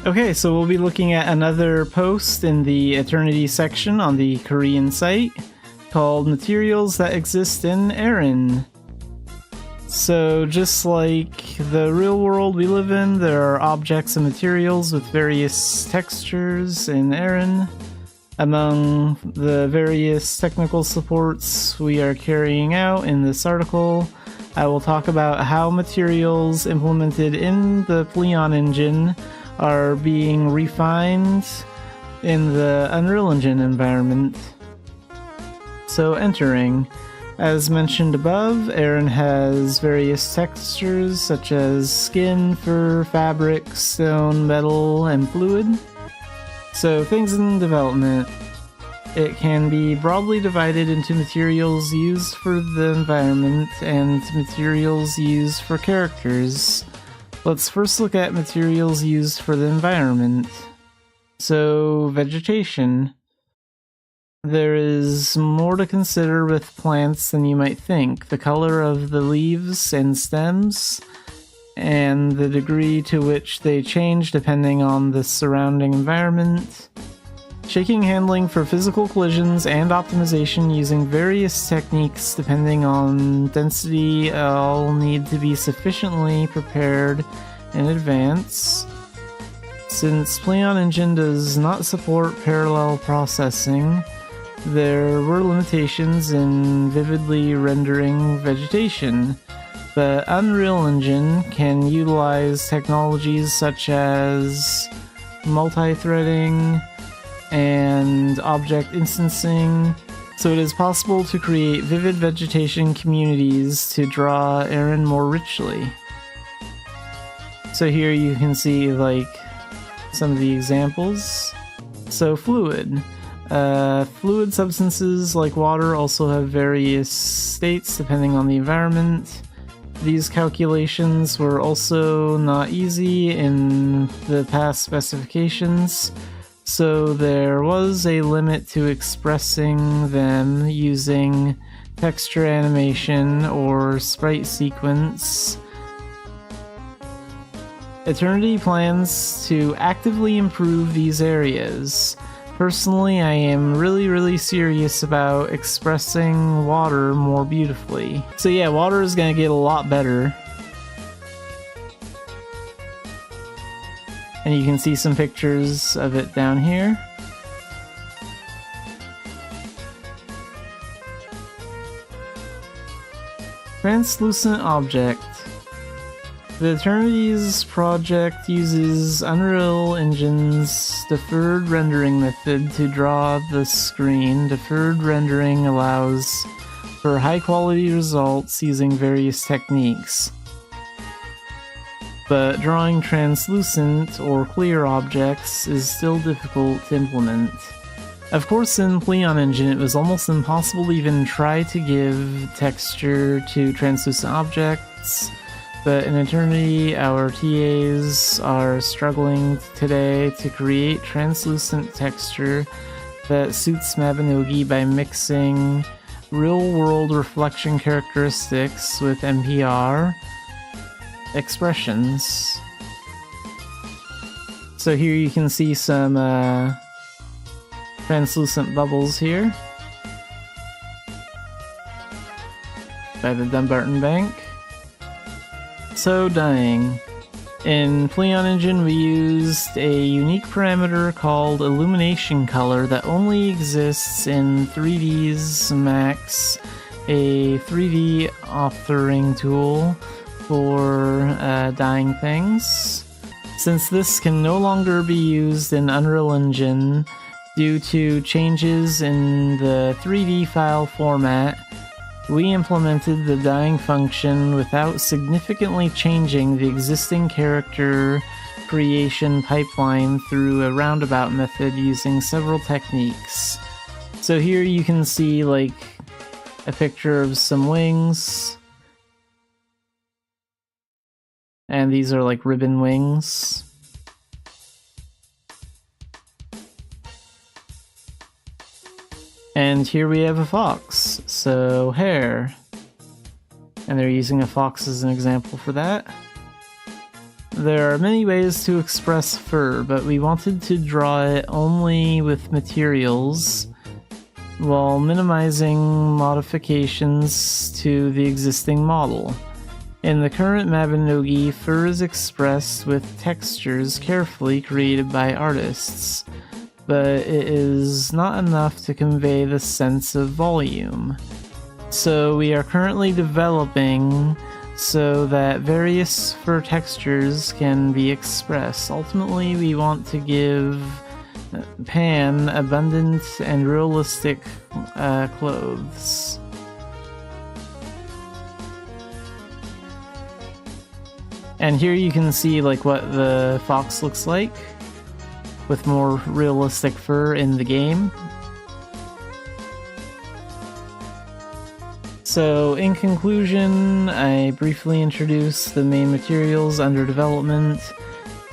Okay, so we'll be looking at another post in the Eternity section on the Korean site called Materials That Exist in Erin. So just like the real world we live in, there are objects and materials with various textures in Erin. Among the various technical supports we are carrying out in this article, I will talk about how materials implemented in the Pleon engine are being refined in the Unreal Engine environment. So entering. As mentioned above, Erin has various textures such as skin, fur, fabric, stone, metal, and fluid. So things in development. It can be broadly divided into materials used for the environment and materials used for characters. Let's first look at materials used for the environment. So, vegetation. There is more to consider with plants than you might think. The color of the leaves and stems, and the degree to which they change depending on the surrounding environment. Shaking handling for physical collisions and optimization using various techniques depending on density all need to be sufficiently prepared in advance. Since Pleon Engine does not support parallel processing, there were limitations in vividly rendering vegetation, but Unreal Engine can utilize technologies such as multi-threading and object instancing, so it is possible to create vivid vegetation communities to draw Erin more richly. So here you can see like some of the examples. So fluid. Fluid substances like water also have various states depending on the environment. These calculations were also not easy in the past specifications, so there was a limit to expressing them using texture animation or sprite sequence. Eternity plans to actively improve these areas. Personally, I am really serious about expressing water more beautifully. So yeah, water is gonna get a lot better. And you can see some pictures of it down here. Translucent object. The Eternities project uses Unreal Engine's deferred rendering method to draw the screen. Deferred rendering allows for high-quality results using various techniques. But drawing translucent or clear objects is still difficult to implement. Of course, in Pleon Engine, it was almost impossible to even try to give texture to translucent objects. But in Eternity, our TAs are struggling today to create translucent texture that suits Mabinogi by mixing real-world reflection characteristics with NPR expressions. So here you can see some translucent bubbles here by the Dumbarton Bank. So dyeing. In Pleon Engine we used a unique parameter called illumination color that only exists in 3D's Max, a 3D authoring tool for dyeing things. Since this can no longer be used in Unreal Engine due to changes in the 3D file format, we implemented the dyeing function without significantly changing the existing character creation pipeline through a roundabout method using several techniques. So here you can see like a picture of some wings, and these are like ribbon wings. And here we have a fox, so hair. And they're using a fox as an example for that. There are many ways to express fur, but we wanted to draw it only with materials while minimizing modifications to the existing model. In the current Mabinogi, fur is expressed with textures carefully created by artists, but it is not enough to convey the sense of volume. So we are currently developing so that various fur textures can be expressed. Ultimately, we want to give Pan abundant and realistic clothes. And here you can see like what the fox looks like with more realistic fur in the game. So in conclusion, I briefly introduced the main materials under development.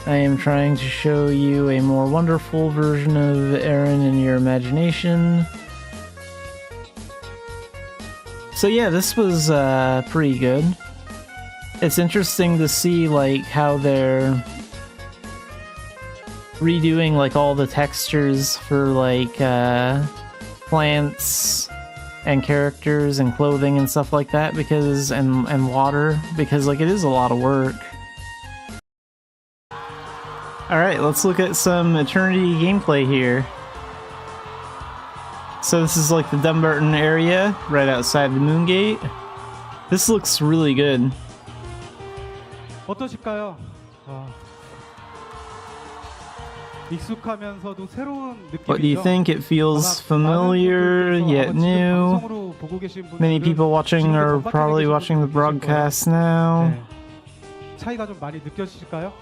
I am trying to show you a more wonderful version of Aaron in your imagination. So yeah, this was pretty good. It's interesting to see like how they're redoing like all the textures for like plants and characters and clothing and stuff like that, because and water, because like it is a lot of work. Alright, let's look at some Eternity gameplay here. So this is like the Dumbarton area right outside the Moongate. This looks really good. 어떠실까요? 익숙하면서도 새로운 느낌이죠. What do you think? It feels familiar yet new. Many people watching are probably watching the broadcast now. 차이가 좀 많이 느껴지실까요?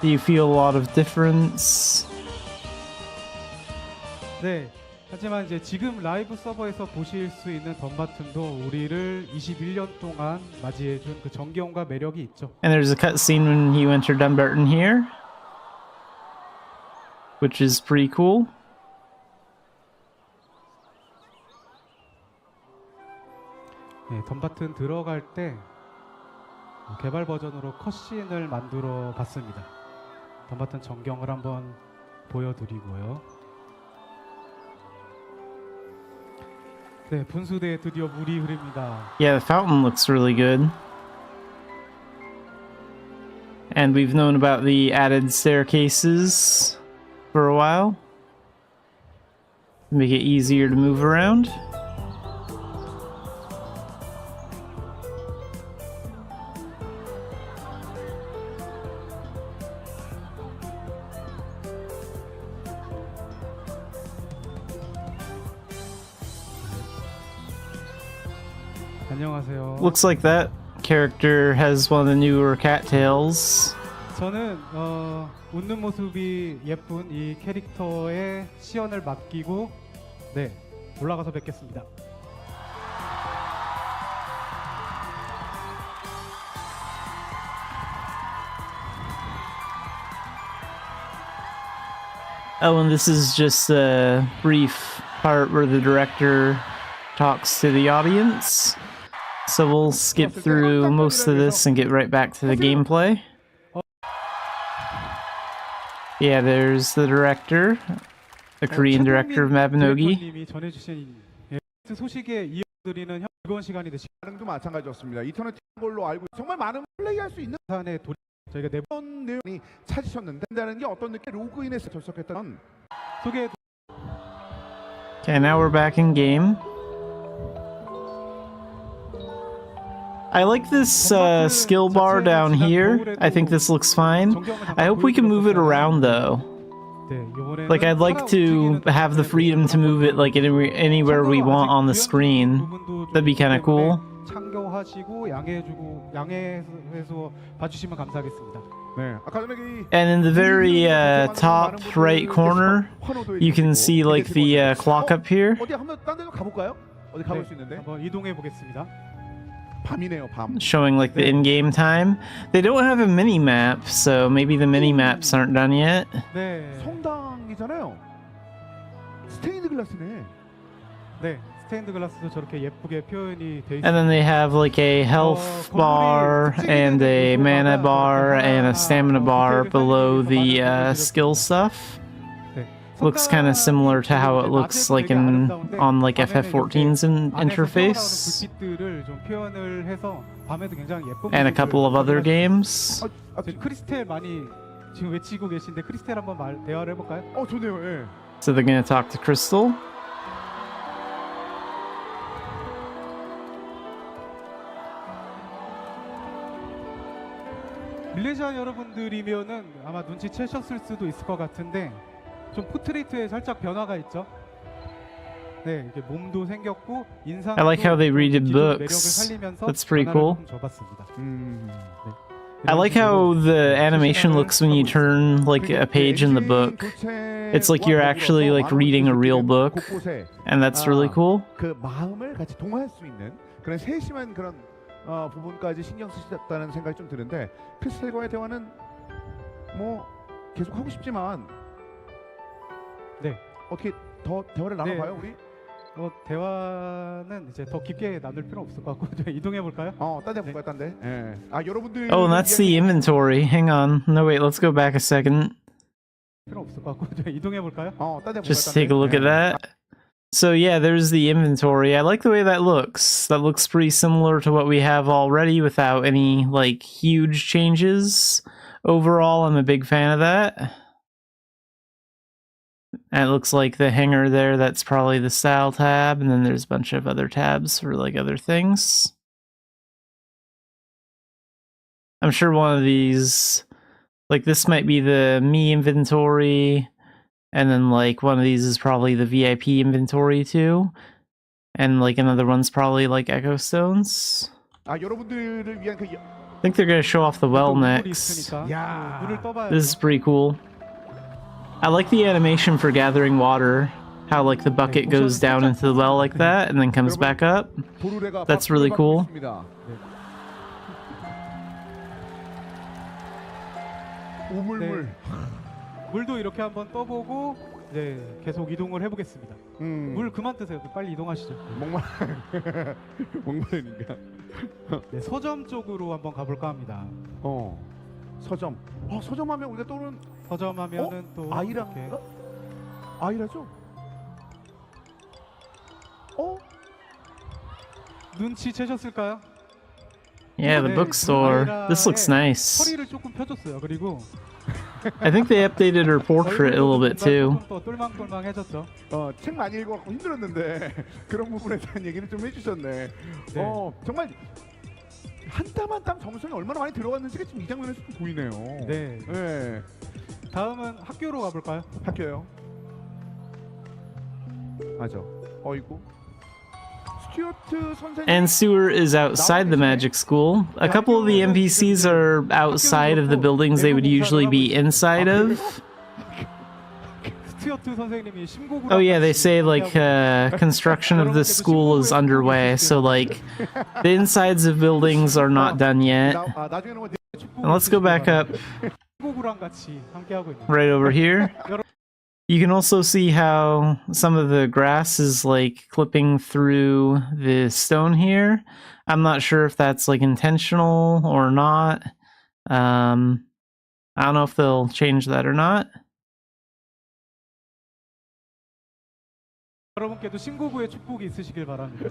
Do you feel a lot of difference? 네. 하지만 이제 지금 라이브 서버에서 보실 수 있는 덤바튼도 우리를 21년 동안 맞이해준 그 정겨움과 매력이 있죠. And there's a cutscene when you enter Dumbarton here, which is pretty cool. 네, 덤바튼 들어갈 때 개발 버전으로 컷신을 만들어 봤습니다. 덤바튼 전경을 한번 보여드리고요. 네, 분수대에 드디어 물이 흐릅니다. Yeah, the fountain looks really good. And we've known about the added staircases for a while. Make it easier to move around. 안녕하세요. Looks like that character has one of the newer cattails. 저는 웃는 모습이 예쁜 이 캐릭터의 시연을 맡기고 네, 올라가서 뵙겠습니다. Oh, and this is just a brief part where the director talks to the audience. So we'll skip through most of this and get right back to the gameplay. Yeah, there's the director, the Korean director of Mabinogi. 소식에 이어드리는 즐거운 시간이 되시고 반응도 마찬가지였습니다. 이터널 걸로 알고 정말 많은 플레이할 수 있는 산에 저희가 네번 내용이 찾으셨는데 다는 게 어떤 느낌 로그인해서 접속했던 소개. Okay, now we're back in game. I like this skill bar down here. I think this looks fine. I hope we can move it around though. Like I'd like to have the freedom to move it like anywhere we want on the screen. That'd be kind of cool. 참고하시고 양해해서 봐주시면 감사하겠습니다. And in the very top right corner, you can see like the clock up here. 어디 한번 딴 데도 가볼까요? 어디 가볼 수 있는데? 한번 이동해 보겠습니다. 밤이네요, 밤. Showing like the in-game time. They don't have a mini-map, so maybe the mini-maps aren't done yet. 네. 성당이잖아요. 스테인드 글라스네. 네. 스테인드 글라스도 저렇게 예쁘게 표현이 돼 And then 있습니다. they have like a health bar and a mana bar and a stamina bar below the skill stuff. 네. Looks kind of similar to how it looks like in on like FF14's interface 불빛들을 좀 표현을 해서 밤에도 굉장히 예쁜 and a couple of other games. 크리스텔 많이 지금 외치고 계신데 크리스텔 한번 대화를 해볼까요? 좋네요. 예. So they're gonna talk to Crystal. 밀레시안 여러분들이면은 아마 눈치채셨을 수도 있을 것 같은데 좀 포트레이트에 살짝 변화가 있죠. 네, 이게 몸도 생겼고 인상도 I like how they redid 기존 매력을 books. 살리면서 That's pretty 변화를 cool. 조금 줘봤습니다. 네. I like how the animation looks when you turn like a page in the book. It's like you're actually like reading a real book, and that's really cool. 그 마음을 같이 동화할 수 있는 그런 세심한 그런 부분까지 신경 쓰셨다는 생각이 좀 드는데 크리스텔과의 대화는 뭐 계속 하고 싶지만 네. 어떻게 더 대화를 나눠봐요 우리? 대화는 이제 더 깊게 나눌 필요 없을 것 같고 좀 이동해 볼까요? 딴 데 볼까요? 딴 데? 예. 여러분들 Oh, that's the inventory. Hang on. No, wait, let's go back a second. 필요 없을 것 같고 좀 이동해 볼까요? 딴 데 볼까요? Just take a look at that. So yeah, there's the inventory. I like the way that looks. That looks pretty similar to what we have already without any like huge changes. Overall, I'm a big fan of that. And it looks like the hanger there, that's probably the style tab, and then there's a bunch of other tabs for like other things. I'm sure one of these, like this might be the me inventory, and then like one of these is probably the VIP inventory too. And like another one's probably like Echo Stones. 여러분들을 위한 그 I think they're gonna show off the well next. 야. This is pretty cool. I like the animation for gathering water. How like the bucket goes down into the well like that and then comes back up. That's really cool. 우물물. 물도 이렇게 한번 떠보고 이제 계속 이동을 해보겠습니다. 물 그만 드세요. 빨리 이동하시죠. 목마르니까. 네, 서점 쪽으로 한번 가볼까 합니다. 서점. 서점하면 우리가 떠오르는 서점하면은 또 아이랑 이렇게 아이라죠? 눈치채셨을까요? Yeah, the 네, bookstore. This looks nice. 허리를 조금 펴줬어요. 그리고 I think they updated her portrait a little bit too. 조금 더 똘망똘망해졌죠. 책 많이 읽어갖고 힘들었는데 그런 부분에 대한 얘기를 좀 해주셨네. 네. 정말 한 땀 한 땀 정성이 얼마나 많이 들어갔는지가 지금 이 장면에서 좀 보이네요. 네. 네. 다음은 학교로 가볼까요? 학교요. 맞아. 어이구. 스튜어트 선생님. And Sewer is outside the magic school. A couple of the NPCs are outside of the buildings they would usually be inside of. 스튜어트 선생님이 심고구랑 Oh yeah, they say like construction of this school is underway, so like the insides of buildings are not done yet. 나중에는 뭐 And let's go back up 심고구랑 같이 함께 하고 있는. right over here. You can also see how some of the grass is like clipping through the stone here. I'm not sure if that's like intentional or not. I don't know if they'll change that or not. 여러분께도 신고구의 축복이 있으시길 바랍니다.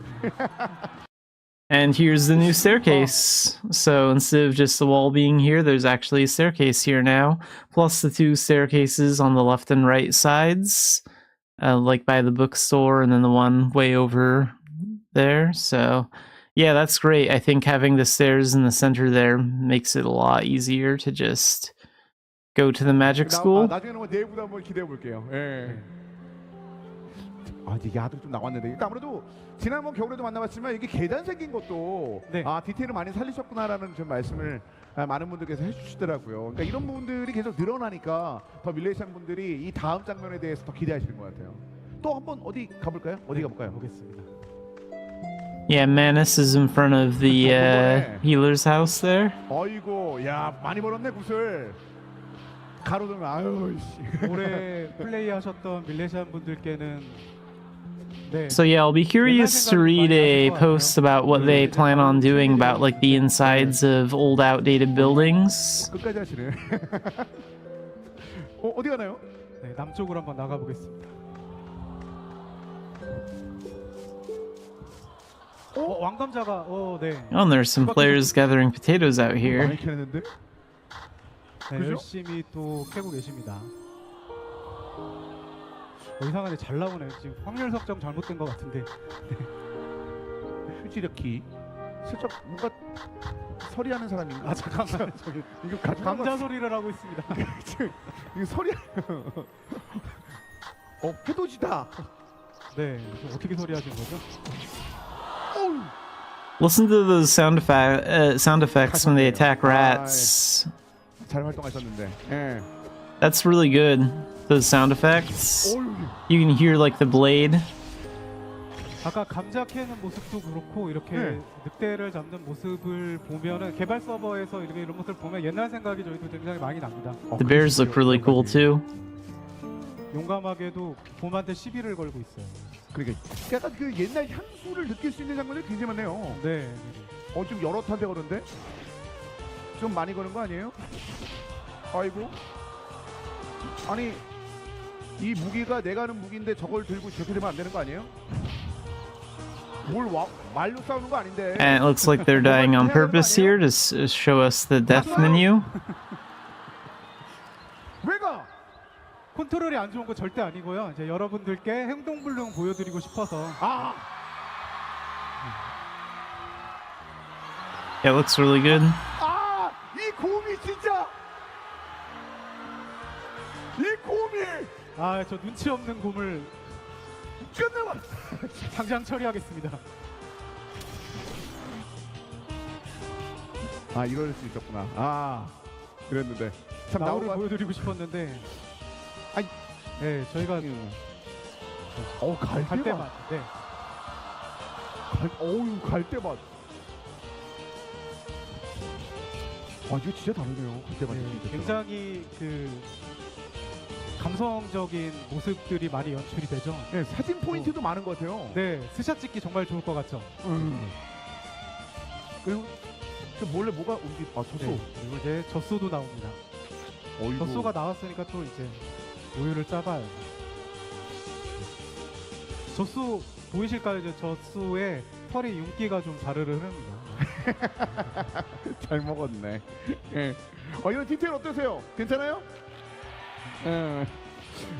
And here's the new staircase. So instead of just the wall being here, there's actually a staircase here now. Plus the two staircases on the left and right sides. Like by the bookstore and then the one way over there. So yeah, that's great. I think having the stairs in the center there makes it a lot easier to just go to the magic school. 나중에는 뭐 내부도 한번 기대해 볼게요. 예. 이제 야도 좀 나왔는데 일단 아무래도 지난번 겨울에도 만나봤지만 이게 계단 생긴 것도 네. 디테일을 많이 살리셨구나라는 좀 말씀을 많은 분들께서 해주시더라고요. 그러니까 이런 부분들이 계속 늘어나니까 더 밀레이션 분들이 이 다음 장면에 대해서 더 기대하시는 것 같아요. 또 한번 어디 가볼까요? 어디 가볼까요? 보겠습니다. Yeah, Manus is in front of the healer's house there. 어이고, 야 많이 벌었네 구슬. 가로등 아유 씨. 올해 플레이하셨던 밀레시안 분들께는 네. So yeah, I'll be curious to read a post about what they plan on doing about like the insides of old outdated buildings. 끝까지 하시네. 어디 가나요? 네, 남쪽으로 한번 나가 보겠습니다. 왕감자가 네. Oh, and there's some players gathering potatoes out here. 많이 캐냈는데? 네, 그죠? 열심히 또 캐고 계십니다. 이상하네, 잘 나오네. 지금 확률 설정 잘못된 것 같은데. 휴지력기. 슬쩍 뭔가 서리하는 사람인가? 아 잠깐만, 저기 이거 가져간 거 감자 소리를 하고 있습니다. 이거 서리. 해돋이다. 네, 어떻게 소리하신 거죠? 어우. Listen to those sound effects when they attack rats. 잘 활동하셨는데. 예. That's really good. Those sound effects. 어우. You can hear like the blade. 아까 감자 캐는 모습도 그렇고 이렇게 네. 늑대를 잡는 모습을 보면은 개발 서버에서 이렇게 이런 모습을 보면 옛날 생각이 저희도 굉장히 많이 납니다. The bears look really cool too. 용감하게도 곰한테 시비를 걸고 있어요. 그러니까 약간 그 옛날 향수를 느낄 수 있는 장면이 굉장히 많네요. 네. 좀 여러 탄데 그런데 좀 많이 거는 거 아니에요? 아이고. 아니 이 무기가 내가 하는 무기인데 저걸 들고 저렇게 되면 안 되는 거 아니에요? 말로 싸우는 거 아닌데. And it looks like they're dying on purpose here to show us the death menu. 왜가? 컨트롤이 안 좋은 거 절대 아니고요. 이제 여러분들께 행동불능 보여드리고 싶어서. Yeah, it looks really good. 이 곰이 진짜. 이 곰이. 저 눈치 없는 곰을 끝내봐. 당장 처리하겠습니다. 이럴 수 있었구나. 그랬는데 참 나무를 나오가. 보여드리고 싶었는데. 아이. 네, 저희가 갈 때만. 네. 갈 때만. 이거 진짜 다르네요. 그때만. 네, 굉장히 감성적인 모습들이 많이 연출이 되죠. 네, 사진 포인트도 많은 것 같아요. 네, 스샷 찍기 정말 좋을 것 같죠. 그리고 몰래 뭐가 젖소. 네, 그리고 이제 젖소도 나옵니다. 젖소가 나왔으니까 또 이제 우유를 짜봐요. 젖소 보이실까요? 이제 젖소에 털이 윤기가 좀 자르르 흐릅니다. 잘 먹었네. 예. 이런 디테일 어떠세요? 괜찮아요? 예.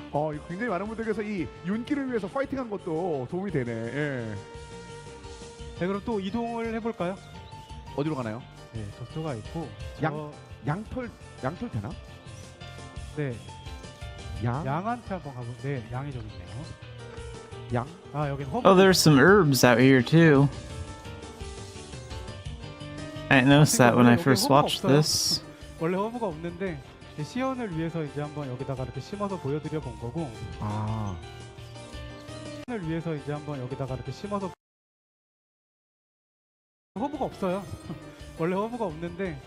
이거 굉장히 많은 분들께서 이 윤기를 위해서 파이팅한 것도 도움이 되네. 예. 네, 그럼 또 이동을 해볼까요? 어디로 가나요? 네, 젖소가 있고 양털 되나? 네, 양? 양한테 한번 가보. 네, 양이 좀 있네요. 양? 여긴 허브. Oh, there's some herbs out here too. I didn't notice that when I first watched this. 원래 허브가 없는데 시연을 위해서 이제 한번 여기다가 이렇게 심어서 보여드려 본 거고. 시연을 위해서 이제 한번 여기다가 이렇게 심어서. 허브가 없어요. 원래 허브가 없는데.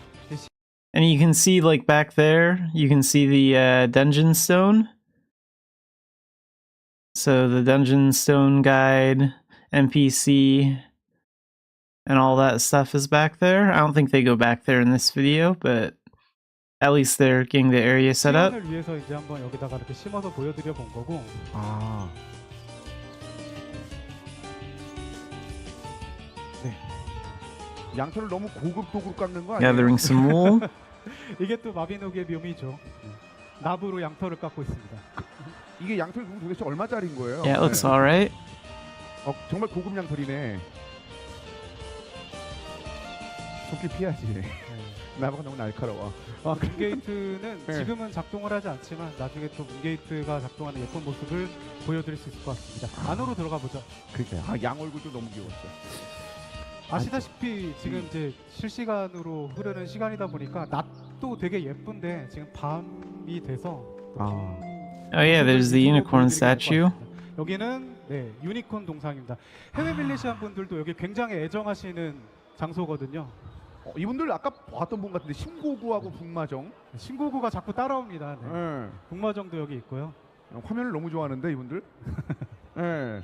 And you can see like back there, you can see the dungeon stone. So the dungeon stone guide, NPC, and all that stuff is back there. I don't think they go back there in this video, but at least they're getting the area set up. 시연을 위해서 이제 한번 여기다가 이렇게 심어서 보여드려 본 거고. 네. 양털을 너무 고급도구로 깎는 거 아니에요? Gathering some wool. 이게 또 마비노기의 묘미죠. 납으로 양털을 깎고 있습니다. 이게 양털 도대체 얼마짜리인 거예요? Yeah, it looks alright. 정말 고급 양털이네. 손길 피하지. 나보고 너무 날카로워. 문게이트는 네. 지금은 작동을 하지 않지만 나중에 또 문게이트가 작동하는 예쁜 모습을 보여드릴 수 있을 것 같습니다. 안으로 들어가 보죠. 그러니까요. 양 얼굴도 너무 귀여웠어. 아시다시피 지금 이제 실시간으로 흐르는 시간이다 보니까 낮도 되게 예쁜데 지금 밤이 돼서 Oh yeah, there's the unicorn statue. 여기는 네, 유니콘 동상입니다. 해외 밀리시안 분들도 여기 굉장히 애정하시는 장소거든요. 이분들 아까 봤던 분 같은데 신고구하고 북마정. 신고구가 자꾸 따라옵니다. 네. 네. 북마정도 여기 있고요. 화면을 너무 좋아하는데 이분들. 네.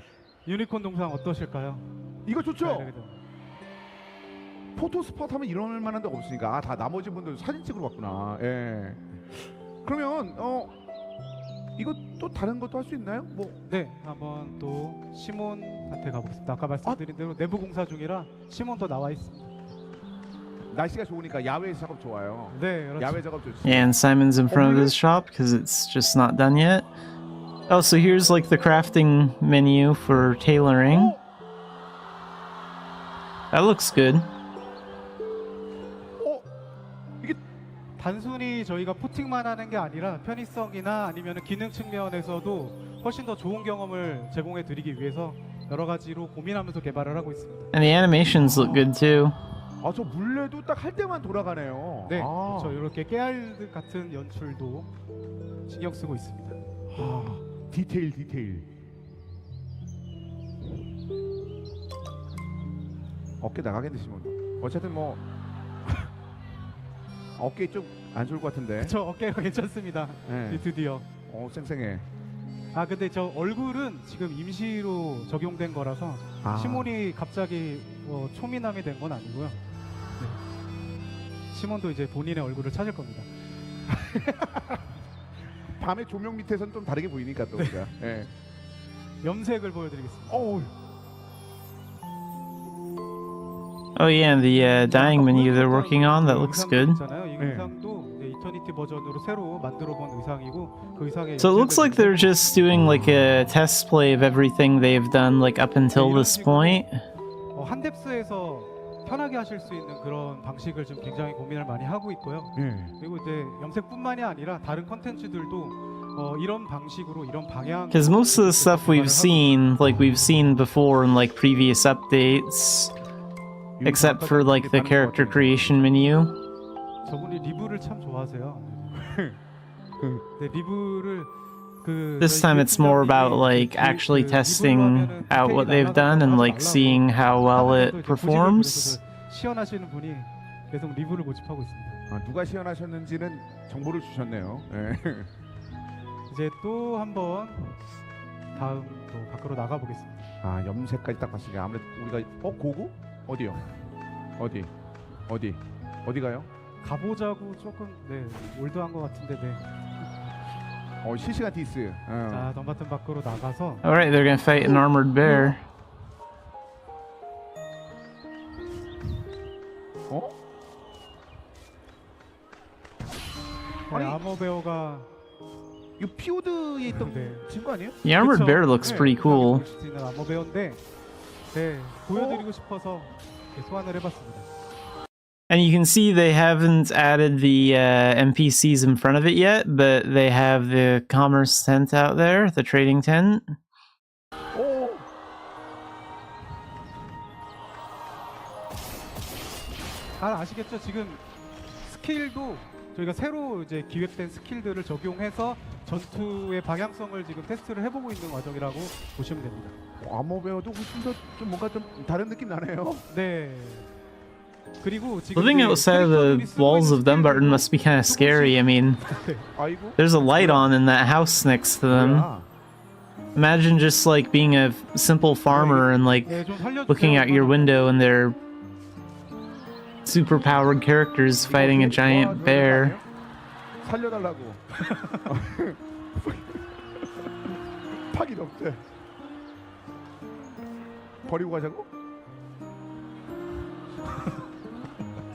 유니콘 동상 어떠실까요? 이거 좋죠? 네, 네, 네. 포토 스팟 하면 이럴 만한 데가 없으니까 다 나머지 분들 사진 찍으러 왔구나. 예. 그러면 이거 또 다른 것도 할 수 있나요? 뭐 네, 한번 또 시몬한테 가보겠습니다. 아까 말씀드린 대로 내부 공사 중이라 시몬도 나와 있습니다. 날씨가 좋으니까 야외 작업 좋아요. 네, 그렇죠. 야외 작업 좋죠. Yeah, and Simon's in front of his shop because it's just not done yet. Oh, so here's like the crafting menu for tailoring. That looks good. 이게 단순히 저희가 포팅만 하는 게 아니라 편의성이나 아니면 기능 측면에서도 훨씬 더 좋은 경험을 제공해 드리기 위해서 여러 가지로 고민하면서 개발을 하고 있습니다. And the animations look good too. 저 물레도 딱 할 때만 돌아가네요. 네, 그렇죠. 이렇게 깨알 같은 연출도 신경 쓰고 있습니다. 디테일. 어깨 나가겠네 시몬. 어쨌든 뭐 어깨 좀 안 좋을 것 같은데. 저 어깨가 괜찮습니다. 네. 드디어. 쌩쌩해. 근데 저 얼굴은 지금 임시로 적용된 거라서 시몬이 갑자기 초미남이 된 건 아니고요. 네. 시몬도 이제 본인의 얼굴을 찾을 겁니다. 밤에 조명 밑에서는 좀 다르게 보이니까 또 우리가. 네. 염색을 보여드리겠습니다. Oh yeah, and the dyeing menu they're working on, that looks good. 이 의상도 이제 이터니티 버전으로 새로 만들어본 의상이고 그 의상에 So it looks like they're just doing like a test play of everything they've done like up until this point. 한뎁스에서 편하게 하실 수 있는 그런 방식을 지금 굉장히 고민을 많이 하고 있고요. 그리고 이제 염색뿐만이 아니라 다른 컨텐츠들도 이런 방식으로 이런 방향. Because most of the stuff we've seen before in like previous updates, except for like the character creation menu. 저분이 리뷰를 참 좋아하세요. 네, 리뷰를 This time it's more about like actually testing out what they've done and like seeing how well it performs. 시연하시는 분이 계속 리뷰를 고집하고 있습니다. 누가 시연하셨는지는 정보를 주셨네요. 네. 이제 또 한번 다음 또 밖으로 나가 보겠습니다. 염색까지 딱 봤으니까 아무래도 우리가 고고? 어디요? 어디 가요? 가보자고 조금 올드한 것 같은데 실시간 디스. 자, 덤바튼 밖으로 나가서 Alright, they're gonna fight an armored bear. 아머베어가 이 피오드에 있던 친구 아니에요? The armored bear looks pretty cool. 아머베어인데 보여드리고 싶어서 소환을 해봤습니다. And you can see they haven't added the NPCs in front of it yet, but they have the commerce tent out there, the trading tent. 잘 아시겠죠? 지금 스킬도 저희가 새로 이제 기획된 스킬들을 적용해서 전투의 방향성을 지금 테스트를 해보고 있는 과정이라고 보시면 됩니다. 아머베어도 훨씬 더 좀 뭔가 좀 다른 느낌 나네요. 네. 그리고 지금 Living outside of the walls of Dumbarton must be kind of scary. I mean, there's a light on in that house next to them. Imagine just like being a simple farmer and like looking out your window and they're super-powered characters fighting a giant bear. 살려달라고. 파기 없대. 버리고 가자고?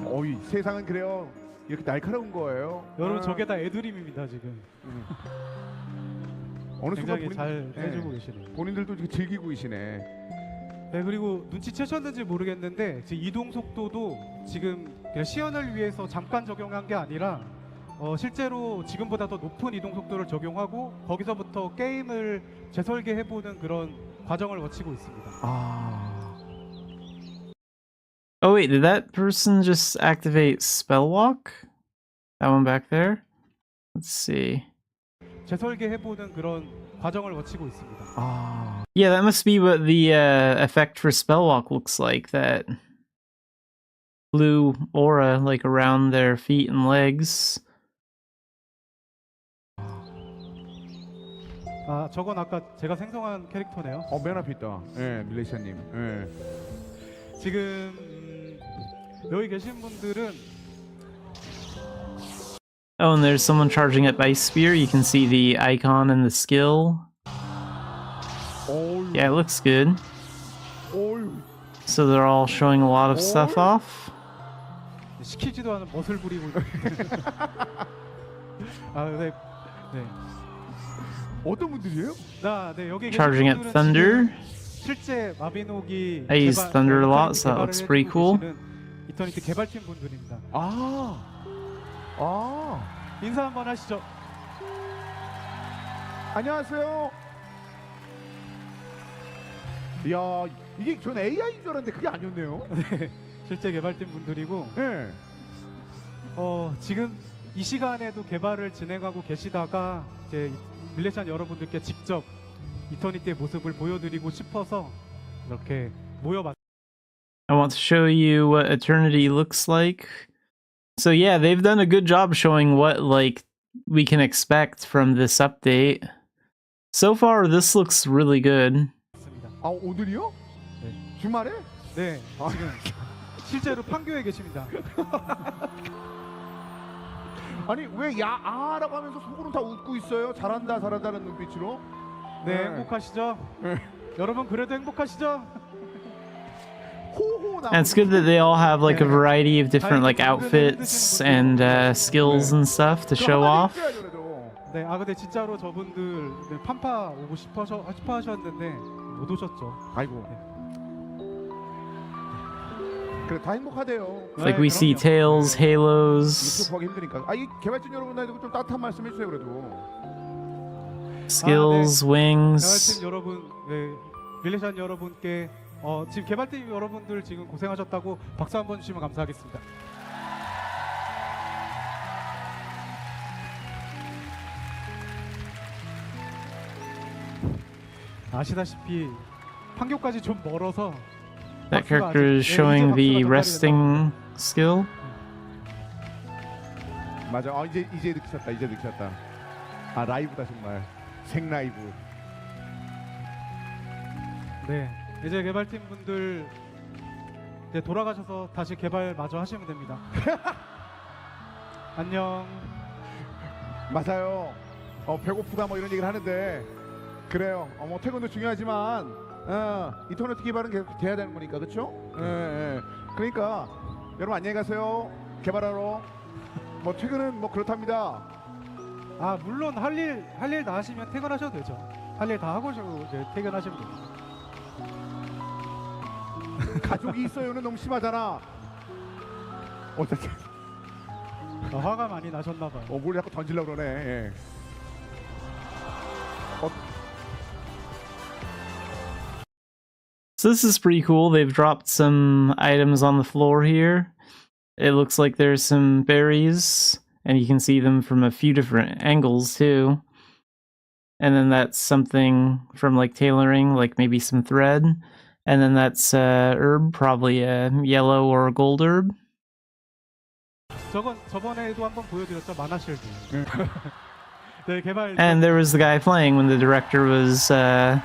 어이 세상은 그래요. 이렇게 날카로운 거예요. 여러분 저게 다 애드림입니다 지금. 어느 순간 굉장히 잘 해주고 계시네요. 본인들도 이렇게 즐기고 계시네. 네, 그리고 눈치채셨는지 모르겠는데 이동 속도도 지금 그냥 시연을 위해서 잠깐 적용한 게 아니라 실제로 지금보다 더 높은 이동 속도를 적용하고 거기서부터 게임을 재설계해보는 그런 과정을 거치고 있습니다. Oh wait, did that person just activate Spellwalk? That one back there? Let's see. 재설계해보는 그런 과정을 거치고 있습니다. Yeah, that must be what the effect for Spellwalk looks like. That blue aura like around their feet and legs. 아, 저건 아까 제가 생성한 캐릭터네요. 맨 앞에 있다. 예, 밀레이션님. 예. 지금 여기 계신 분들은 Oh, and there's someone charging up Ice Spear. You can see the icon and the skill. 어유. Yeah, it looks good. 어유. So they're all showing a lot of stuff off. 시키지도 않은 멋을 부리고 있는데. 아, 네. 네. 어떤 분들이에요? 네, 여기 계신 Charging up 분들은 Thunder. 지금 실제 마비노기 I use Thunder a lot, 이터니티 so that 개발을 looks pretty 해주고 cool. 계시는 이터니티 개발팀 분들입니다. 인사 한번 하시죠. 안녕하세요. 이야, 이게 전 AI인 줄 알았는데 그게 아니었네요. 네, 실제 개발팀 분들이고 네. 지금 이 시간에도 개발을 진행하고 계시다가 이제 밀레시안 여러분들께 직접 이터니티의 모습을 보여드리고 싶어서 이렇게 모여봤습니다. I want to show you what Eternity looks like. So yeah, they've done a good job showing what like we can expect from this update. So far, this looks really good. 아, 오늘이요? 네. 주말에? 네, 지금 실제로 판교에 계십니다. 아니 왜 야아라고 하면서 속으로는 다 웃고 있어요? 잘한다 잘한다는 눈빛으로. 네, 행복하시죠? 여러분 그래도 행복하시죠? 호호 나. And it's good that they all have like a variety of different like outfits and skills and stuff to show off. 네, 근데 진짜로 저분들 판파 오고 싶어 하셨는데 못 오셨죠. 아이고. 그래 다 행복하대요. Like we see Tails, Halos, 유튜브 하기 힘드니까. 이 개발진 여러분들도 좀 따뜻한 말씀 해주세요 그래도. skills, wings. 개발팀 여러분, 네, 밀레시안 여러분께 지금 개발팀 여러분들 지금 고생하셨다고 박수 한번 주시면 감사하겠습니다. 아시다시피 판교까지 좀 멀어서 That character is showing the resting skill. 맞아. 이제 느끼셨다. 이제 느끼셨다. 아 라이브다 정말. 생 라이브. 네, 이제 개발팀 분들 이제 돌아가셔서 다시 개발 마저 하시면 됩니다. 안녕. 맞아요. 배고프다 뭐 이런 얘기를 하는데 그래요. 뭐 퇴근도 중요하지만 인터넷 개발은 계속 돼야 되는 거니까 그렇죠? 예. 그러니까 여러분 안녕히 가세요. 개발하러. 뭐 퇴근은 뭐 그렇답니다. 아, 물론 할 일 다 하시면 퇴근하셔도 되죠. 할 일 다 하고 이제 퇴근하시면 됩니다. 가족이 있어요는 너무 심하잖아. 어떻게? 화가 많이 나셨나 봐요. 뭘 자꾸 던지려고 그러네. 예. So this is pretty cool. They've dropped some items on the floor here. It looks like there's some berries, and you can see them from a few different angles too. And then that's something from like tailoring, like maybe some thread. And then that's herb, probably a yellow or a gold herb. 저번에도 한번 보여드렸죠, 만화실드. 네, 개발. And there was the guy playing when the director was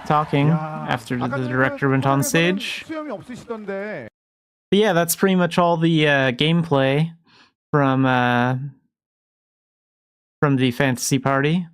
talking after the director went on stage. 수염이 없으시던데. But yeah, that's pretty much all the gameplay from the fantasy party.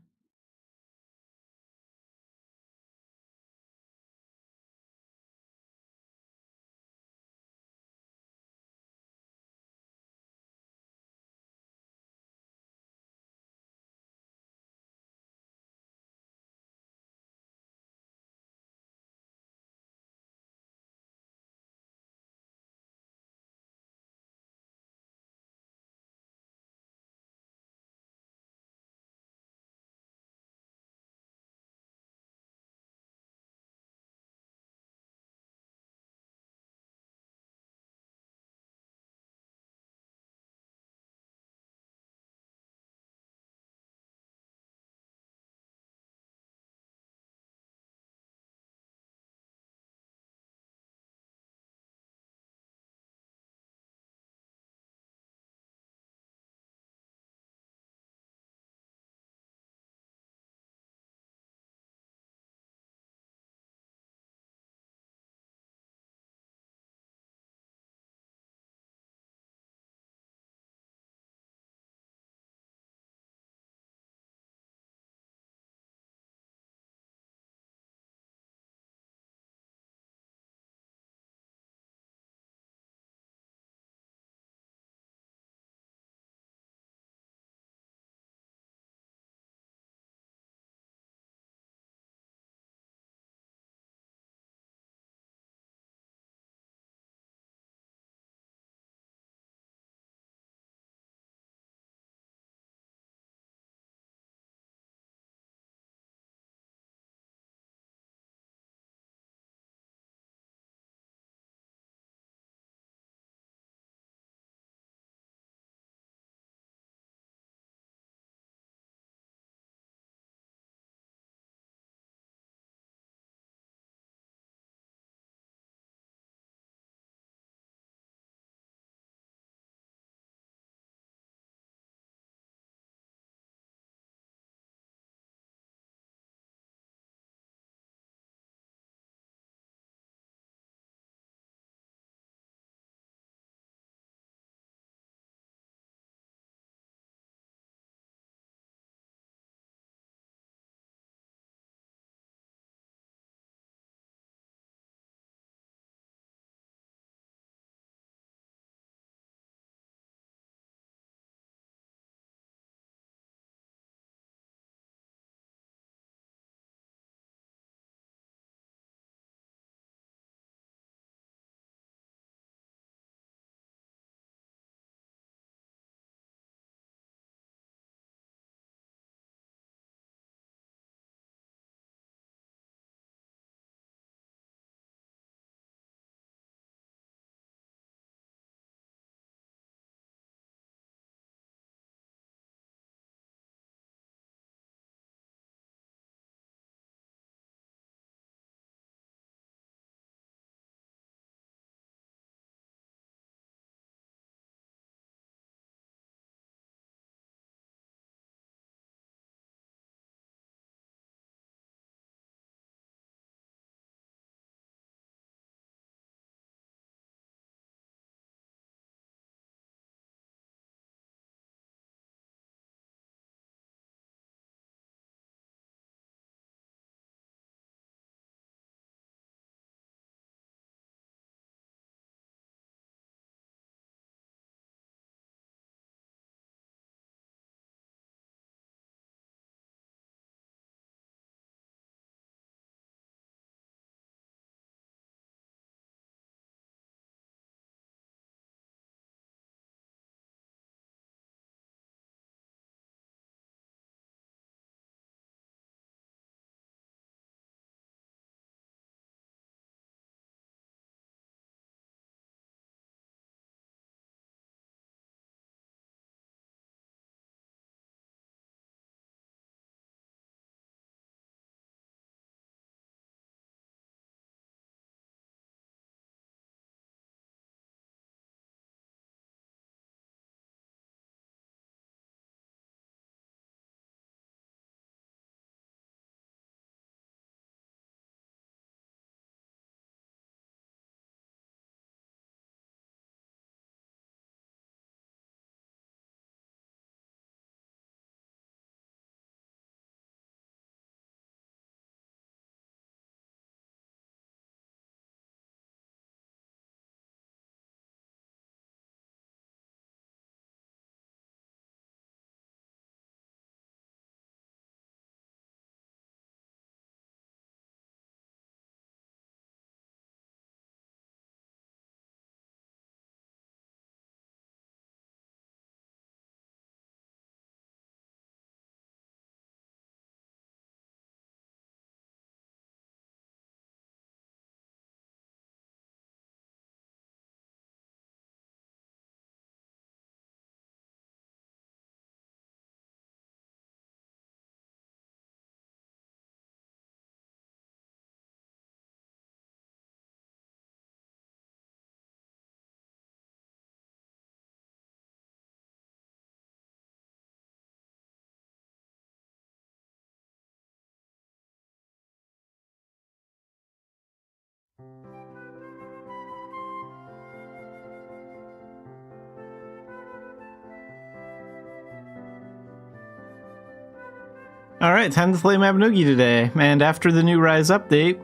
Alright, time to play Mabinogi today. And after the new Rise update,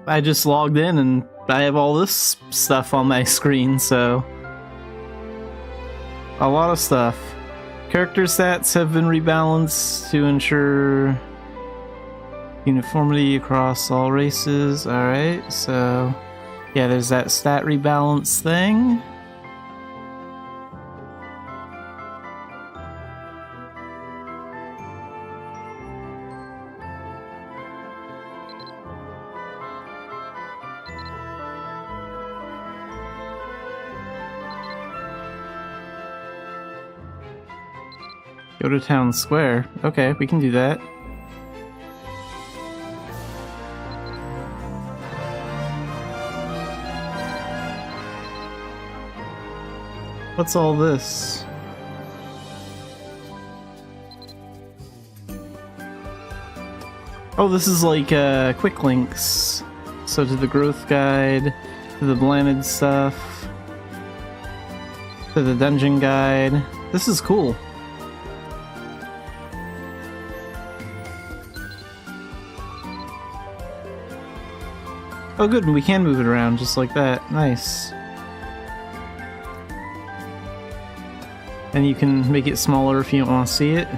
I just logged in and I have all this stuff on my screen, so... a lot of stuff. Character stats have been rebalanced to ensure uniformity across all races. Alright, so... yeah, there's that stat rebalance thing. Go to town square. Okay, we can do that. What's all this? Oh, this is like quick links. So to the growth guide, to the blended stuff, to the dungeon guide. This is cool. Oh good, we can move it around just like that. Nice. And you can make it smaller if you don't want to see it.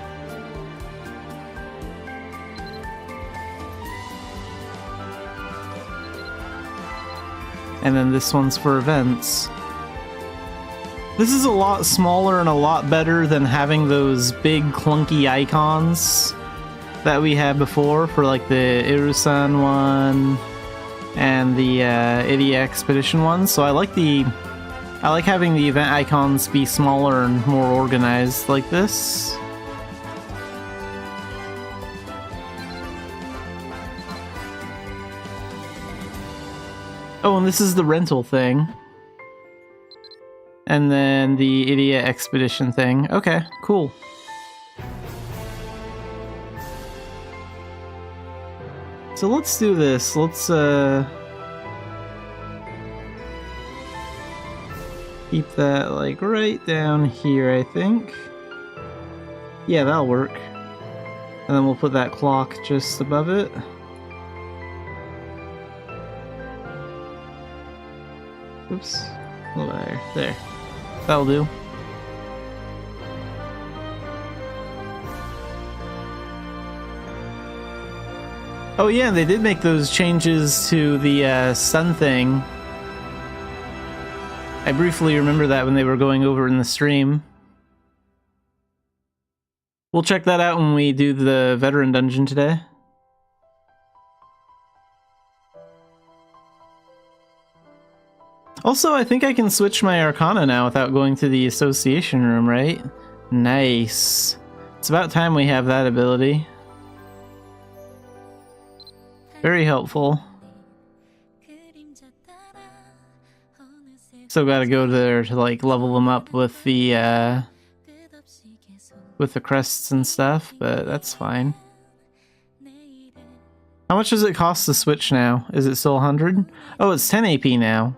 And then this one's for events. This is a lot smaller and a lot better than having those big clunky icons that we had before for like the Irusan one and the Idia Expedition one. So I like having the event icons be smaller and more organized like this. Oh, and this is the rental thing. And then the Idia Expedition thing. Okay, cool. So let's do this. Let's keep that like right down here, I think. Yeah, that'll work. And then we'll put that clock just above it. Oops. Oh, there. That'll do. Oh yeah, they did make those changes to the sun thing. I briefly remember that when they were going over in the stream. We'll check that out when we do the veteran dungeon today. Also, I think I can switch my Arcana now without going to the association room, right? Nice. It's about time we have that ability. Very helpful. Still gotta go there to like level them up with the crests and stuff, but that's fine. How much does it cost to switch now? Is it still 100? Oh, it's 10 AP now.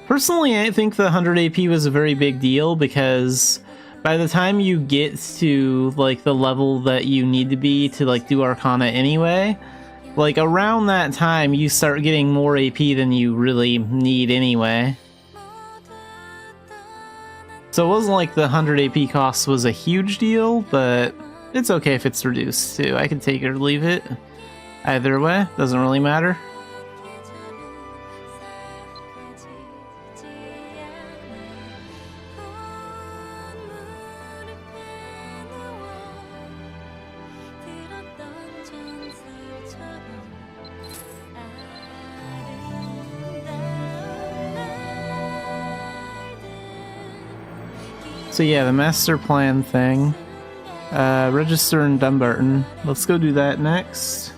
Personally, I think the 100 AP was a very big deal because by the time you get to like the level that you need to be to like do Arcana anyway, like around that time you start getting more AP than you really need anyway. So it wasn't like the 100 AP cost was a huge deal, but it's okay if it's reduced too. I can take it or leave it. Either way, doesn't really matter. So yeah, the master plan thing. Register in Dumbarton. Let's go do that next.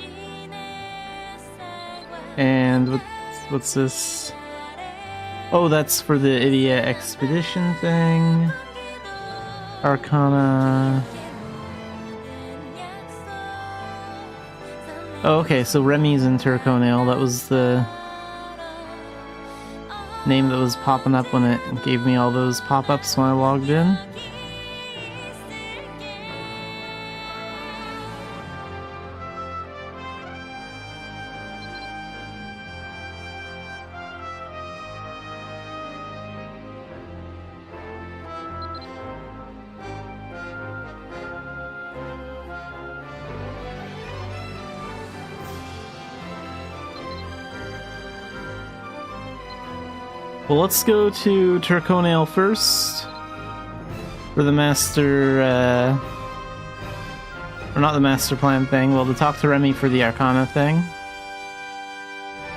And what's this? Oh, that's for the Idia Expedition thing. Arcana. Oh, okay, so Remy's in Turconail. That was the name that was popping up when it gave me all those pop-ups when I logged in. Well, let's go to Turconail first for the master, or not the master plan thing. Well, to talk to Remy for the Arcana thing.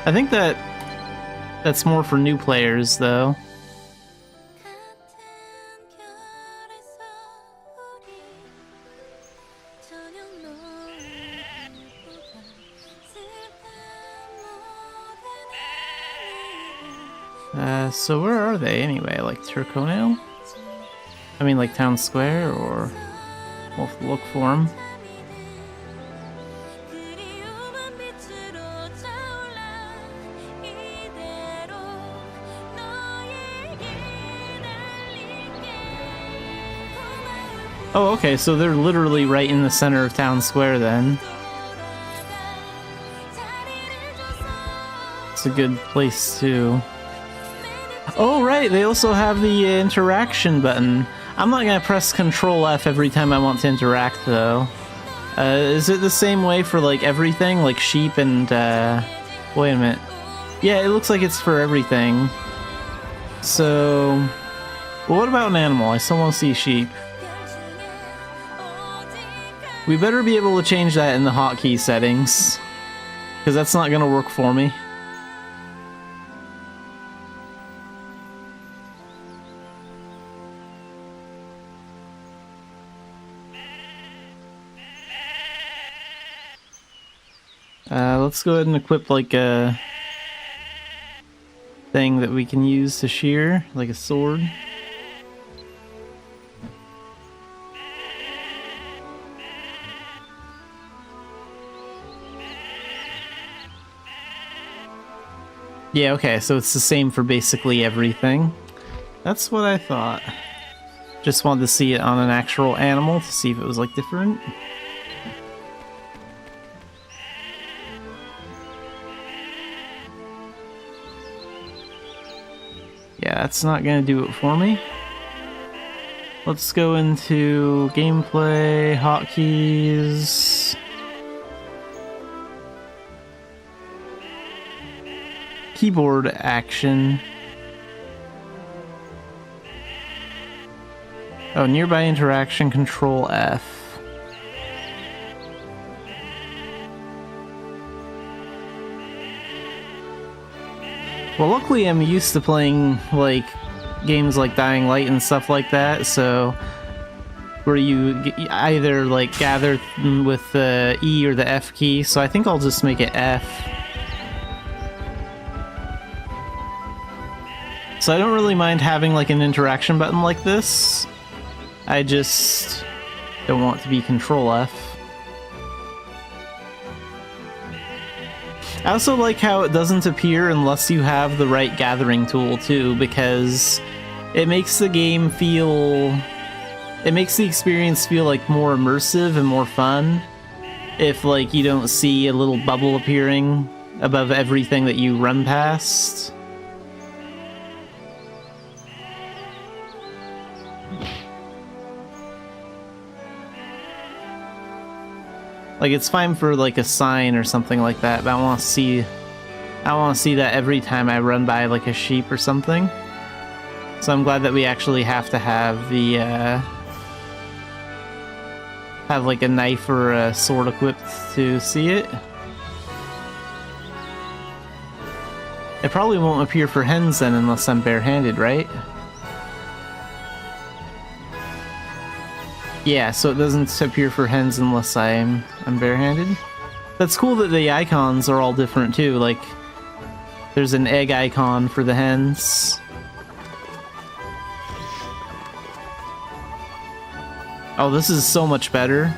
I think that's more for new players, though. So where are they anyway? Like Turconail? I mean, like Town Square, or we'll have to look for them. Oh, okay, so they're literally right in the center of Town Square then. It's a good place to... Oh, right, they also have the interaction button. I'm not gonna press Control F every time I want to interact, though. Is it the same way for, like, everything? Like sheep and, wait a minute. Yeah, it looks like it's for everything. So... Well, what about an animal? I still want to see sheep. We better be able to change that in the hotkey settings, because that's not gonna work for me. Let's go ahead and equip like a thing that we can use to shear, like a sword. Yeah, okay, so it's the same for basically everything. That's what I thought. Just wanted to see it on an actual animal to see if it was like different. Yeah, that's not gonna do it for me. Let's go into gameplay, hotkeys. Keyboard action. Oh, nearby interaction, Control F. Well, luckily I'm used to playing, like, games like Dying Light and stuff like that, so... where you either, like, gather with the E or the F key, so I think I'll just make it F. So I don't really mind having, like, an interaction button like this. I just don't want it to be Control F. I also like how it doesn't appear unless you have the right gathering tool, too, because it makes the game feel... it makes the experience feel, like, more immersive and more fun if, like, you don't see a little bubble appearing above everything that you run past. Like, it's fine for, like, a sign or something like that, but I want to see that every time I run by, like, a sheep or something. So I'm glad that we actually have to have the, have, like, a knife or a sword equipped to see it. It probably won't appear for hens then unless I'm barehanded, right? Yeah, so it doesn't appear for hens unless I'm barehanded. That's cool that the icons are all different too, like there's an egg icon for the hens. Oh, this is so much better.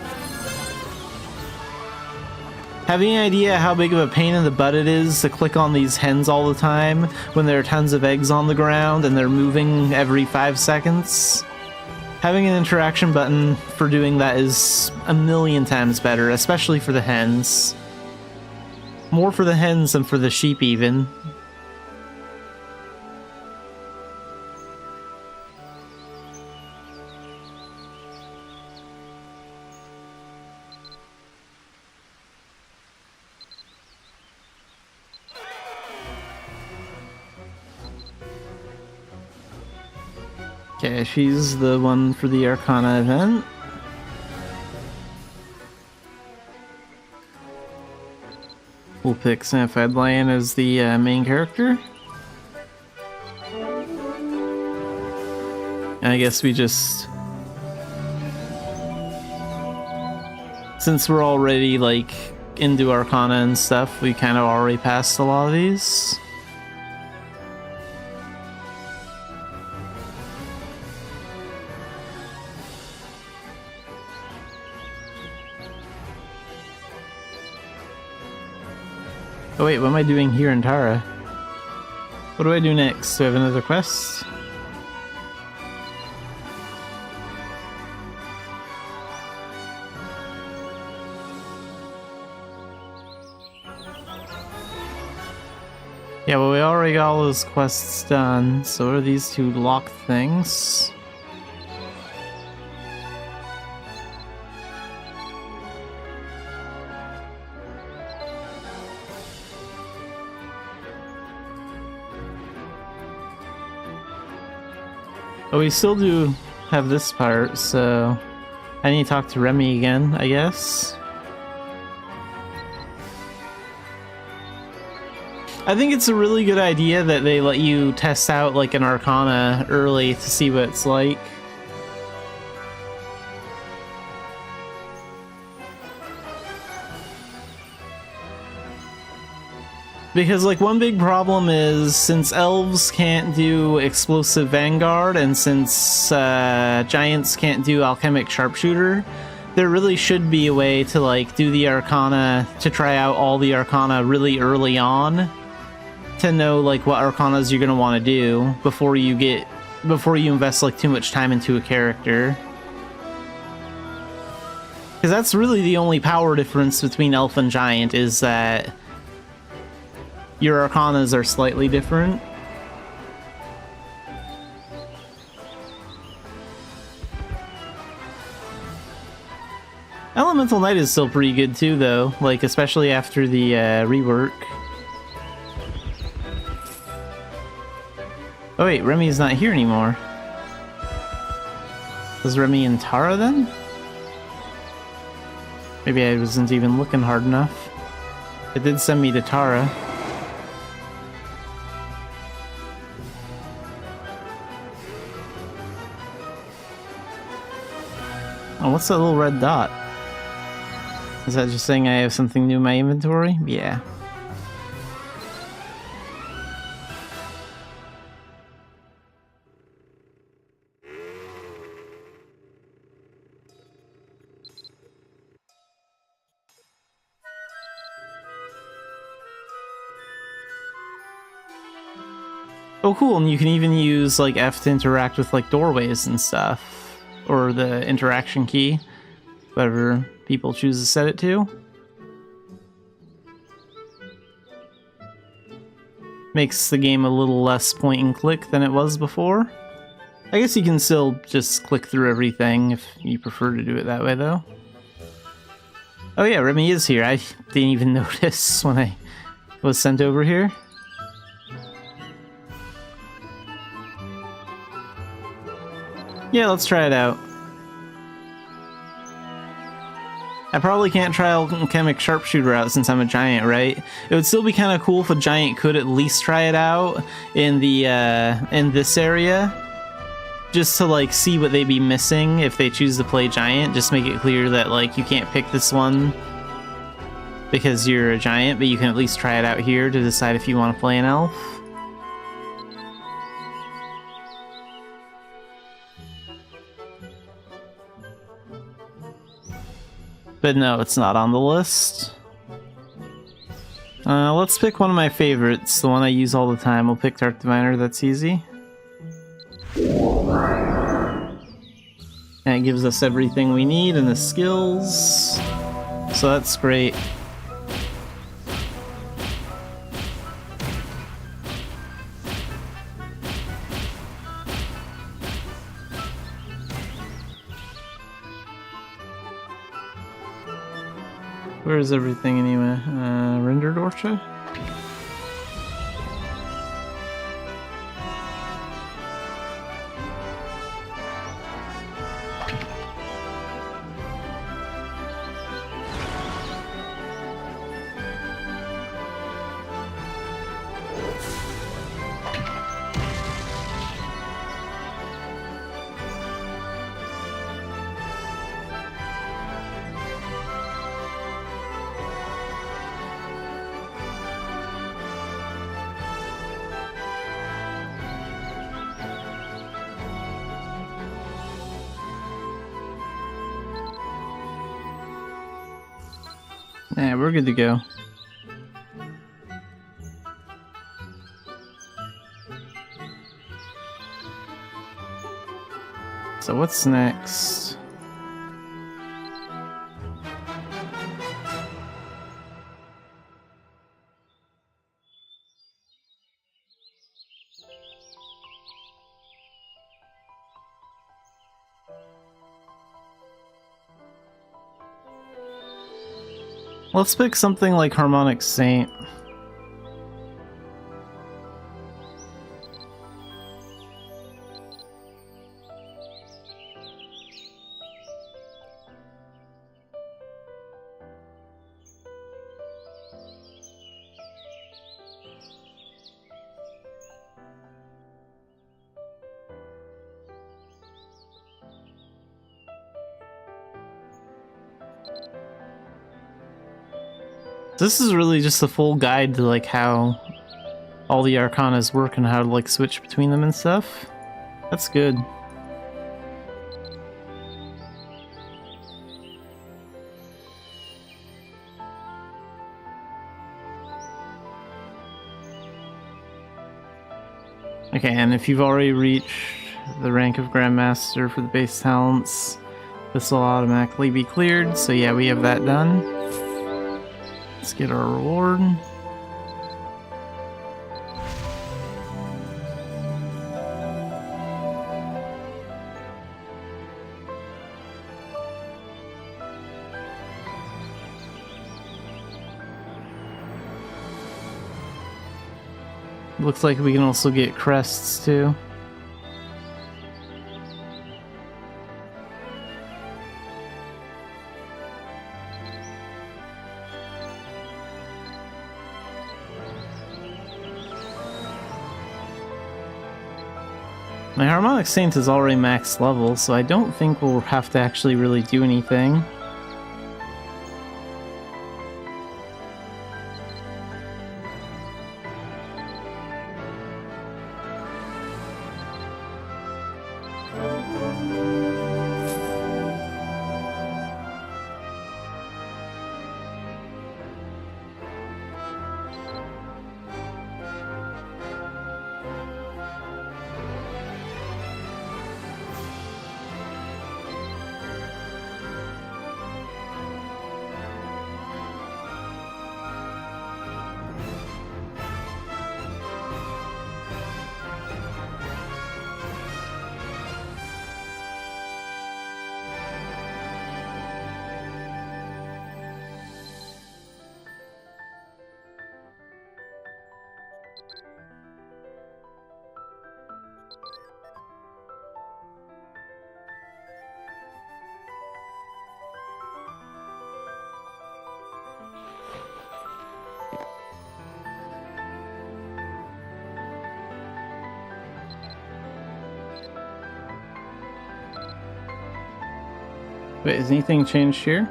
Having an idea how big of a pain in the butt it is to click on these hens all the time when there are tons of eggs on the ground and they're moving every 5 seconds? Having an interaction button for doing that is a million times better, especially for the hens. More for the hens than for the sheep, even. Okay, she's the one for the Arcana event. We'll pick Xanafiedlion as the main character. And I guess we just... Since we're already, like, into Arcana and stuff, we kind of already passed a lot of these. Oh wait, what am I doing here in Tara? What do I do next? Do I have another quest? Yeah, well, we already got all those quests done, so what are these two locked things? But we still do have this part, so I need to talk to Remy again, I guess. I think it's a really good idea that they let you test out like an Arcana early to see what it's like. Because, like, one big problem is, since elves can't do explosive vanguard, and since giants can't do alchemic sharpshooter, there really should be a way to, like, do the Arcana, to try out all the Arcana really early on, to know, like, what Arcanas you're gonna want to do before you invest, like, too much time into a character. Because that's really the only power difference between elf and giant, is that your Arcanas are slightly different. Elemental Knight is still pretty good too, though, like, especially after the rework. Oh wait, Remy's not here anymore. Was Remy in Tara then? Maybe I wasn't even looking hard enough. It did send me to Tara. Oh, what's that little red dot? Is that just saying I have something new in my inventory? Yeah. Oh cool, and you can even use like F to interact with like doorways and stuff. Or the interaction key, whatever people choose to set it to. Makes the game a little less point and click than it was before. I guess you can still just click through everything if you prefer to do it that way though. Oh yeah, Remy is here. I didn't even notice when I was sent over here. Yeah, let's try it out. I probably can't try alchemic sharpshooter out since I'm a giant, right? It would still be kind of cool if a giant could at least try it out in the in this area, just to like see what they'd be missing if they choose to play giant. Just make it clear that like you can't pick this one because you're a giant, but you can at least try it out here to decide if you want to play an elf. But no, it's not on the list. Let's pick one of my favorites, the one I use all the time. We'll pick Dark Diviner, that's easy. And it gives us everything we need and the skills. So that's great. Where is everything anyway? Rendered Orcha? Yeah, we're good to go. So what's next? Let's pick something like Harmonic Saint. This is really just a full guide to like how all the Arcanas work and how to like switch between them and stuff. That's good. Okay, and if you've already reached the rank of Grandmaster for the base talents, this will automatically be cleared, so yeah, we have that done. Let's get our reward. Looks like we can also get crests too. My Harmonic Saint is already max level, so I don't think we'll have to actually really do anything. Wait, has anything changed here?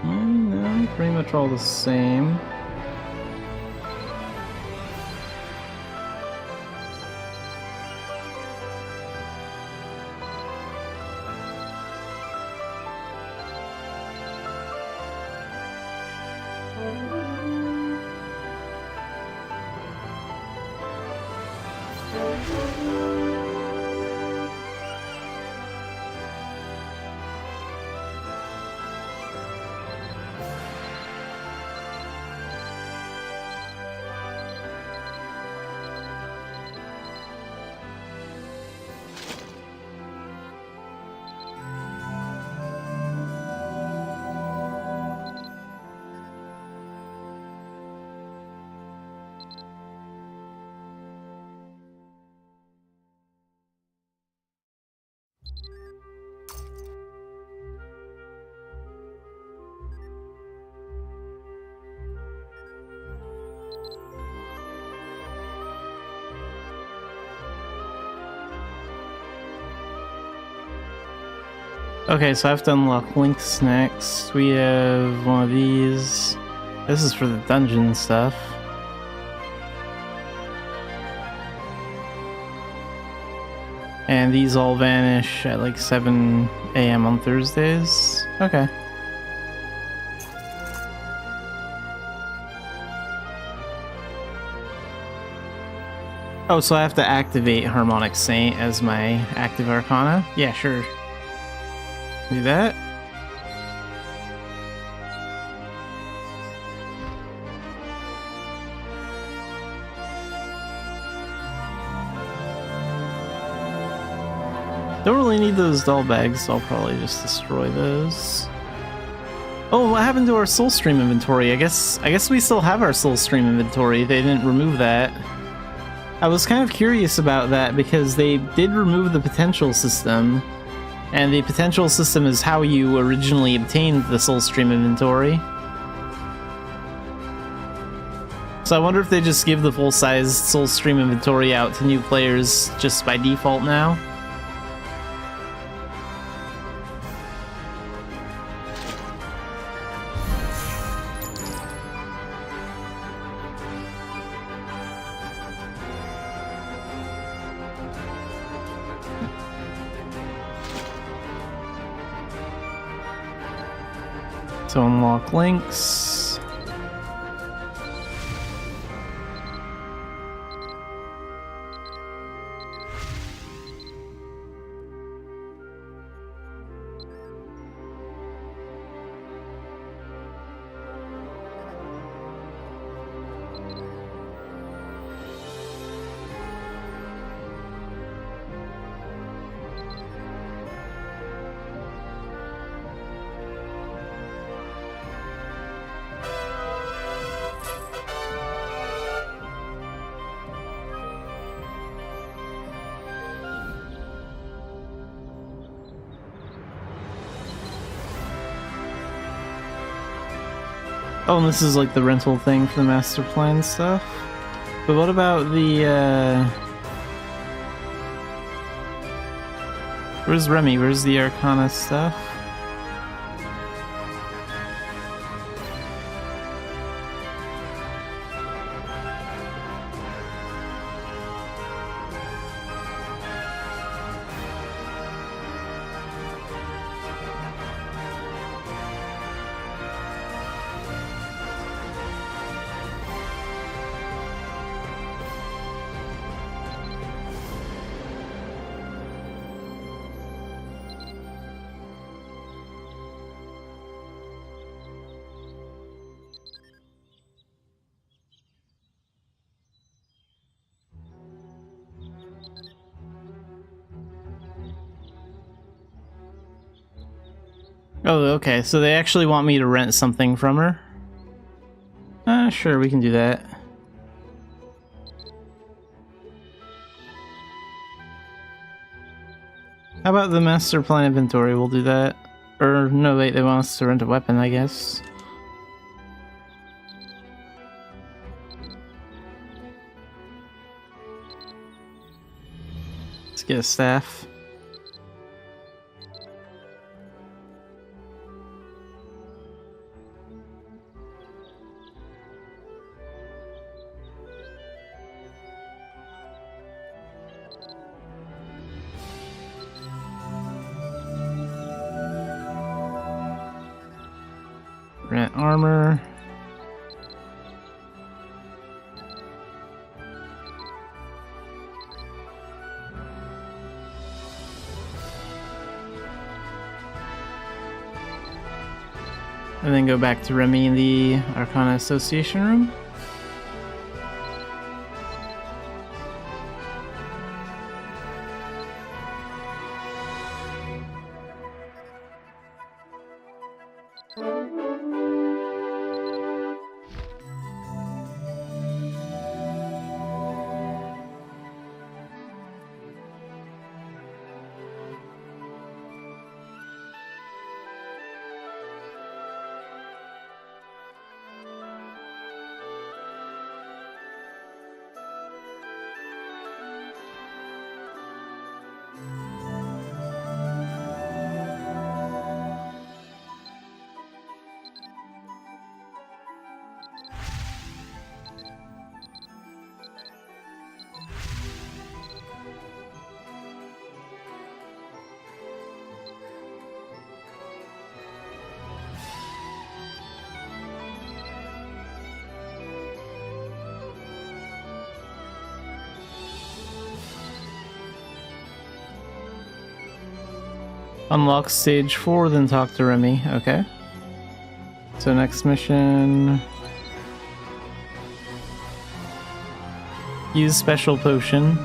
No, pretty much all the same. Okay, so I have to unlock links next. We have one of these. This is for the dungeon stuff. And these all vanish at like 7 a.m. on Thursdays. Okay. Oh, so I have to activate Harmonic Saint as my active arcana? Yeah, sure. Do that. Don't really need those doll bags, so I'll probably just destroy those. Oh, what happened to our Soulstream inventory? I guess we still have our Soulstream inventory. They didn't remove that. I was kind of curious about that because they did remove the potential system, and the potential system is how you originally obtained the Soulstream inventory. So I wonder if they just give the full-size Soulstream inventory out to new players just by default now. So unlock links. Oh, and this is like the rental thing for the master plan stuff. But what about the, Where's Remy? Where's the Arcana stuff? Oh, okay, so they actually want me to rent something from her? Sure, we can do that. How about the master plan inventory? We'll do that. Or, no, wait, they want us to rent a weapon, I guess. Let's get a staff. Rent armor. And then go back to Remy in the Arcana Association room. Unlock stage 4, then talk to Remy. Okay. So next mission... Use special potion.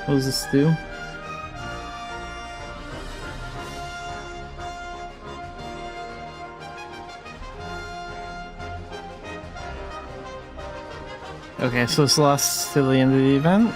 What does this do? Okay, so it's lost till the end of the event.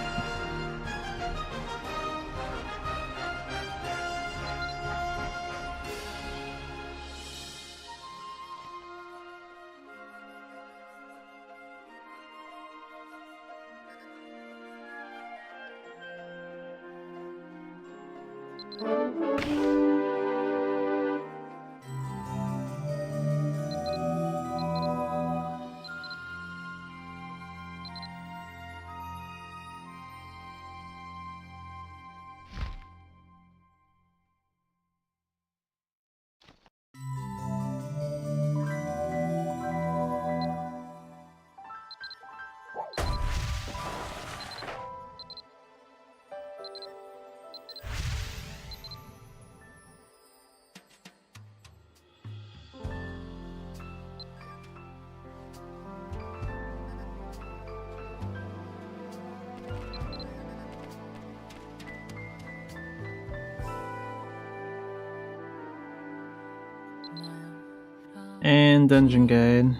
And dungeon guide.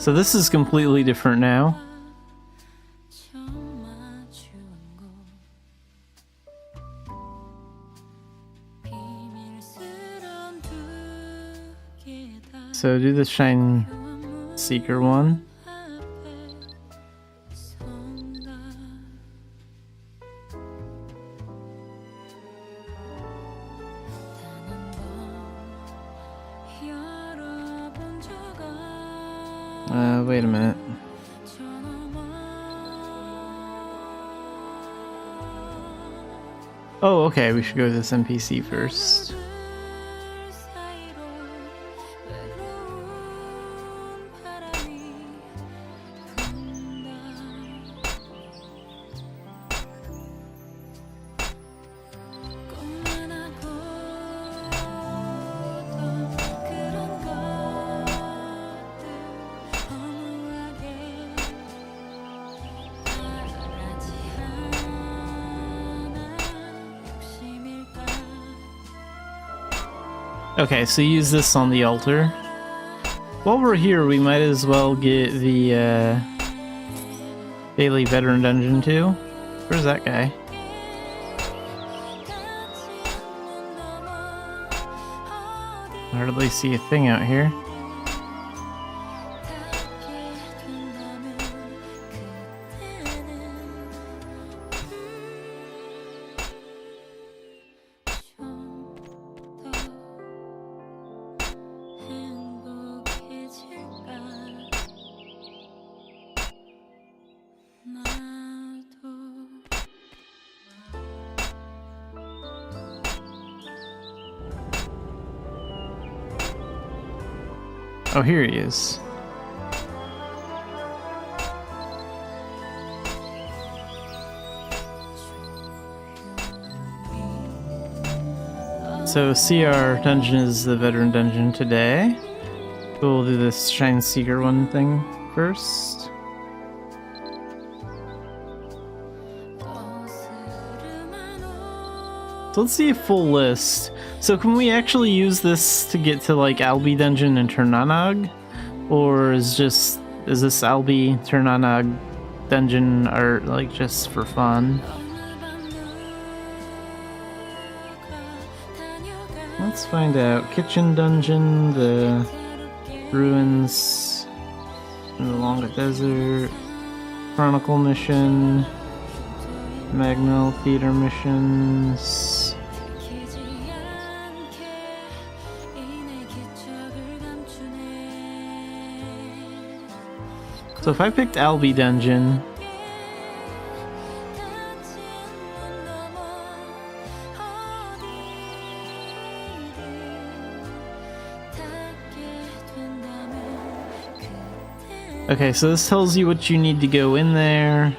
So this is completely different now. So do the Shine Seeker one. Wait a minute. Oh, okay, we should go to this NPC first. Okay, so use this on the altar. While we're here, we might as well get the daily veteran dungeon too. Where's that guy? I hardly see a thing out here. Oh, here he is. So CR dungeon is the veteran dungeon today. We'll do this Shine Seeker one thing first. So let's see a full list. So can we actually use this to get to like Albi Dungeon and Turnanag? Or is this Albi Turnanag dungeon art like just for fun? Let's find out. Kitchen Dungeon, the ruins in the Longa Desert, Chronicle Mission, Magnell Theater missions. So if I picked Albi Dungeon, Okay, so this tells you what you need to go in there.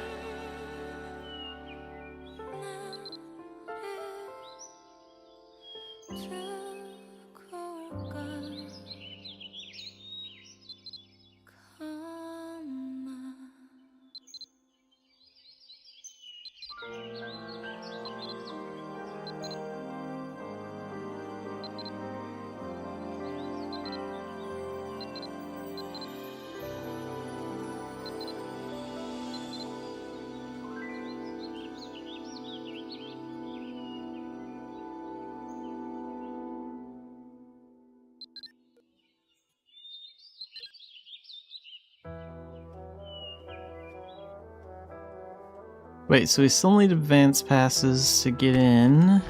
Wait, so we still need advance passes to get in.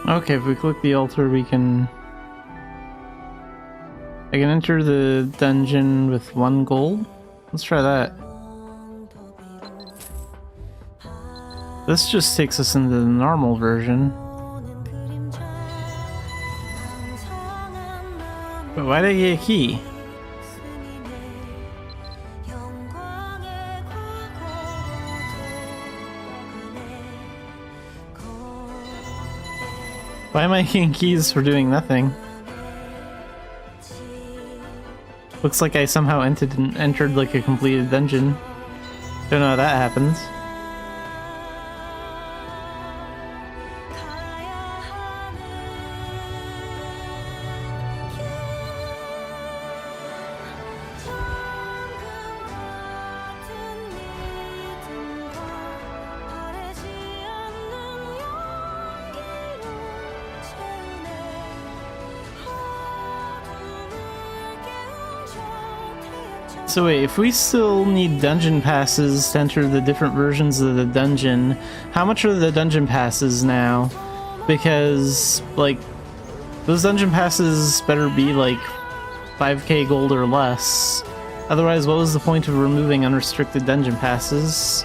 Okay, if we click the altar, I can enter the dungeon with 1 gold. Let's try that. This just takes us into the normal version. But why did I get a key? Why am I getting keys for doing nothing? Looks like I somehow entered like a completed dungeon. Don't know how that happens. So wait, if we still need dungeon passes to enter the different versions of the dungeon, how much are the dungeon passes now? Because, like, those dungeon passes better be like 5k gold or less. Otherwise, what was the point of removing unrestricted dungeon passes?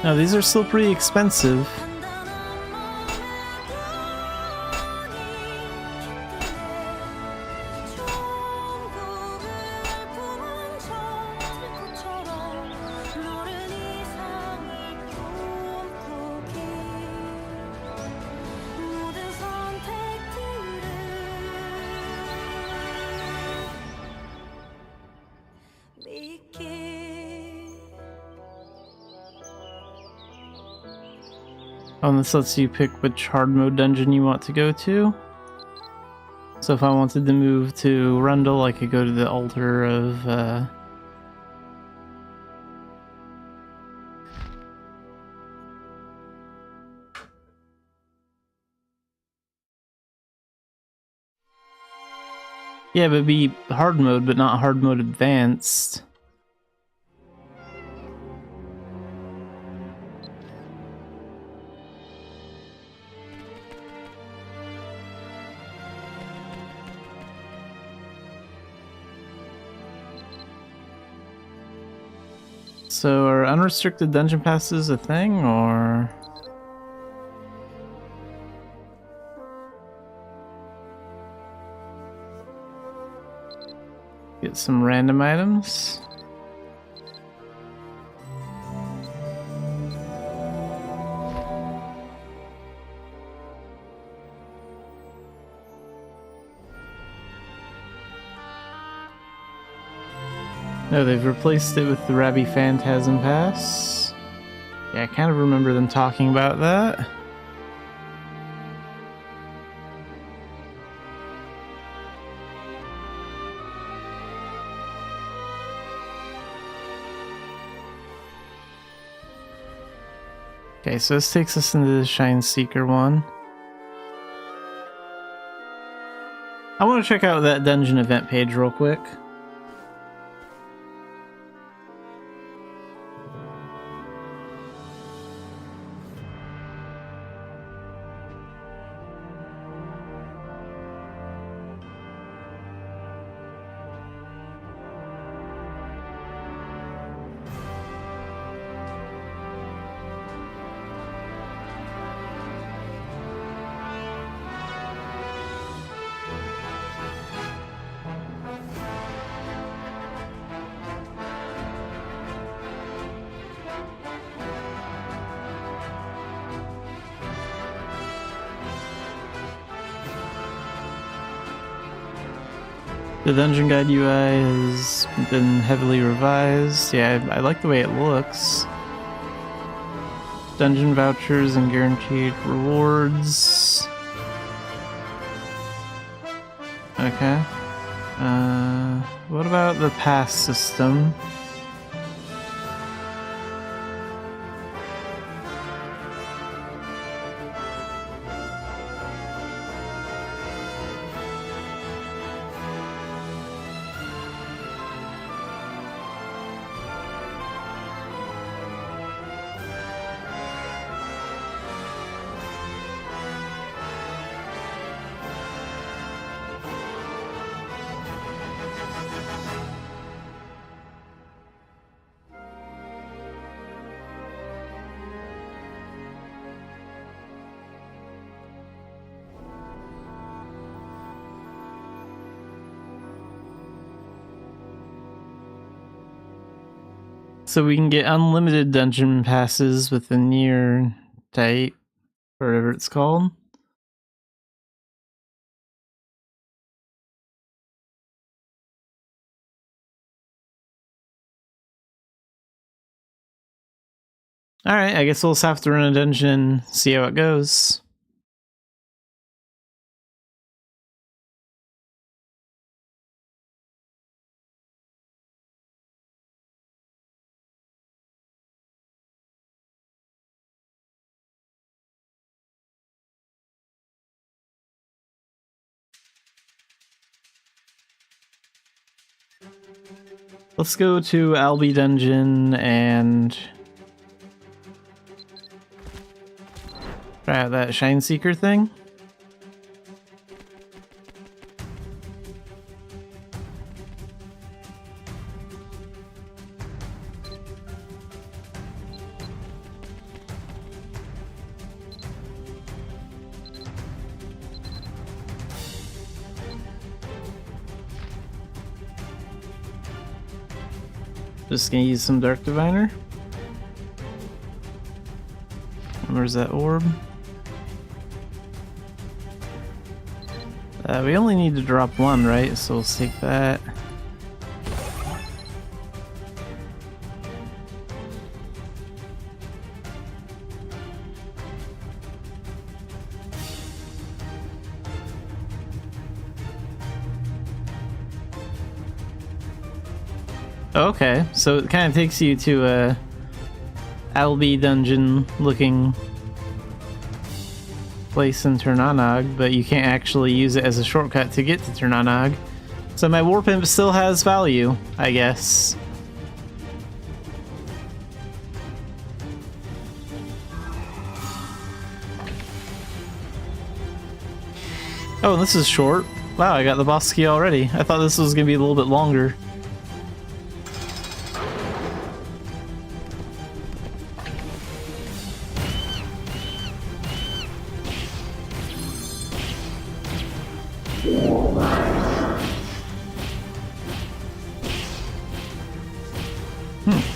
No, these are still pretty expensive. Oh, and this lets you pick which hard mode dungeon you want to go to. So if I wanted to move to Rundle, I could go to the altar of yeah, but it'd be hard mode, but not hard mode advanced. So are unrestricted dungeon passes a thing, or... Get some random items. No, they've replaced it with the Rabbi Phantasm Pass. Yeah, I kind of remember them talking about that. Okay, so this takes us into the Shine Seeker one. I want to check out that dungeon event page real quick. The dungeon guide UI has been heavily revised. Yeah, I like the way it looks. Dungeon vouchers and guaranteed rewards. Okay. What about the pass system? So we can get unlimited dungeon passes with the near type, or whatever it's called. Alright, I guess we'll just have to run a dungeon and see how it goes. Let's go to Albi Dungeon and try out that Shine Seeker thing. Just gonna use some Dark Diviner. Where's that orb? We only need to drop one, right? So let's take that. Okay, so it kind of takes you to a Albi dungeon looking place in Turnanog, but you can't actually use it as a shortcut to get to Turnanog. So my Warp Imp still has value, I guess. Oh, this is short. Wow, I got the boss key already. I thought this was gonna be a little bit longer.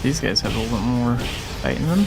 These guys have a little bit more fight in them.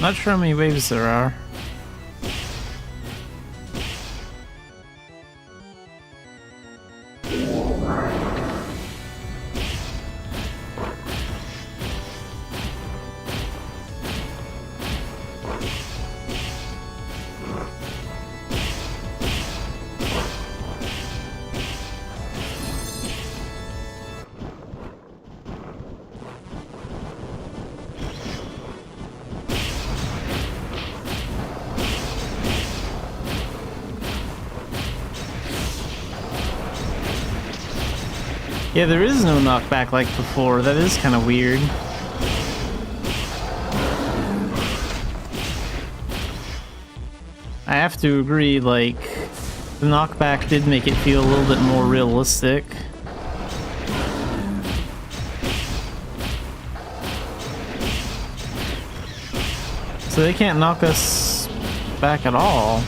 Not sure how many waves there are. Yeah, there is no knockback like before. That is kind of weird. I have to agree, like, the knockback did make it feel a little bit more realistic. So they can't knock us back at all.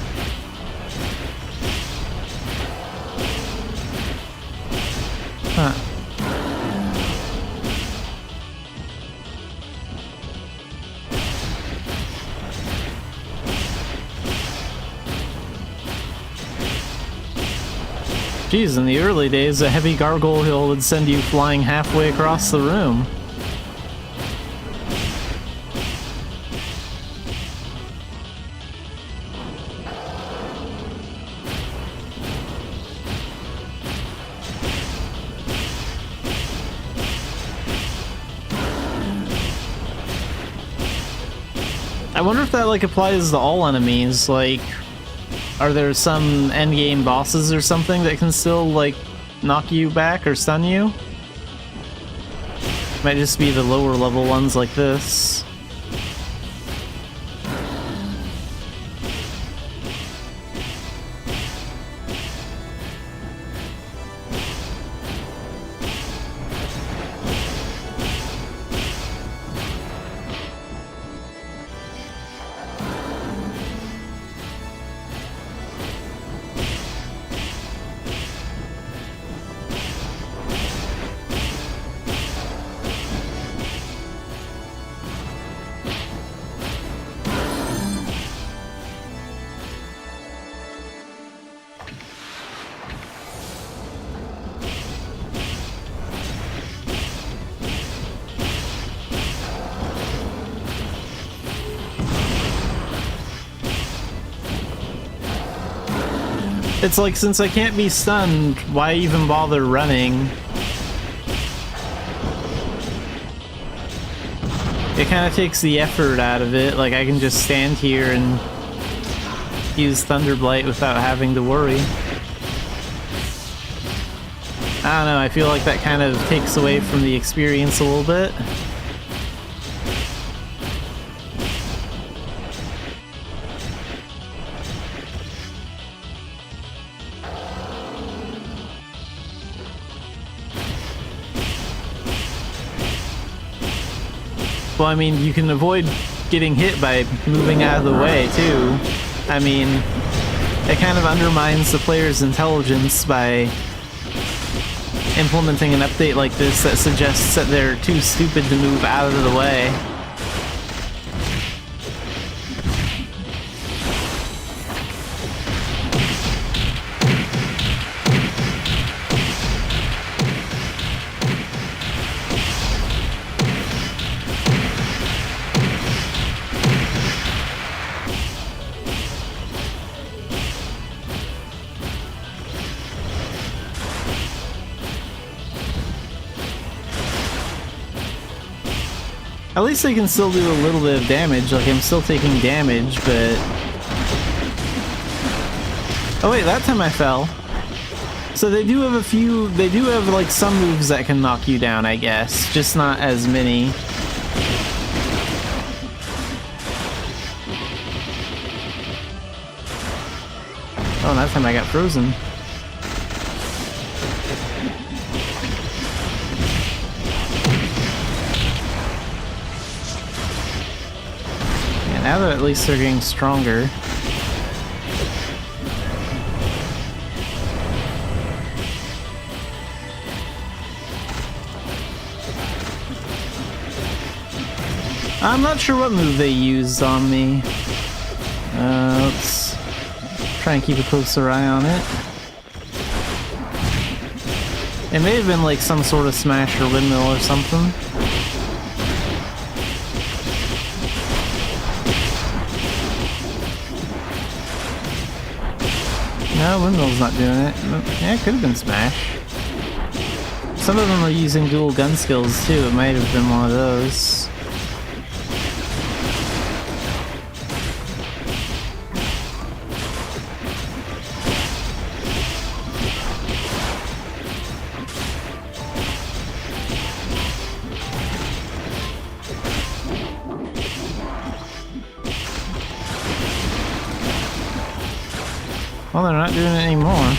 Huh. Geez, in the early days, a heavy gargoyle would send you flying halfway across the room. I wonder if that, like, applies to all enemies. Like, are there some endgame bosses or something that can still, like, knock you back or stun you? Might just be the lower level ones like this. It's like, since I can't be stunned, why even bother running? It kind of takes the effort out of it. Like, I can just stand here and use Thunderblight without having to worry. I don't know, I feel like that kind of takes away from the experience a little bit. Well, I mean, you can avoid getting hit by moving out of the way, too. I mean, it kind of undermines the player's intelligence by implementing an update like this that suggests that they're too stupid to move out of the way. At least they can still do a little bit of damage, like I'm still taking damage, but... Oh wait, that time I fell. So they do have a few, they do have like some moves that can knock you down, I guess, just not as many. Oh, that time I got frozen. Now that at least they're getting stronger. I'm not sure what move they used on me. Let's try and keep a closer eye on it. It may have been like some sort of smash or windmill or something. No, windmill's not doing it. Yeah, it could have been smash. Some of them are using dual gun skills too. It might have been one of those. Well, they're not doing it anymore.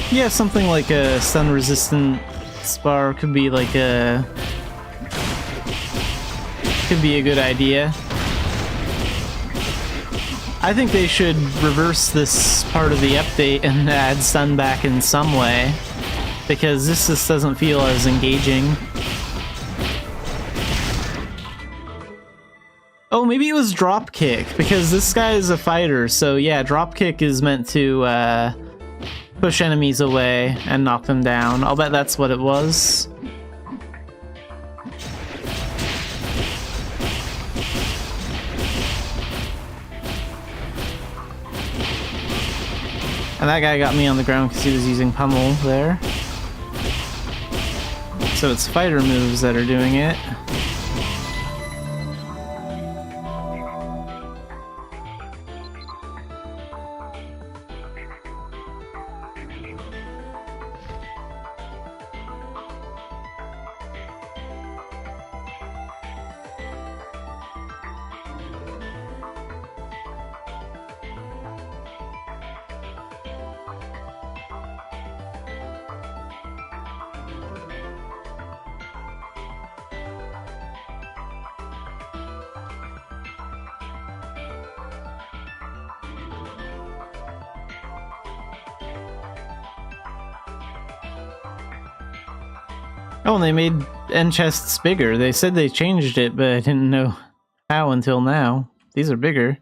Yeah, something like a stun-resistant spar could be like a... could be a good idea. I think they should reverse this part of the update and add stun back in some way, because this just doesn't feel as engaging. Oh, maybe it was dropkick, because this guy is a fighter, so yeah, dropkick is meant to, push enemies away and knock them down. I'll bet that's what it was. And that guy got me on the ground because he was using pummel there. So it's fighter moves that are doing it. Oh, and they made end chests bigger. They said they changed it, but I didn't know how until now. These are bigger.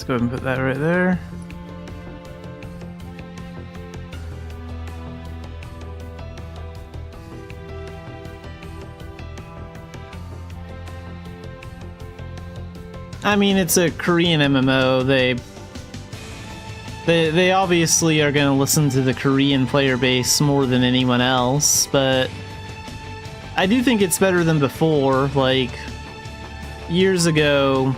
Let's go ahead and put that right there. I mean, it's a Korean MMO. They obviously are going to listen to the Korean player base more than anyone else, but I do think it's better than before. Like, years ago,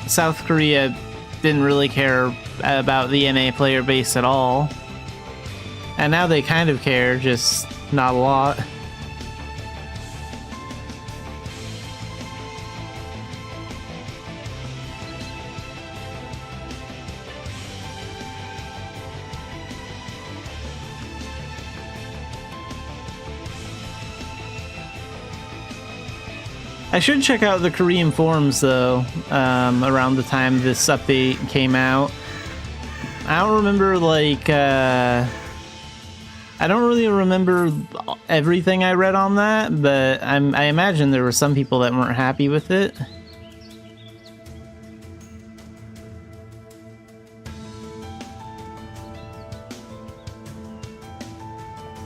South Korea didn't really care about the NA player base at all. And now they kind of care, just not a lot. I should check out the Korean forums though, around the time this update came out. I don't remember, like, I don't really remember everything I read on that, but I imagine there were some people that weren't happy with it.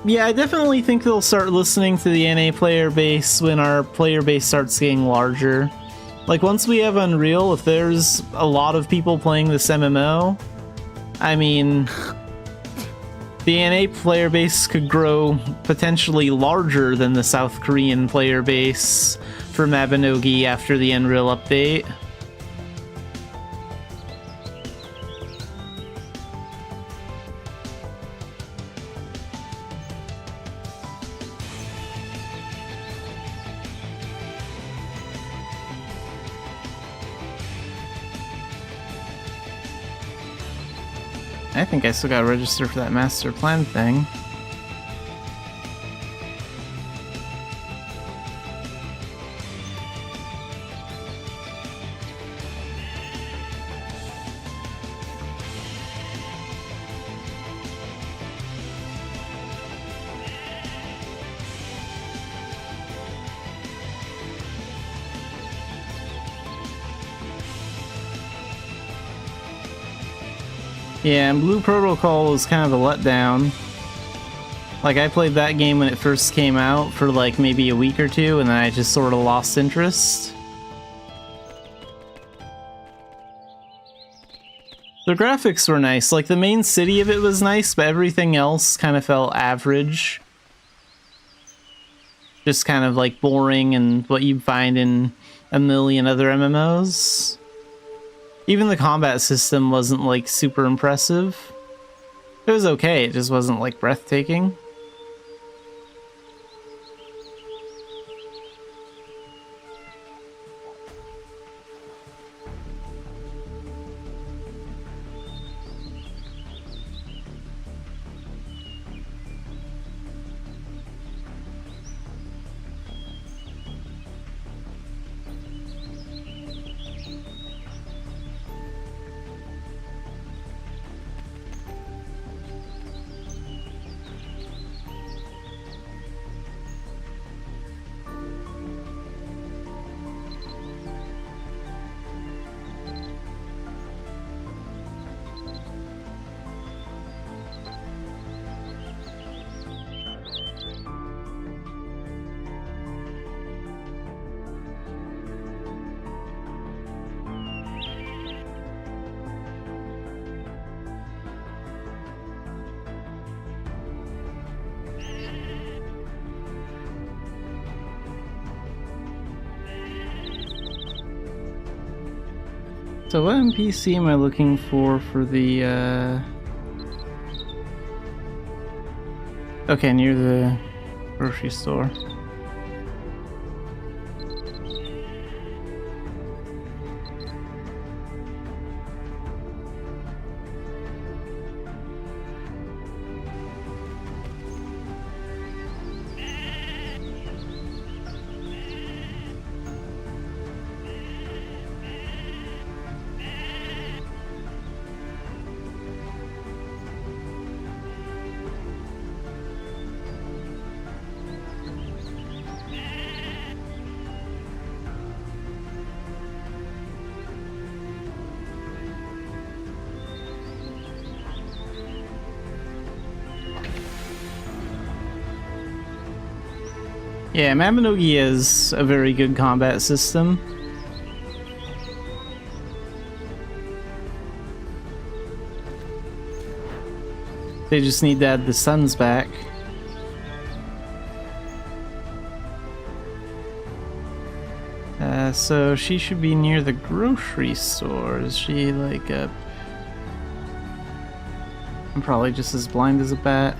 Yeah, I definitely think they'll start listening to the NA player base when our player base starts getting larger. Like, once we have Unreal, if there's a lot of people playing this MMO, I mean, the NA player base could grow potentially larger than the South Korean player base for Mabinogi after the Unreal update. I think I still gotta register for that master plan thing. Yeah, and Blue Protocol was kind of a letdown. Like, I played that game when it first came out for like maybe a week or two, and then I just sort of lost interest. The graphics were nice. Like, the main city of it was nice, but everything else kind of felt average. Just kind of like boring and what you'd find in a million other MMOs. Even the combat system wasn't like super impressive. It was okay, it just wasn't like breathtaking. So what NPC am I looking for the, Okay, near the grocery store. Yeah, Mabinogi is a very good combat system. They just need to add the suns back. So she should be near the grocery store. Is she like a... I'm probably just as blind as a bat.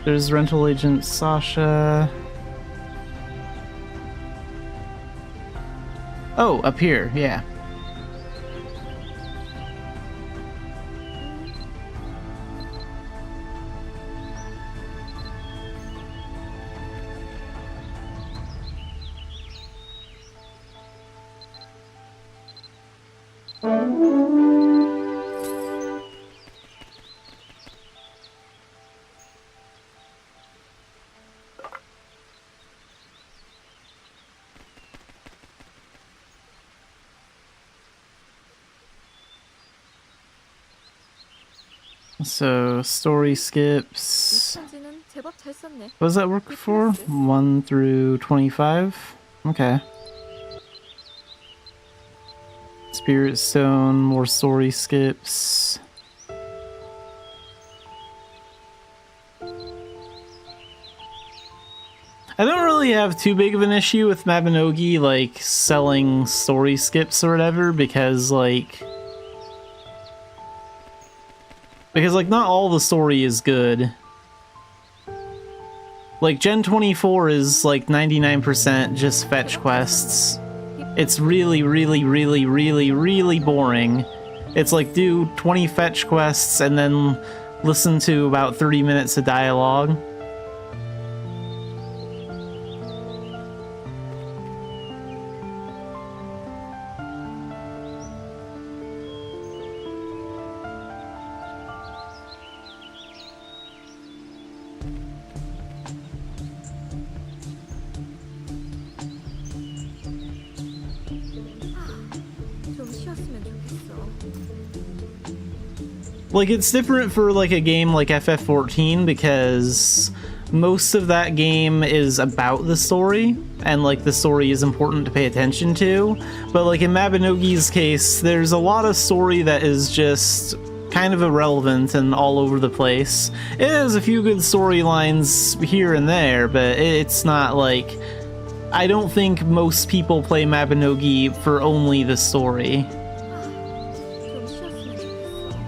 There's rental agent Sasha. Oh, up here, yeah. So, story skips. 편지는 제법 잘 썼네. What does that work for? 1 through 25? Okay. Spirit Stone, more story skips. I don't really have too big of an issue with Mabinogi, like, selling story skips or whatever, because, like, not all the story is good. Like, Gen 24 is, like, 99% just fetch quests. It's really, really, really, really, really boring. It's like, do 20 fetch quests and then listen to about 30 minutes of dialogue. 좀 쉬었으면 좋겠어. Like, it's different for, like, a game like FF14 because most of that game is about the story, and, like, the story is important to pay attention to. But, like, in Mabinogi's case, there's a lot of story that is just kind of irrelevant and all over the place. It has a few good storylines here and there, but it's not, like... I don't think most people play Mabinogi for only the story. 좀 쉬었으면 좋겠어.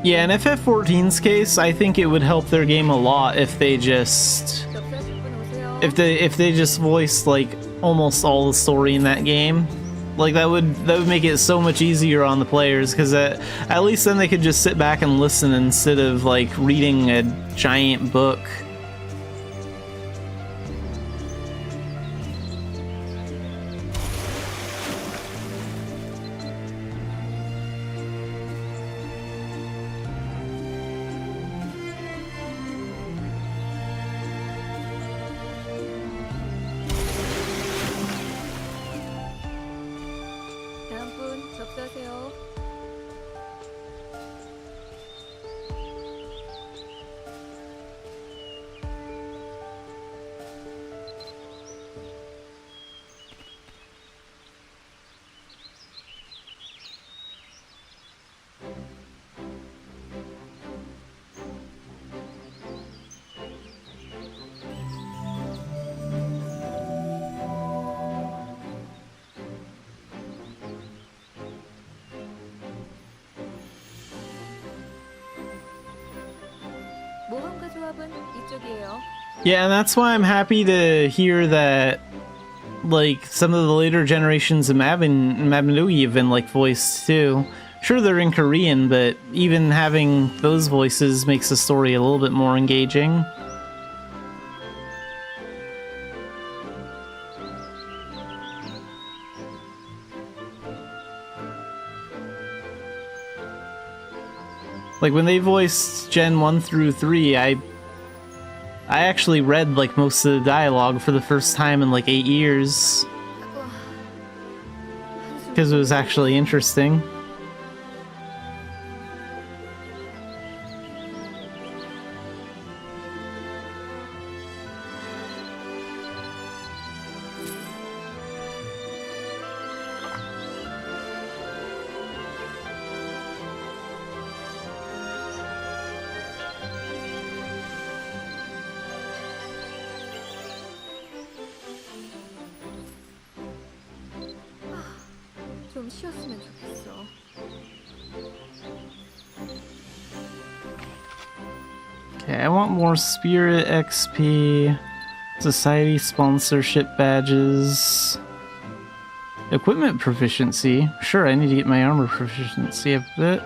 Yeah, in FF14's case, I think it would help their game a lot if they just... 접수하실 분 오세요. if they just voiced, like, almost all the story in that game. Like, that would make it so much easier on the players, because at least then they could just sit back and listen instead of, like, reading a giant book. 다음 분 접수하세요. 모험가 조합은 이쪽이에요. Yeah, and that's why I'm happy to hear that, like, some of the later generations of Mabinogi have been, like, voiced too. Sure, they're in Korean, but even having those voices makes the story a little bit more engaging. Like when they voiced Gen 1 through 3, I actually read like most of the dialogue for the first time in like 8 years because it was actually interesting. 좀 쉬었으면 좋겠어. Okay, I want more Spirit XP, Society sponsorship badges, equipment proficiency. Sure, I need to get my armor proficiency a bit.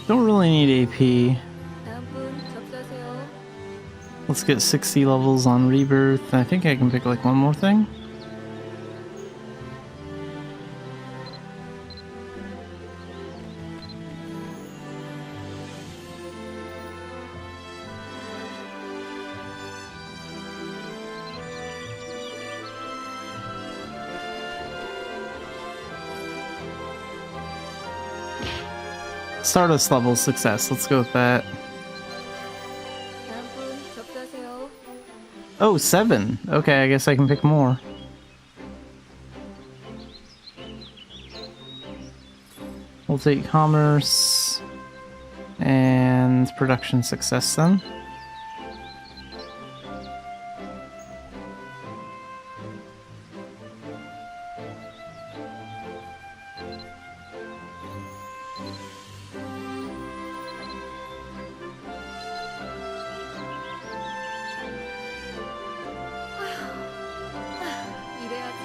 Don't really need AP. 다음 분 접수하세요. Let's get 60 levels on Rebirth. I think I can pick like one more thing. Stardust level success. Let's go with that. 다음 분 접수하세요. Oh, 7. Okay, I guess I can pick more. We'll take commerce and production success then. 이래야지.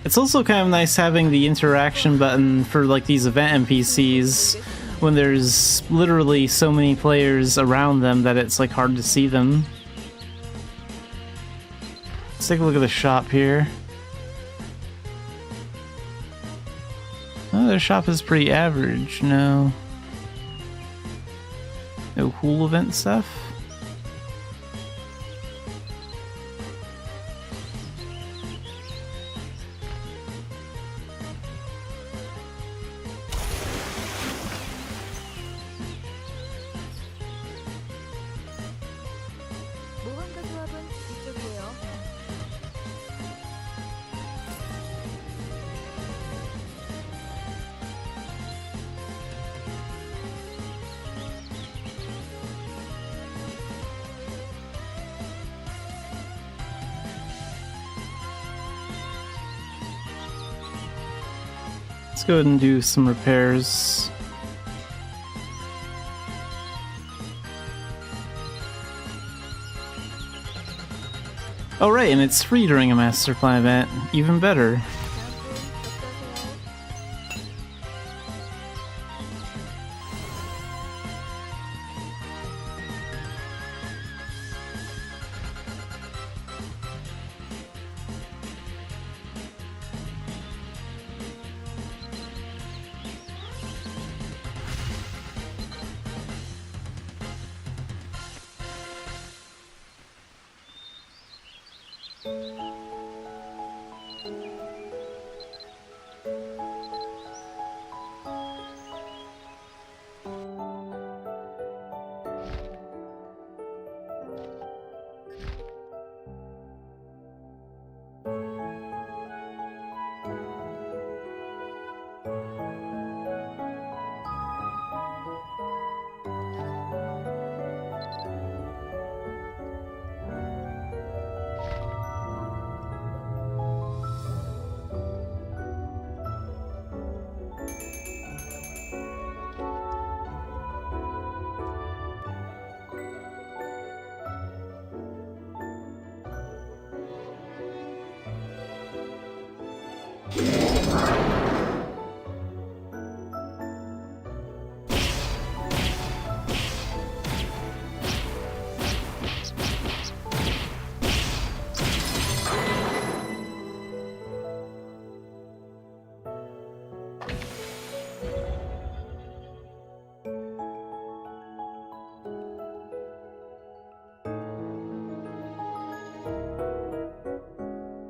It's also kind of nice having the interaction button for like these event NPCs when there's literally so many players around them that it's like hard to see them. Let's take a look at the shop here. Oh, their shop is pretty average. No cool event stuff. 모험가 조합은 이쪽이에요. Let's go ahead and do some repairs. Oh right, and it's free during a Master Plan event. Even better.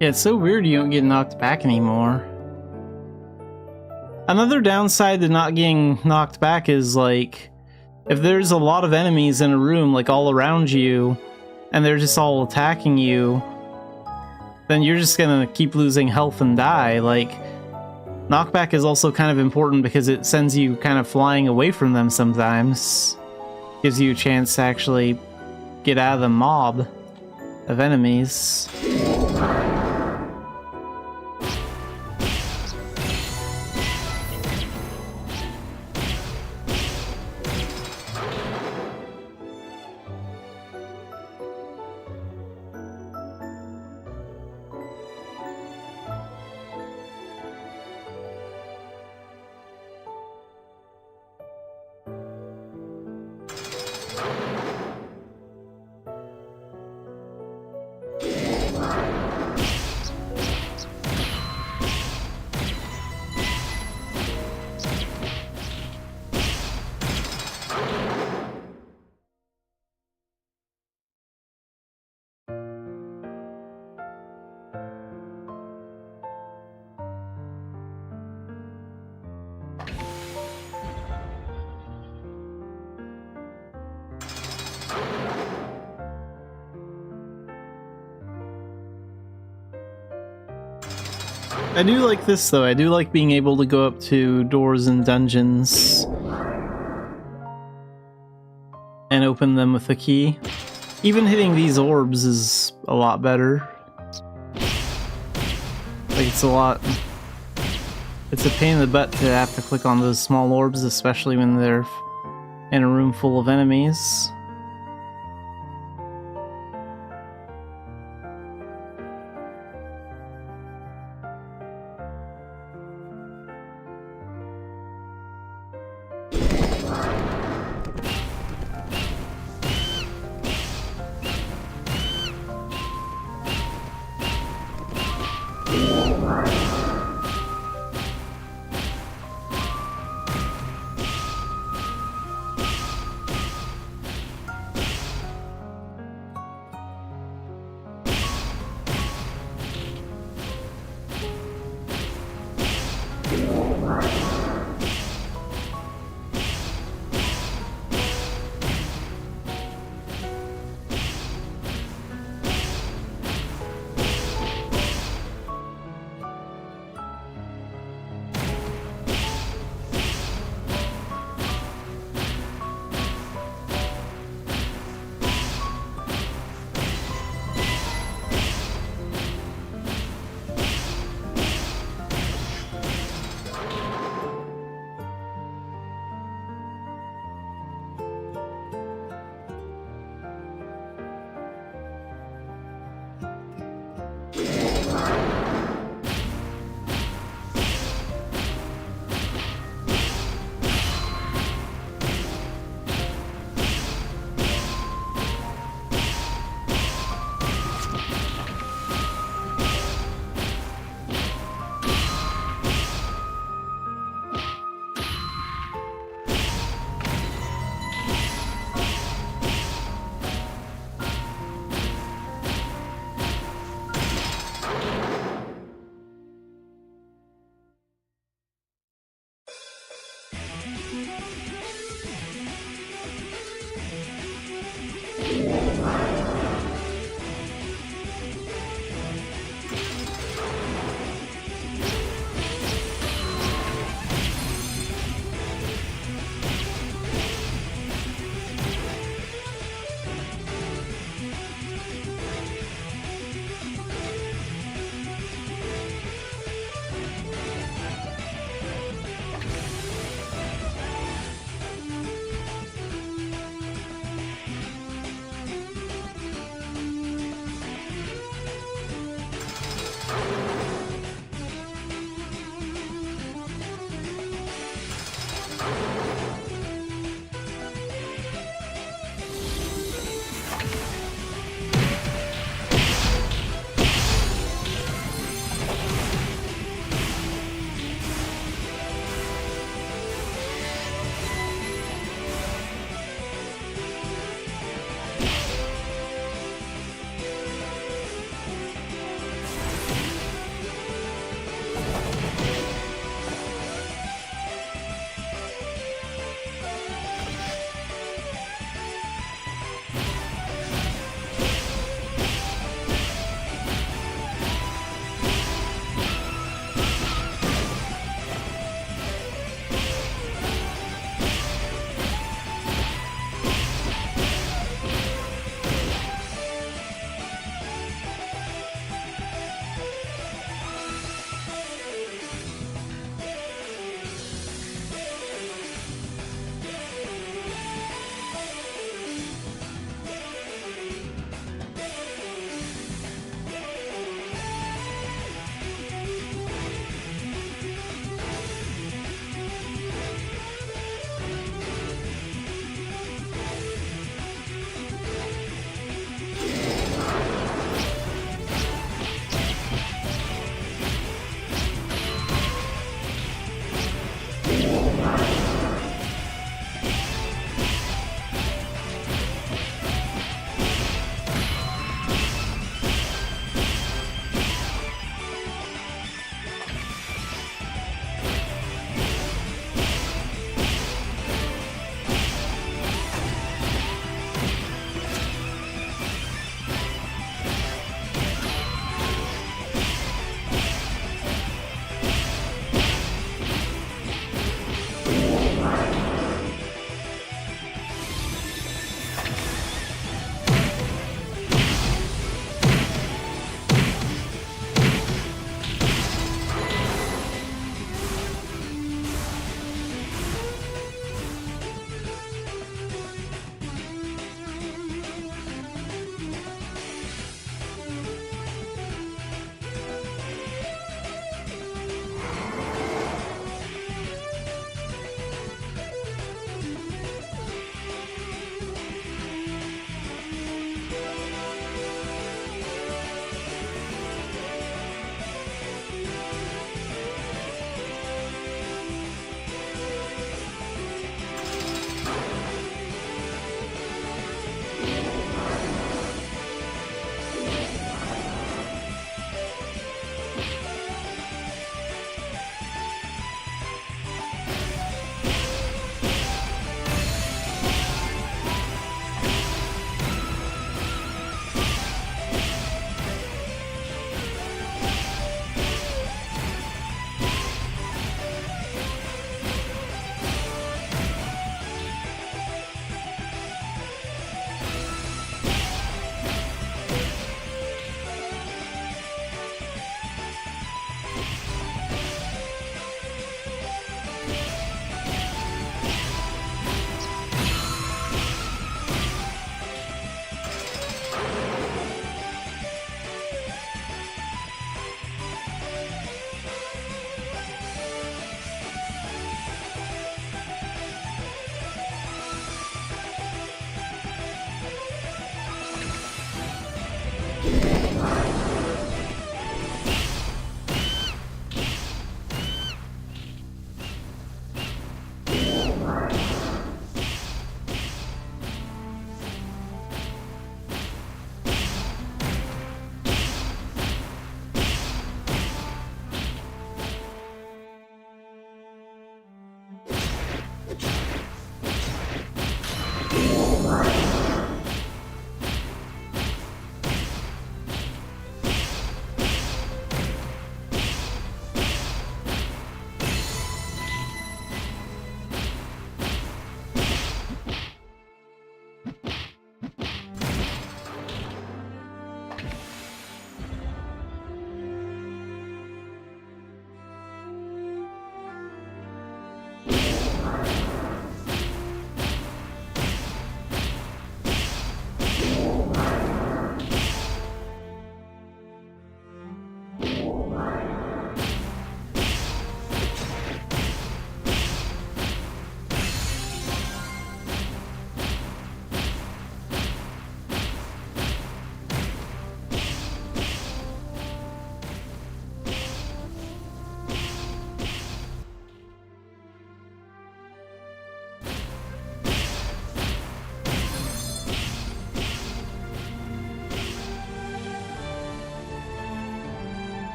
Yeah, it's so weird you don't get knocked back anymore. Another downside to not getting knocked back is, like, if there's a lot of enemies in a room, like, all around you, and they're just all attacking you, then you're just gonna keep losing health and die. Like, knockback is also kind of important because it sends you kind of flying away from them sometimes. Gives you a chance to actually get out of the mob of enemies. I do like this, though. I do like being able to go up to doors and dungeons and open them with a key. Even hitting these orbs is a lot better. Like, it's a pain in the butt to have to click on those small orbs, especially when they're in a room full of enemies.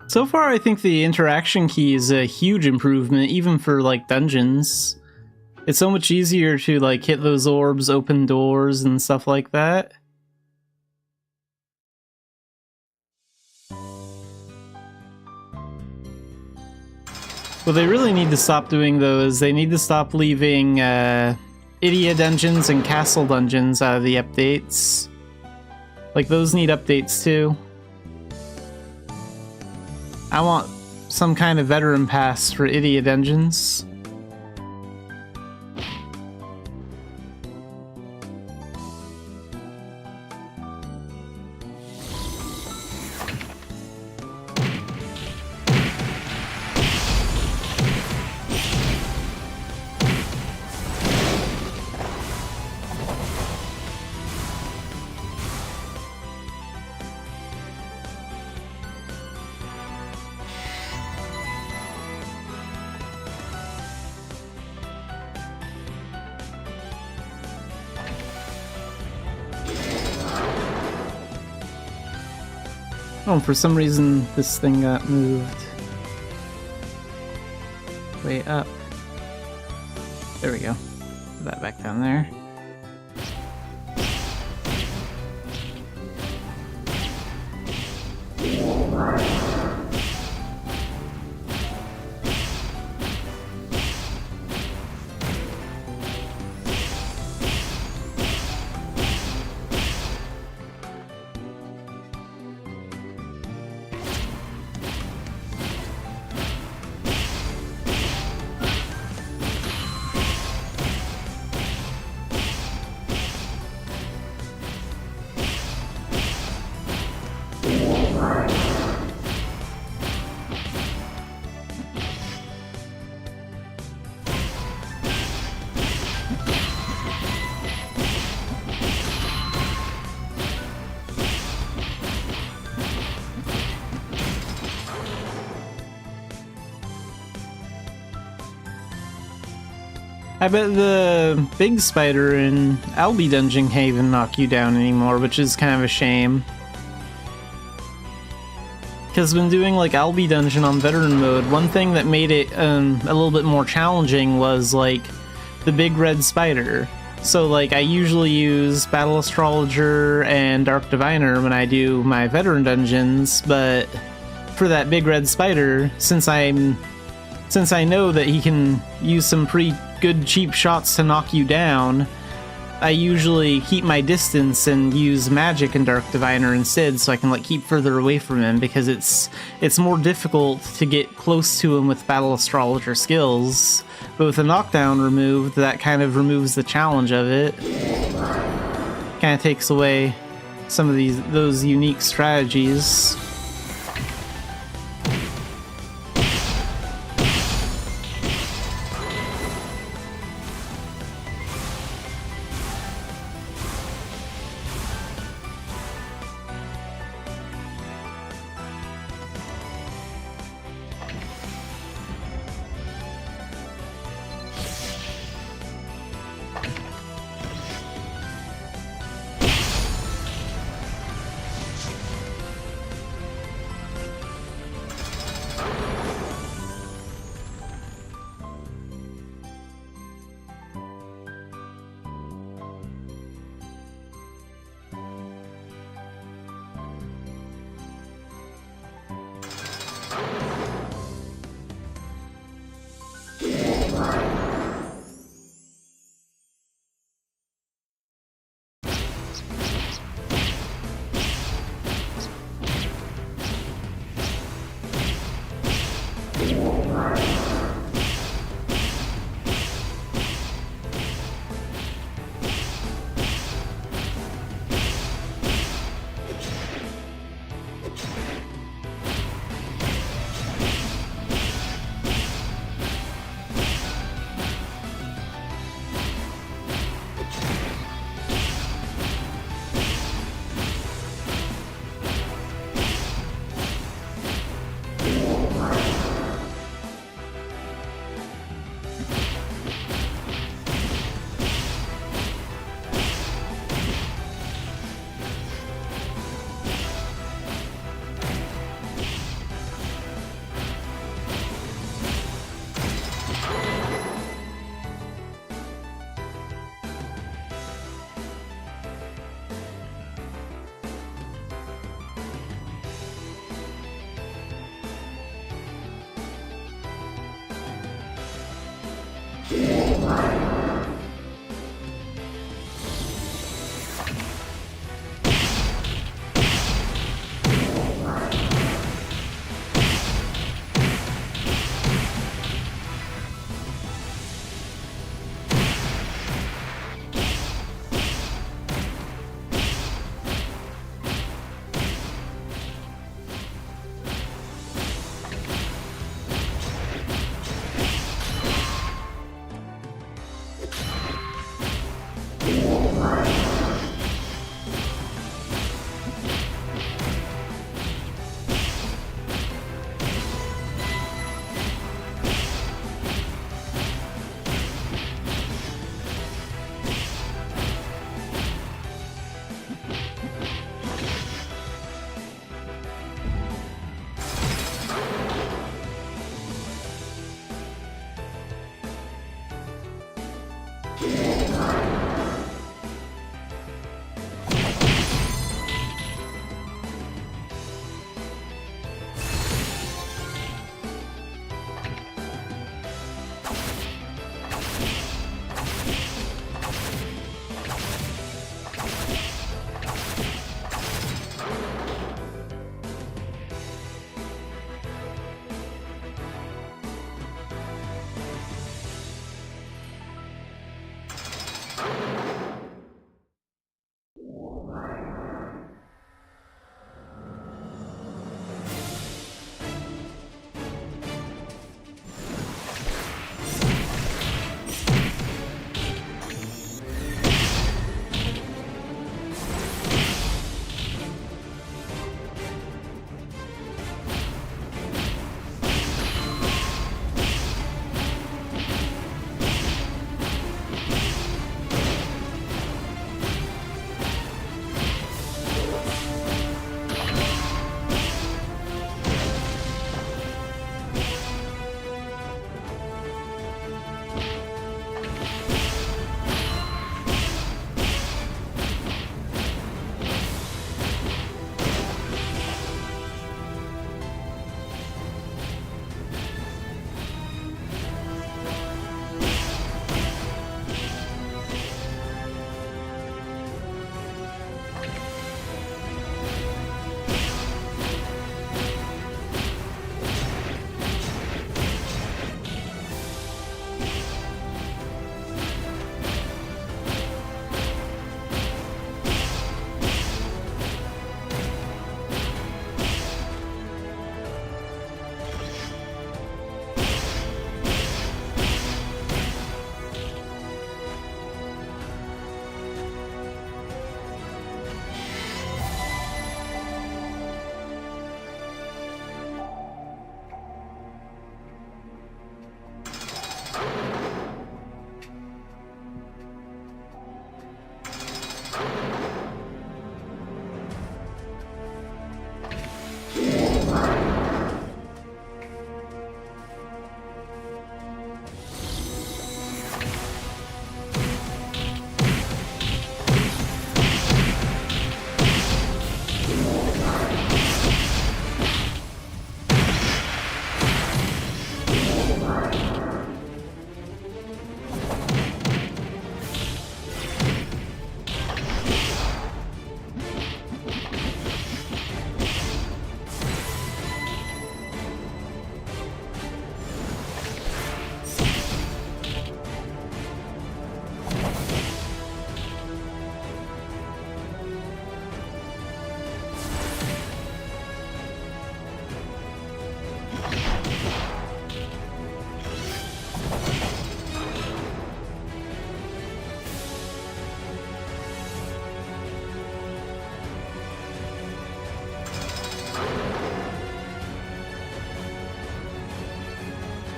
So far, I think the interaction key is a huge improvement, even for, like, dungeons. It's so much easier to, like, hit those orbs, open doors, and stuff like that. What they really need to stop doing, though, is they need to stop leaving, Idia dungeons and castle dungeons out of the updates. Like, those need updates, too. I want some kind of veteran pass for Idia dungeons. Oh, for some reason this thing got moved way up. There we go. Put that back down there. I bet the big spider in Albi Dungeon can't even knock you down anymore, which is kind of a shame. Because when doing like Albi Dungeon on Veteran Mode, one thing that made it a little bit more challenging was like the big red spider. So like I usually use Battle Astrologer and Dark Diviner when I do my Veteran Dungeons, but for that big red spider, since I know that he can use some pretty good cheap shots to knock you down, I usually keep my distance and use magic and Dark Diviner instead, so I can like keep further away from him, because it's more difficult to get close to him with Battle Astrologer skills. But with a knockdown removed, that kind of removes the challenge of it. Kind of takes away some of those unique strategies.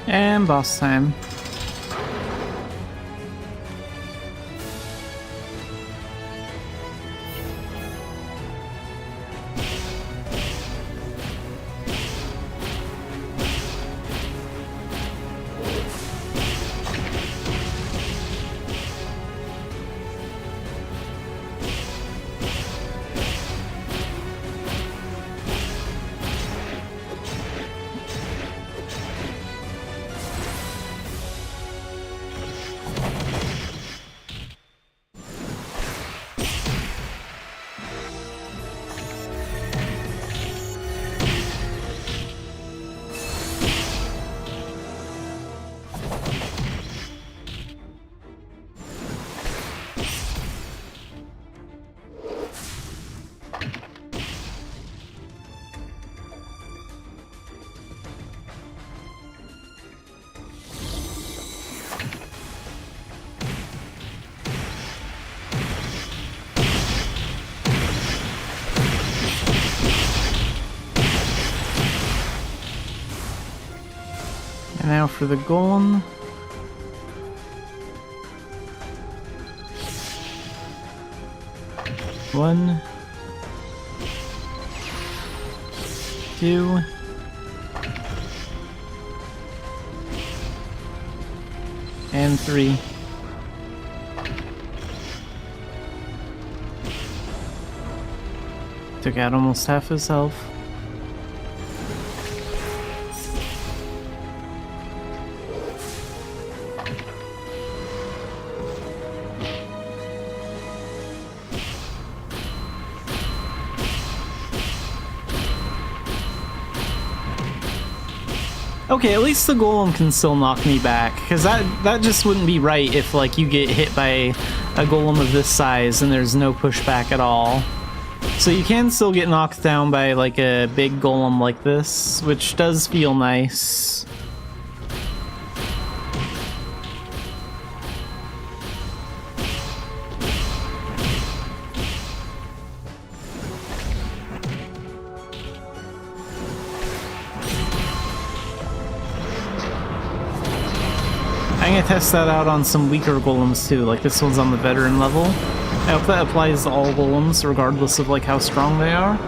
And boss time. Now for the golem. One, two, and three. Took out almost half his health. Okay, at least the golem can still knock me back, because that just wouldn't be right if, like, you get hit by a golem of this size and there's no pushback at all. So you can still get knocked down by, like, a big golem like this, which does feel nice. I'm gonna test that out on some weaker golems too, like this one's on the veteran level. I hope that applies to all golems, regardless of like how strong they are.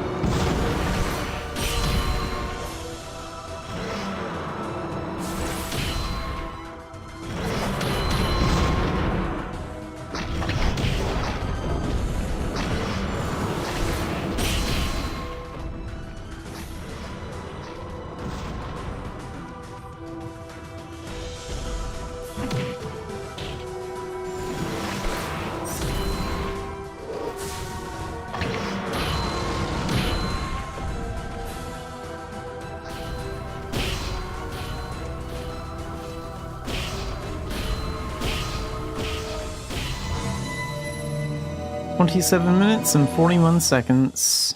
"27 minutes and 41 seconds.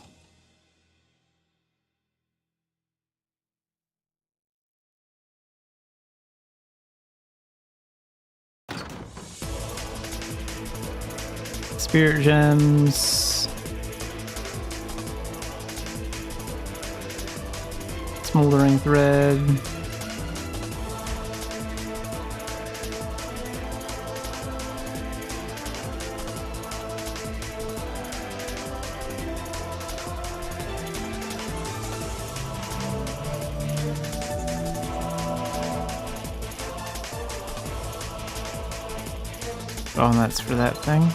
Spirit gems. Smoldering thread. Oh, and that's for that thing.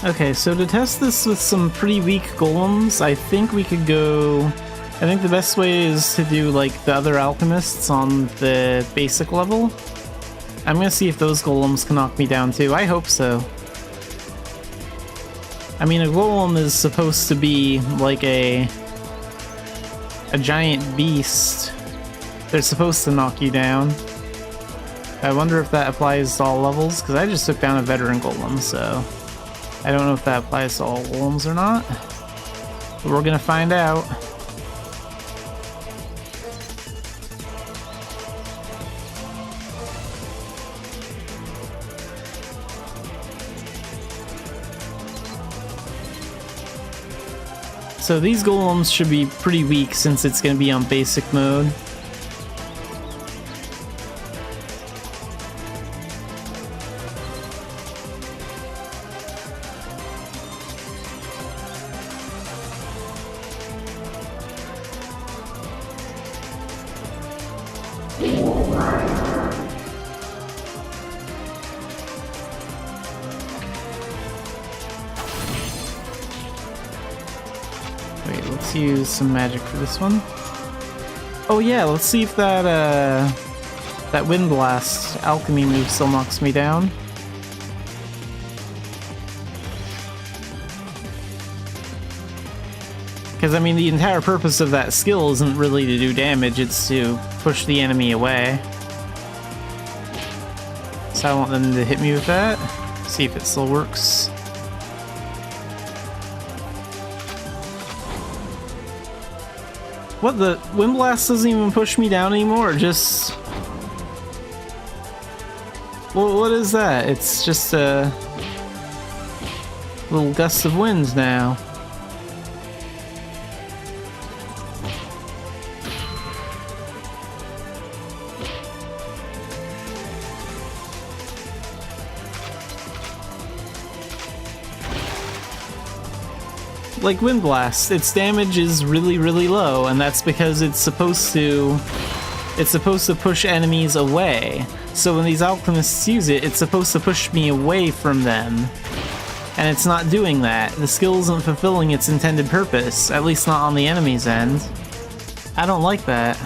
Okay, so to test this with some pretty weak golems, I think we could go... I think the best way is to do, like, the other alchemists on the basic level. I'm gonna see if those golems can knock me down too. I hope so. I mean, a golem is supposed to be, like, a giant beast. They're supposed to knock you down. I wonder if that applies to all levels, because I just took down a veteran golem, so... I don't know if that applies to all golems or not, but we're gonna find out. So these golems should be pretty weak since it's gonna be on basic mode. Wait, let's use some magic for this one. Oh yeah, let's see if that that Wind Blast alchemy move still knocks me down. Because, I mean, the entire purpose of that skill isn't really to do damage, it's to push the enemy away. So I want them to hit me with that. See if it still works. What, the Wind Blast doesn't even push me down anymore, it just... Well, what is that? It's just a little gust of wind now. Like Wind Blast, its damage is really, really low, and that's because it's supposed to push enemies away. So when these alchemists use it, it's supposed to push me away from them. And it's not doing that. The skill isn't fulfilling its intended purpose, at least not on the enemy's end. I don't like that.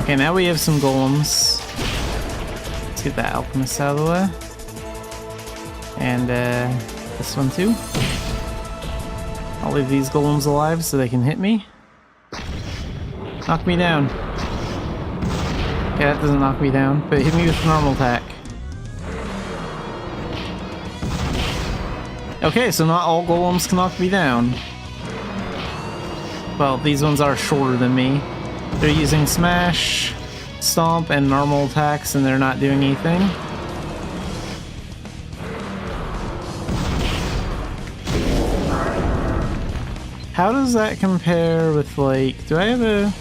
Okay, now we have some golems. Let's get that alchemist out of the way. And this one too. I'll leave these golems alive so they can hit me. Knock me down. Okay, that doesn't knock me down, but hit me with normal attack. Okay, so not all golems can knock me down. Well, these ones are shorter than me. They're using Smash, Stomp, and normal attacks, and they're not doing anything. How does that compare with, like, do I have a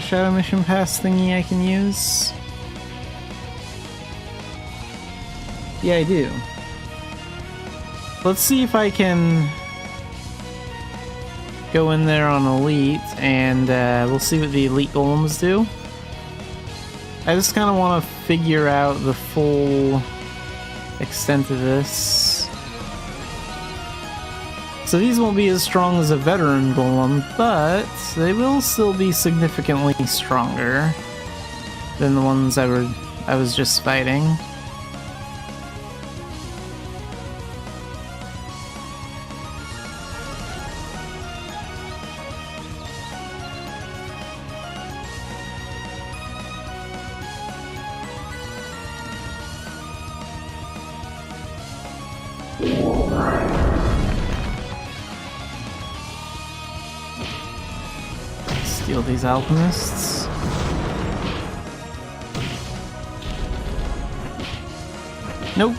Shadow Mission Pass thingy I can use? Yeah, I do. Let's see if I can go in there on Elite, and we'll see what the Elite Golems do. I just kind of want to figure out the full extent of this. So these won't be as strong as a veteran golem, but they will still be significantly stronger than the ones I was just fighting. Steal these alchemists. Nope.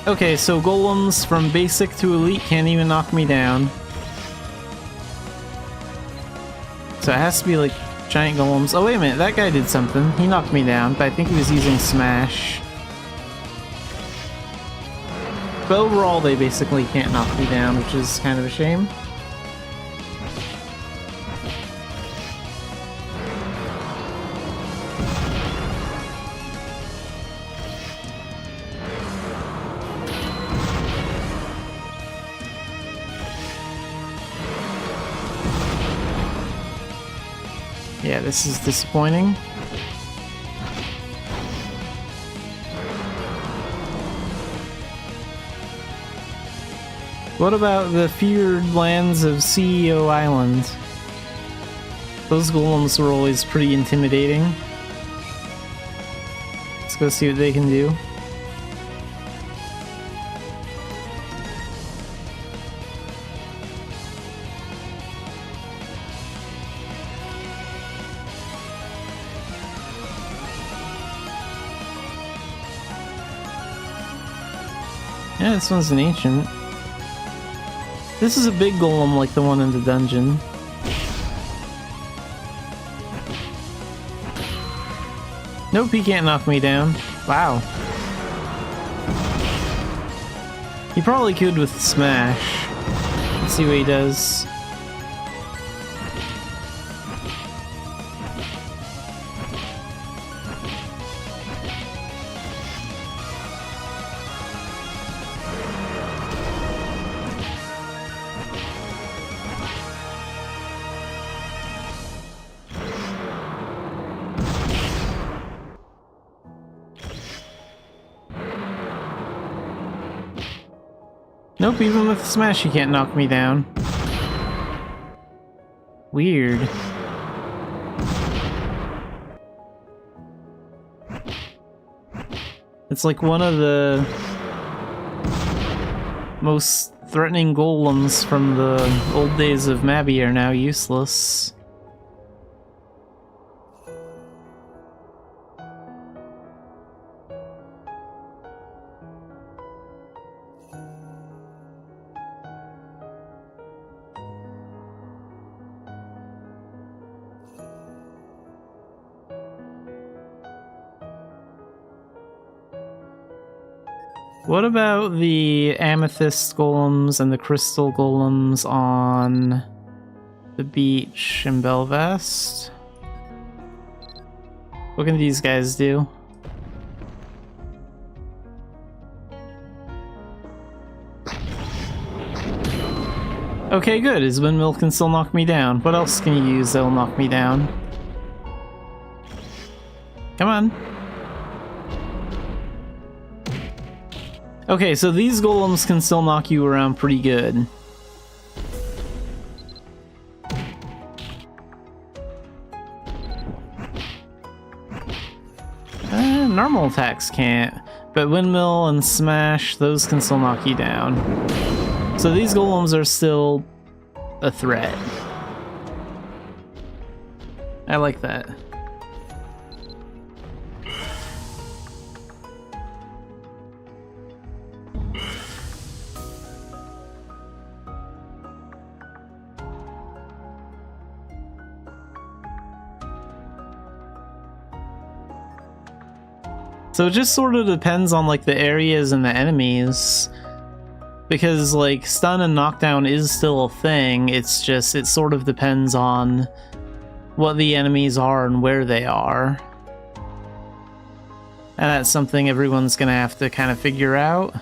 Okay, so golems from basic to elite can't even knock me down. So it has to be like giant golems. Oh, wait a minute, that guy did something. He knocked me down, but I think he was using Smash. But overall, they basically can't knock me down, which is kind of a shame. Yeah, this is disappointing. What about the feared lands of CEO Island? Those golems were always pretty intimidating. Let's go see what they can do. Yeah, this one's an ancient. This is a big golem like the one in the dungeon. Nope, he can't knock me down. Wow. He probably could with Smash. Let's see what he does. Nope, even with smash you can't knock me down. Weird. It's like one of the most threatening golems from the old days of Mabby are now useless. What about the amethyst golems and the crystal golems on the beach in Belvast? What can these guys do? Okay, good. His windmill can still knock me down. What else can you use that'll knock me down? Come on. Okay, so these golems can still knock you around pretty good. Normal attacks can't, but windmill and smash, those can still knock you down. So these golems are still a threat. I like that. So it just sort of depends on like the areas and the enemies, because like stun and knockdown is still a thing. It's just it sort of depends on what the enemies are and where they are, and that's something everyone's gonna have to kind of figure out.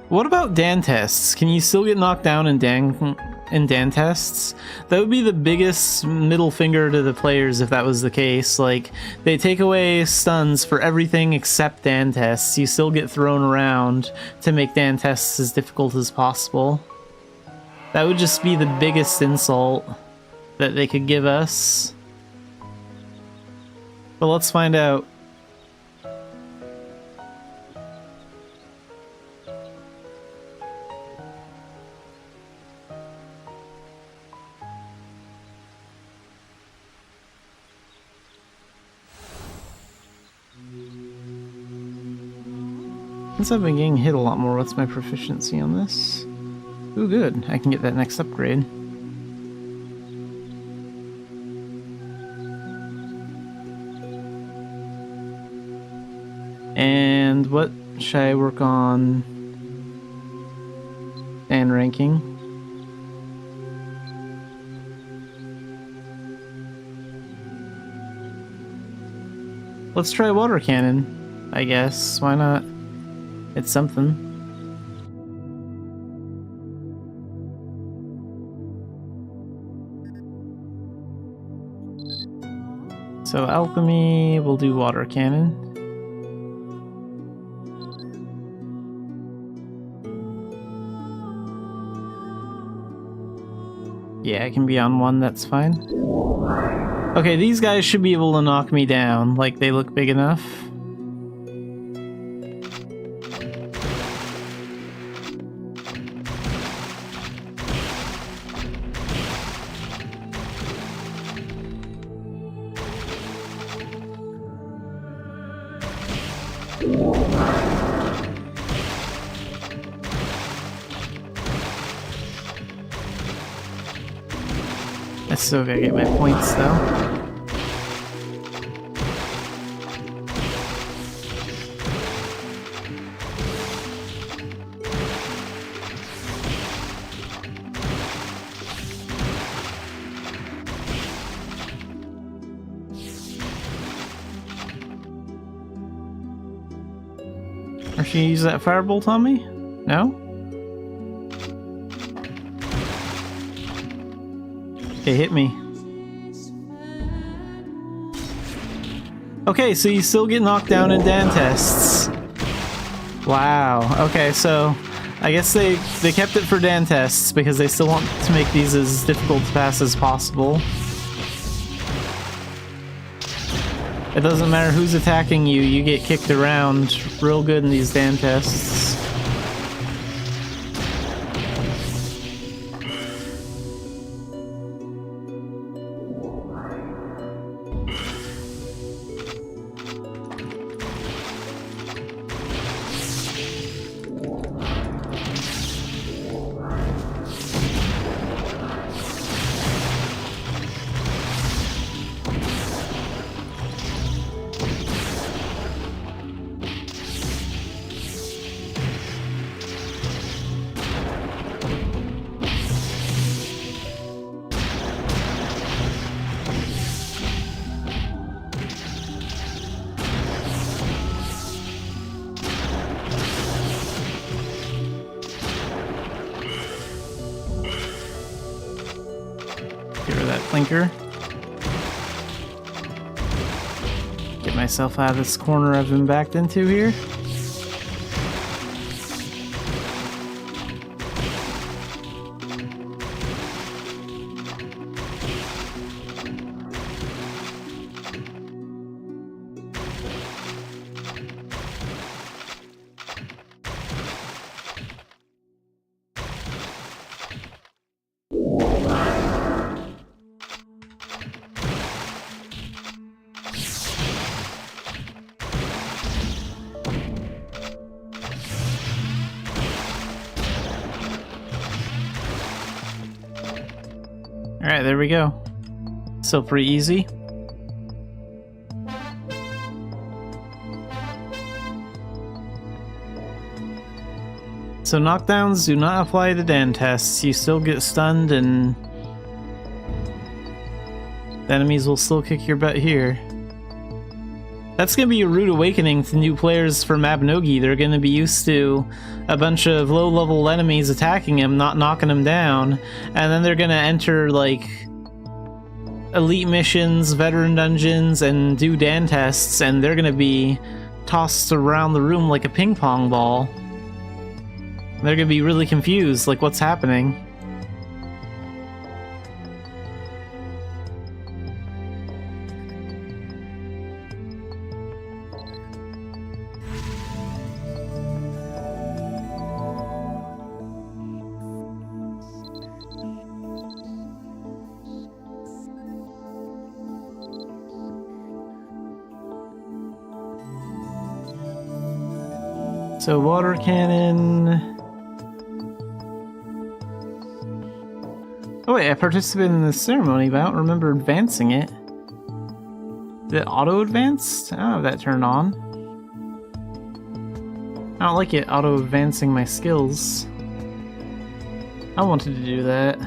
What about Dan tests? Can you still get knocked down in Dan tests? That would be the biggest middle finger to the players if that was the case. Like, they take away stuns for everything except Dan tests. You still get thrown around to make Dan tests as difficult as possible. That would just be the biggest insult that they could give us. But let's find out. Since I've been getting hit a lot more, what's my proficiency on this? Ooh, good. I can get that next upgrade. And what should I work on? And ranking. Let's try water cannon, I guess. Why not? It's something. So alchemy, we'll do water cannon. Yeah, I can be on one, that's fine. Okay, these guys should be able to knock me down, like they look big enough. I still gotta get my points though. Or should you use that firebolt on me? No? Okay, hit me. Okay, so you still get knocked down in Dan tests. Wow. Okay, so I guess they kept it for Dan tests because they still want to make these as difficult to pass as possible. It doesn't matter who's attacking you, you get kicked around real good in these Dan tests. Get rid of that flinker. Get myself out of this corner I've been backed into here. Alright, there we go. Still pretty easy. So knockdowns do not apply to Dan tests. You still get stunned and the enemies will still kick your butt here. That's going to be a rude awakening to new players for Mabinogi. They're going to be used to a bunch of low-level enemies attacking him, not knocking him down, and then they're going to enter, like, elite missions, veteran dungeons, and do Dan tests, and they're going to be tossed around the room like a ping-pong ball. They're going to be really confused, like, what's happening? So water cannon. Oh wait, I participated in this ceremony, but I don't remember advancing it. Did it auto-advance? I don't have that turned on. I don't like it auto-advancing my skills. I wanted to do that.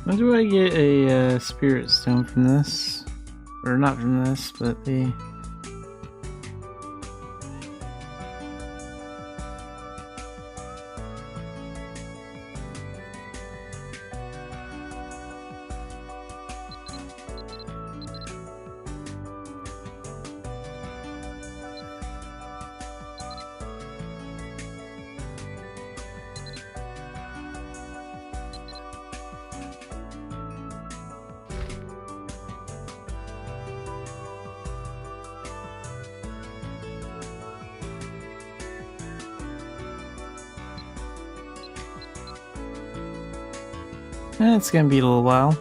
When do I get a spirit stone from this? Or not from this, but the... It's gonna be a little while.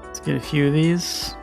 Let's get a few of these.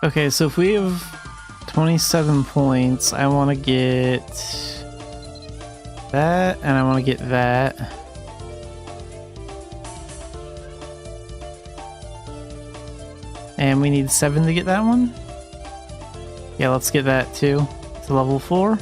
Okay, so if we have 27 points, I want to get that, and I want to get that. And we need 7 to get that one? Yeah, let's get that too, to level 4.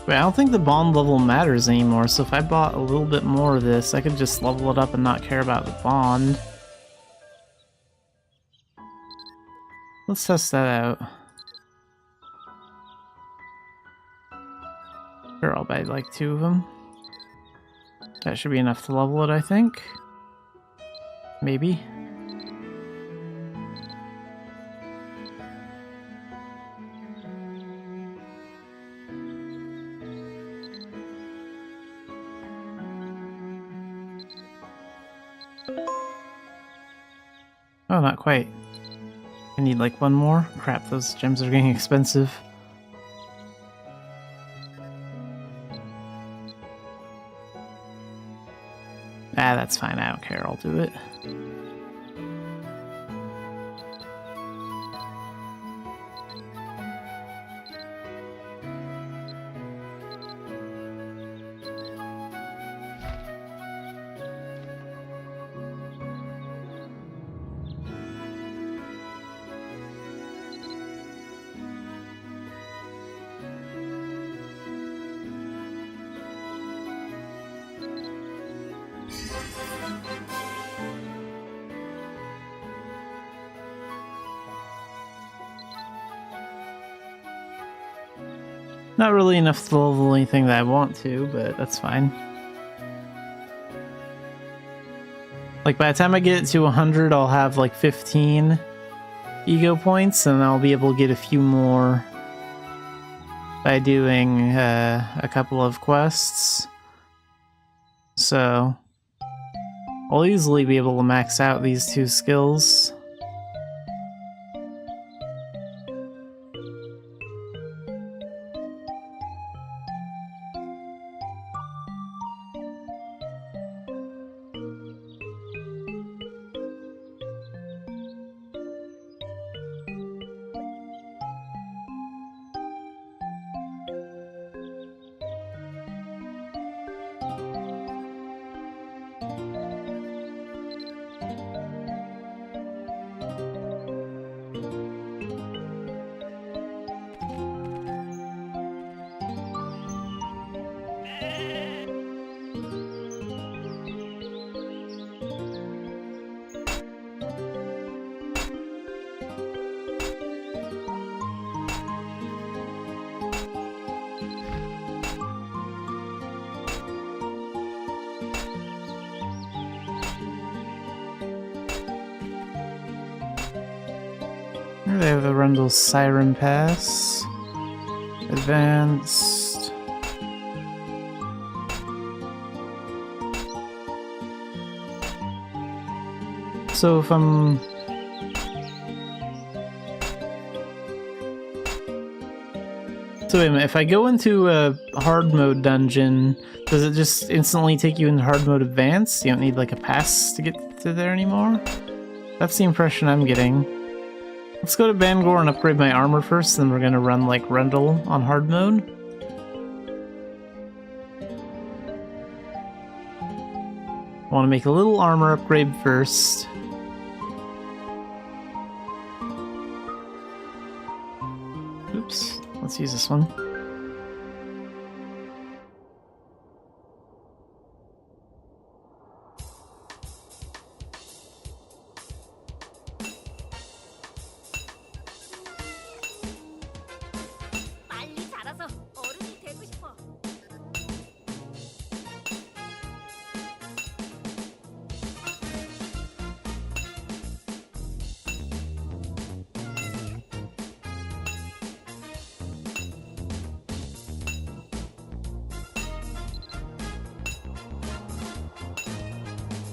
Wait, I don't think the bond level matters anymore, so if I bought a little bit more of this, I could just level it up and not care about the bond. Let's test that out. Sure, I'll buy like 2 of them. That should be enough to level it, I think. Maybe. Oh, not quite. I need like one more. Crap, those gems are getting expensive. Ah, that's fine. I don't care. I'll do it. Not really enough to level anything that I want to, but that's fine. Like, by the time I get it to 100, I'll have like 15 ego points, and I'll be able to get a few more by doing a couple of quests. So, I'll easily be able to max out these two skills. They have the Rundle's Siren Pass. Advanced. So if I'm... So wait a minute, if I go into a hard mode dungeon, does it just instantly take you into hard mode advanced? You don't need like a pass to get to there anymore? That's the impression I'm getting. Let's go to Bangor and upgrade my armor first, then we're gonna run like Rundle on hard mode. I want to make a little armor upgrade first. Oops, let's use this one.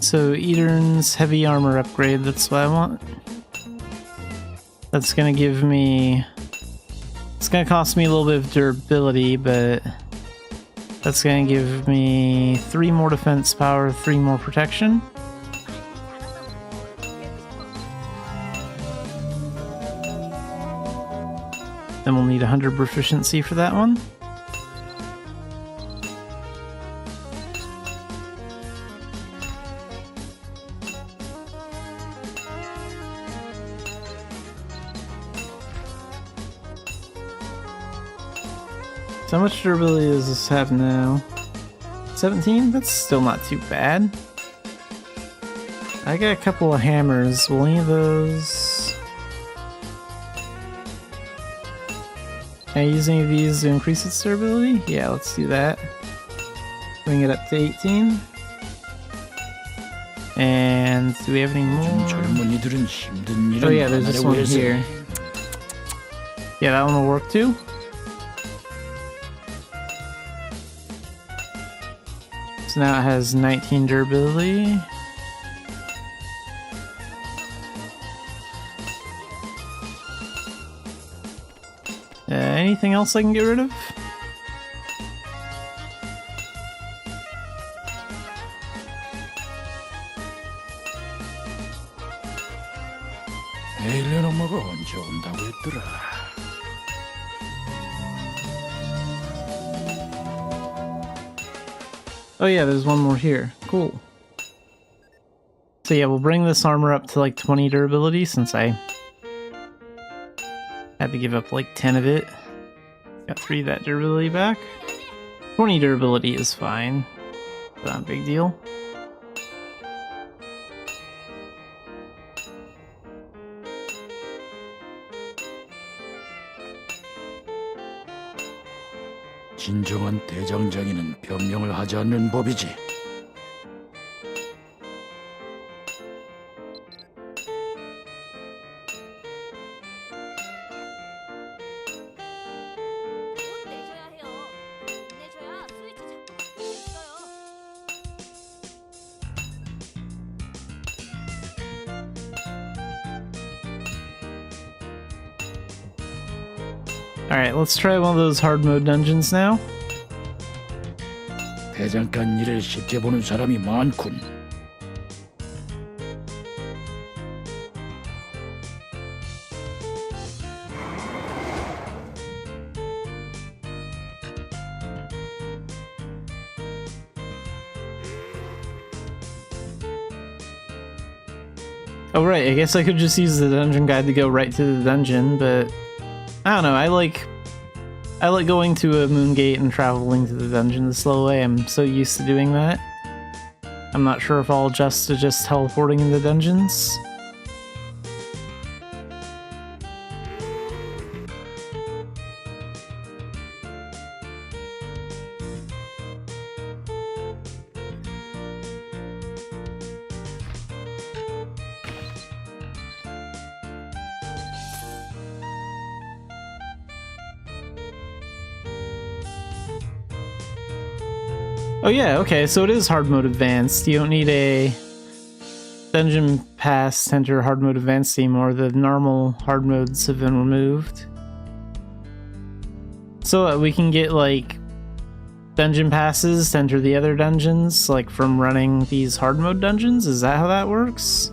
So Etern's heavy armor upgrade, that's what I want. That's gonna give me... It's gonna cost me a little bit of durability, but that's gonna give me 3 more defense power, 3 more protection. Then we'll need 100 proficiency for that one. So how much durability does this have now? 17? That's still not too bad. I got a couple of hammers. Will any of those... Can I use any of these to increase its durability? Yeah, let's do that. Bring it up to 18. And do we have any more? 젊은이들은 힘든 일은 Oh yeah, there's this 하나라고 one 해서 here. Yeah, that one will work too. So now it has 19 durability. Anything else I can get rid of? 에일리언 엄마가 언제 온다고 했더라. Oh yeah, there's one more here. Cool. So yeah, we'll bring this armor up to like 20 durability since I had to give up like 10 of it. Got 3 of that durability back. 20 durability is fine. Not a big deal. 진정한 대장장이는 변명을 하지 않는 법이지. 돈 내줘야 해요. 돈 내줘야 스위치 자꾸 바꿀 수 있어요. Alright, let's try one of those hard mode dungeons now. 대장간 일을 쉽게 보는 사람이 많군. Oh right, I guess I could just use the dungeon guide to go right to the dungeon, but I don't know, I like going to a moon gate and traveling to the dungeon the slow way. I'm so used to doing that. I'm not sure if I'll adjust to just teleporting into dungeons. Oh yeah, okay, so it is hard mode advanced. You don't need a dungeon pass to enter hard mode advanced anymore. The normal hard modes have been removed. So we can get like dungeon passes to enter the other dungeons, like from running these hard mode dungeons? Is that how that works?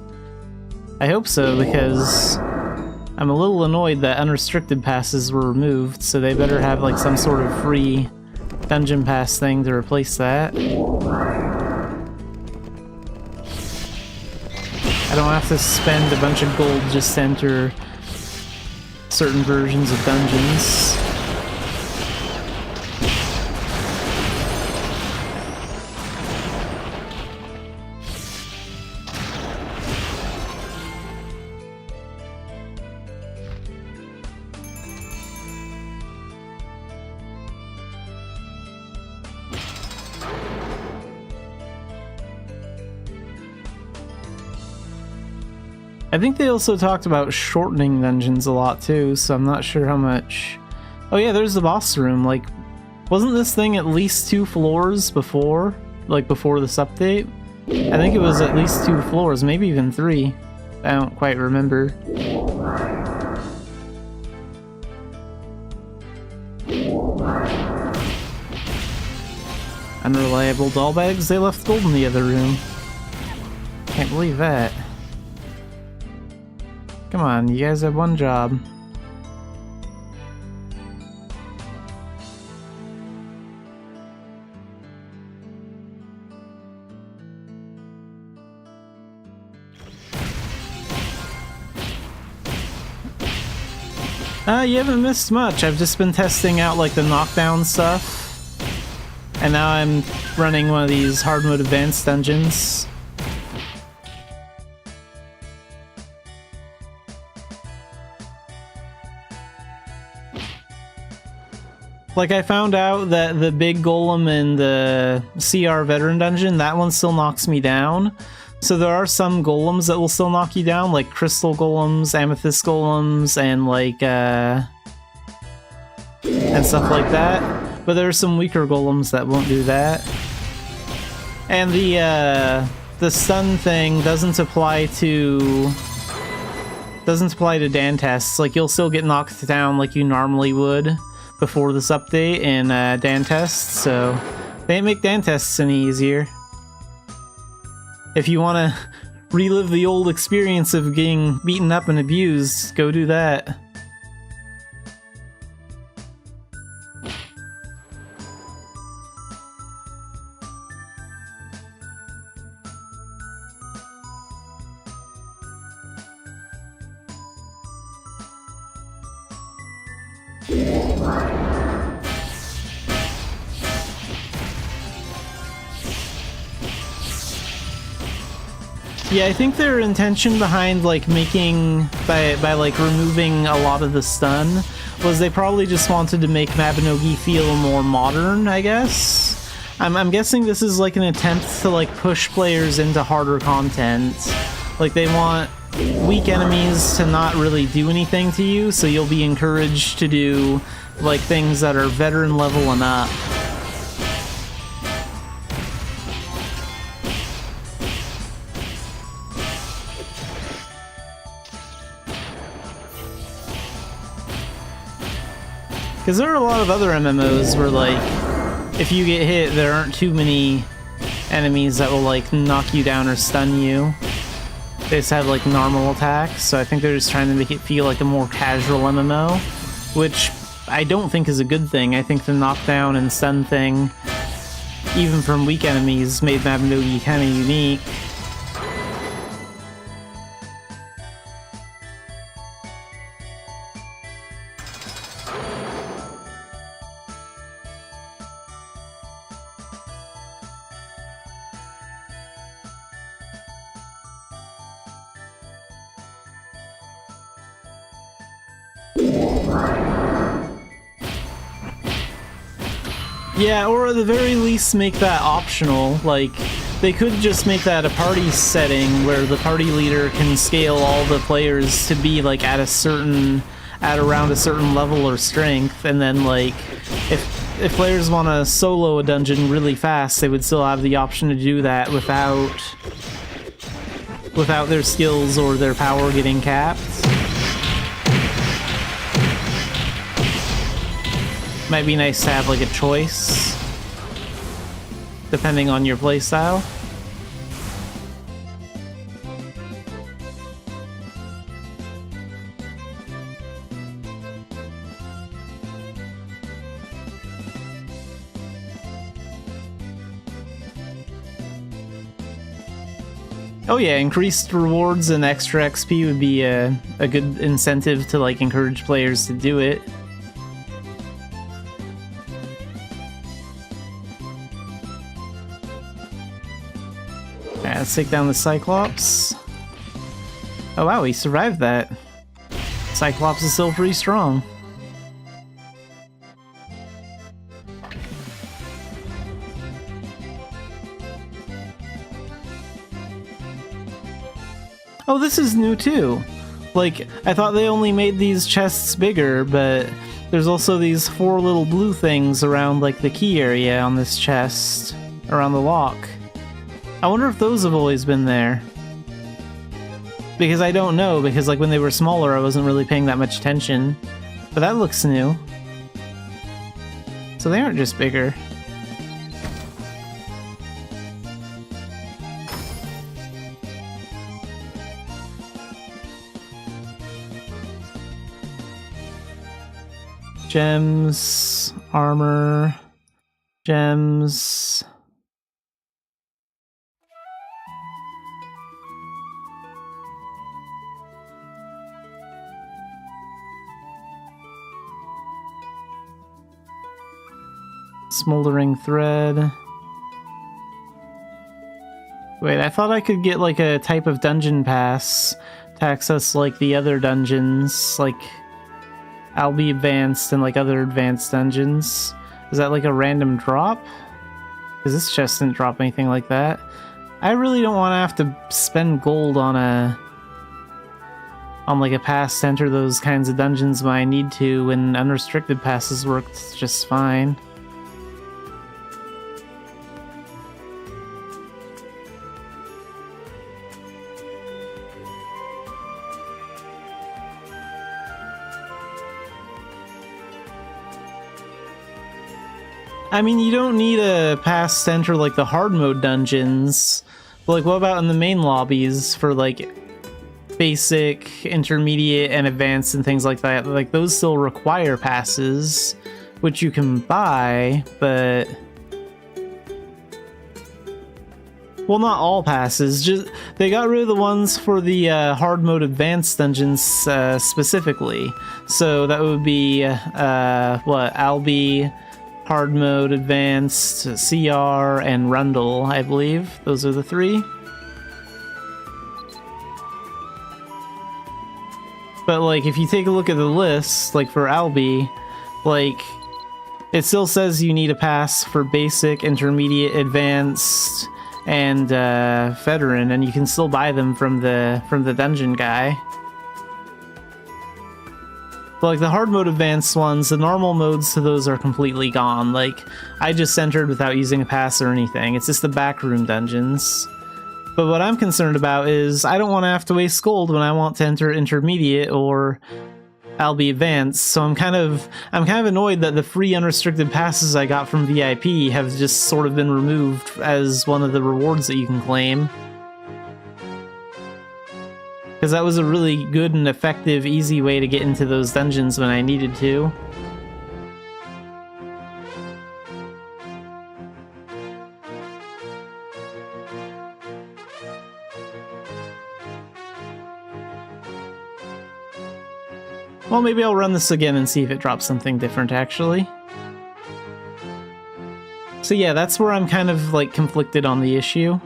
I hope so, because I'm a little annoyed that unrestricted passes were removed, so they better have like some sort of free dungeon pass thing to replace that. I don't have to spend a bunch of gold just to enter certain versions of dungeons. I think they also talked about shortening dungeons a lot too, so I'm not sure how much. Oh yeah, there's the boss room. Like, wasn't this thing at least 2 floors before? Like, before this update? I think it was at least 2 floors, maybe even 3. I don't quite remember. Unreliable doll bags? They left gold in the other room. Can't believe that. Come on, you guys have one job. You haven't missed much. I've just been testing out like the knockdown stuff. And now I'm running one of these hard mode advanced dungeons. Like, I found out that the big golem in the CR veteran dungeon, that one still knocks me down. So there are some golems that will still knock you down, like crystal golems, amethyst golems, and like and stuff like that. But there are some weaker golems that won't do that. And the stun thing doesn't apply to Dan tests. Like, you'll still get knocked down like you normally would before this update in Dan tests, so they didn't make Dan tests any easier. If you want to relive the old experience of getting beaten up and abused, go do that. Yeah, I think their intention behind like making by like removing a lot of the stun was they probably just wanted to make Mabinogi feel more modern, I guess. I'm guessing this is like an attempt to like push players into harder content. Like, they want weak enemies to not really do anything to you, so you'll be encouraged to do like things that are veteran level and up. Because there are a lot of other MMOs where, like, if you get hit, there aren't too many enemies that will, like, knock you down or stun you. They just have, like, normal attacks, so I think they're just trying to make it feel like a more casual MMO, which I don't think is a good thing. I think the knockdown and stun thing, even from weak enemies, made Mabinogi kind of unique. Yeah, or at the very least make that optional. Like, they could just make that a party setting where the party leader can scale all the players to be like at around a certain level or strength, and then like if players want to solo a dungeon really fast, they would still have the option to do that without their skills or their power getting capped. Might be nice to have like a choice, depending on your playstyle. Oh yeah, increased rewards and extra XP would be a good incentive to like encourage players to do it. Let's take down the Cyclops. Oh wow, he survived that. Cyclops is still pretty strong. Oh, this is new too. Like, I thought they only made these chests bigger, but there's also these 4 little blue things around like the key area on this chest, around the lock. I wonder if those have always been there. Because I don't know, because like when they were smaller I wasn't really paying that much attention. But that looks new. So they aren't just bigger. Gems, armor, gems. Smoldering thread. Wait, I thought I could get like a type of dungeon pass to access like the other dungeons, like Albi Advanced and like other advanced dungeons. Is that like a random drop? Because this chest didn't drop anything like that. I really don't want to have to spend gold on like a pass to enter those kinds of dungeons when I need to, when unrestricted passes worked just fine. I mean, you don't need a pass to enter like the hard mode dungeons, but like what about in the main lobbies for like basic, intermediate, and advanced and things like that? Like those still require passes, which you can buy, but well, not all passes. Just they got rid of the ones for the hard mode advanced dungeons specifically. So that would be what, Albi, hard mode advanced, CR, and Rundle, I believe. Those are the three. But like if you take a look at the list, like for Albi, like it still says you need a pass for basic, intermediate, advanced, and veteran, and you can still buy them from the dungeon guy. But like the hard mode advanced ones, the normal modes to those are completely gone. Like I just entered without using a pass or anything. It's just the backroom dungeons. But what I'm concerned about is I don't want to have to waste gold when I want to enter intermediate or Albi advanced. So I'm kind of annoyed that the free unrestricted passes I got from VIP have just sort of been removed as one of the rewards that you can claim. Because that was a really good and effective, easy way to get into those dungeons when I needed to. Well, maybe I'll run this again and see if it drops something different, actually. So yeah, that's where I'm kind of, like, conflicted on the issue.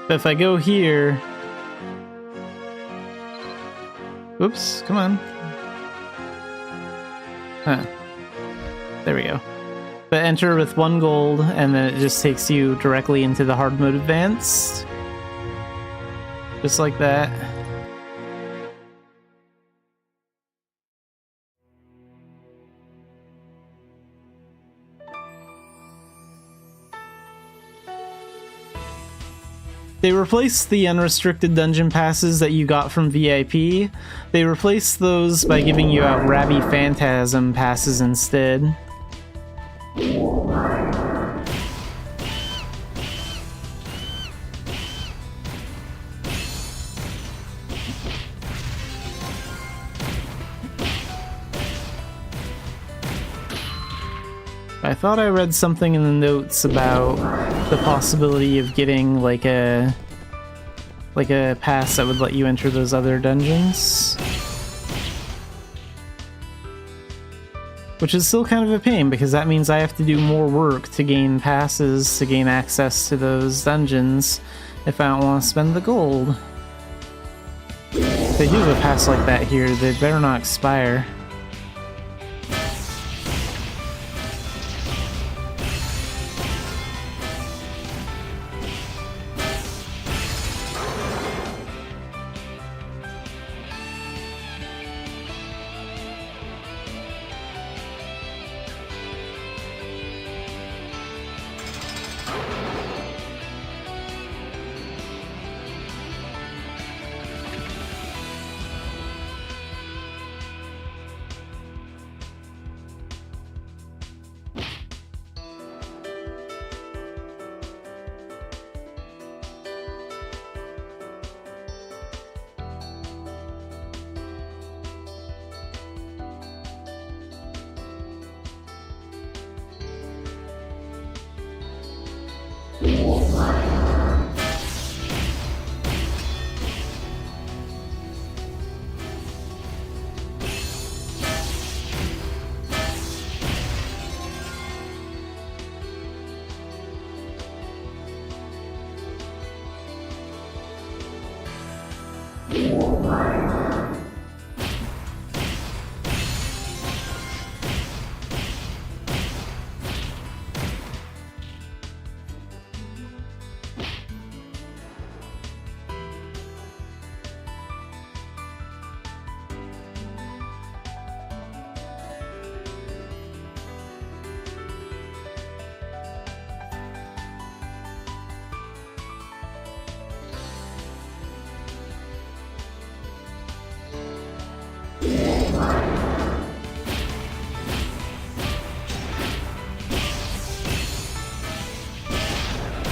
But if I go here... Oops, come on. Huh. There we go. But enter with 1 gold, and then it just takes you directly into the hard mode advanced. Just like that. They replaced the unrestricted dungeon passes that you got from VIP. They replaced those by giving you out Rabbi Phantasm passes instead. I thought I read something in the notes about the possibility of getting like a pass that would let you enter those other dungeons. Which is still kind of a pain, because that means I have to do more work to gain passes, to gain access to those dungeons, if I don't want to spend the gold. If they do have a pass like that here, they better not expire.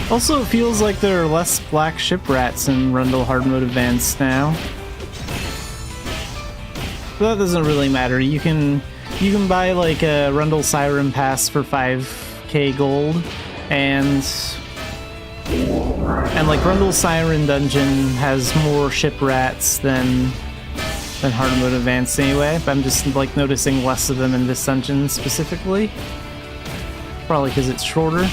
Also, it feels like there are less black ship rats in Rundle Hard Mode Advanced now. But that doesn't really matter. You can buy like a Rundle Siren Pass for 5k gold, and like Rundle Siren Dungeon has more ship rats than Hard Mode Advanced anyway. But I'm just like noticing less of them in this dungeon specifically. Probably because it's shorter.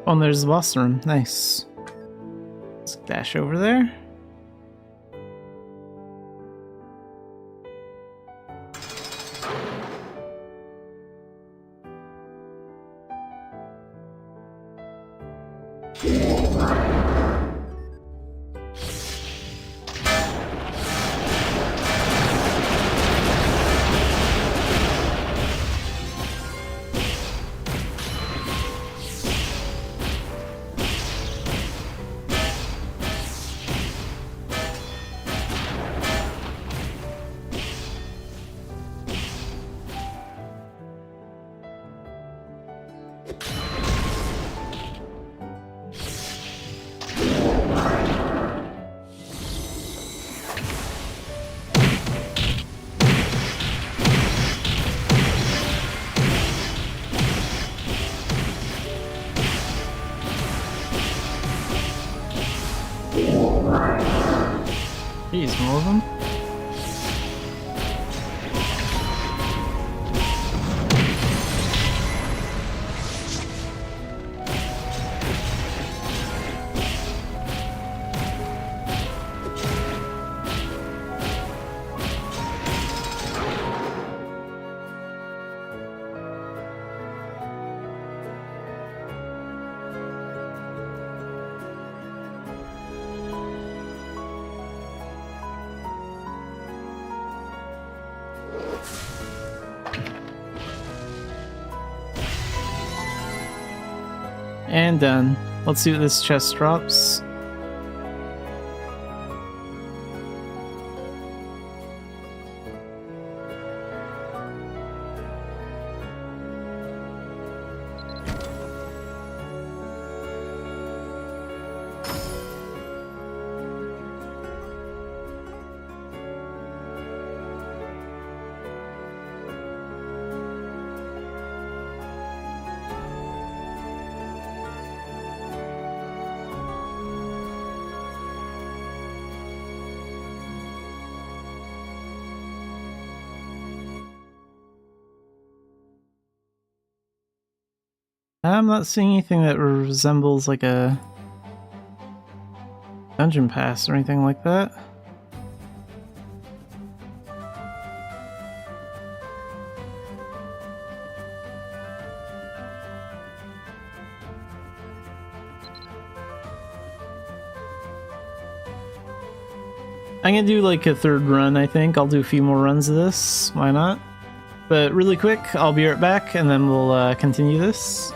Oh, and there's the boss room. Nice. Let's dash over there. Jeez, more of them? And done. Let's see what this chest drops. I'm not seeing anything that resembles like a dungeon pass or anything like that. I'm gonna do like a third run, I think. I'll do a few more runs of this. Why not? But really quick, I'll be right back and then we'll continue this.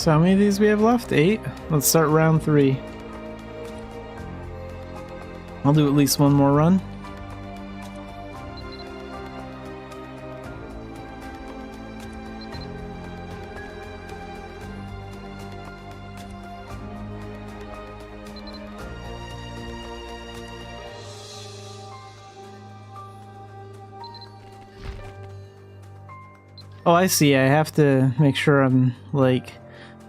So how many of these we have left? 8? Let's start round 3. I'll do at least one more run. Oh, I see. I have to make sure I'm, like,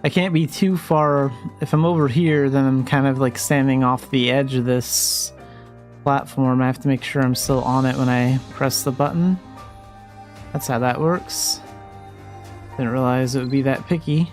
I can't be too far. If I'm over here, then I'm kind of, like, standing off the edge of this platform. I have to make sure I'm still on it when I press the button. That's how that works. Didn't realize it would be that picky.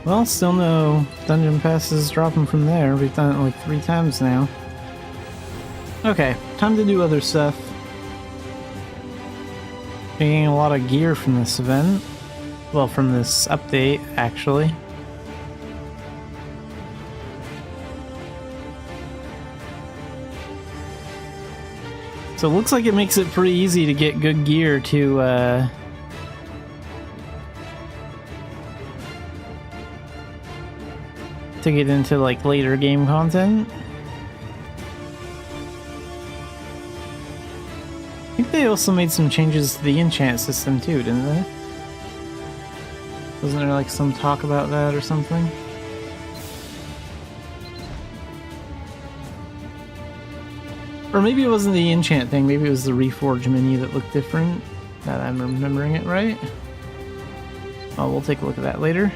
Well, still no dungeon passes dropping from there. We've done it like 3 times now. Okay, time to do other stuff. Getting a lot of gear from this event. Well, from this update, actually. So it looks like it makes it pretty easy to get good gear to get into like later game content. I think they also made some changes to the enchant system too, didn't they? Wasn't there like some talk about that or something? Or maybe it wasn't the enchant thing, maybe it was the reforge menu that looked different, that I'm remembering it right. Oh, we'll take a look at that later.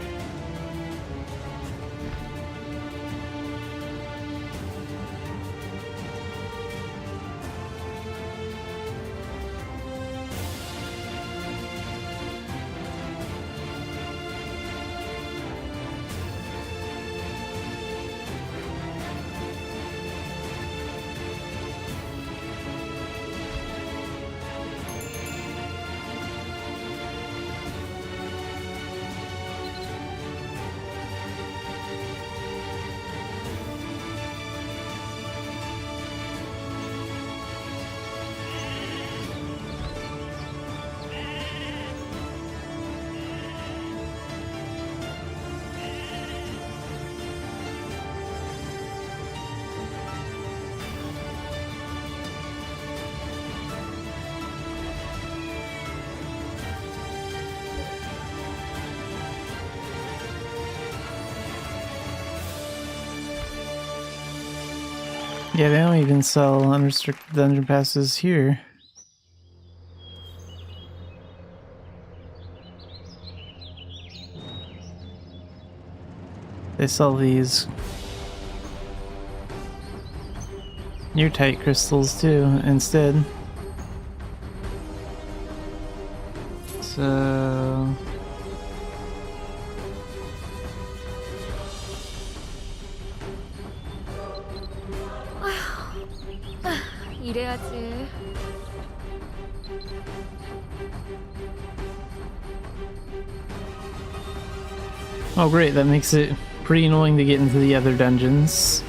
Yeah, they don't even sell unrestricted dungeon passes here. They sell these near-tight crystals too, instead. So... 이래야지. Oh great, that makes it pretty annoying to get into the other dungeons.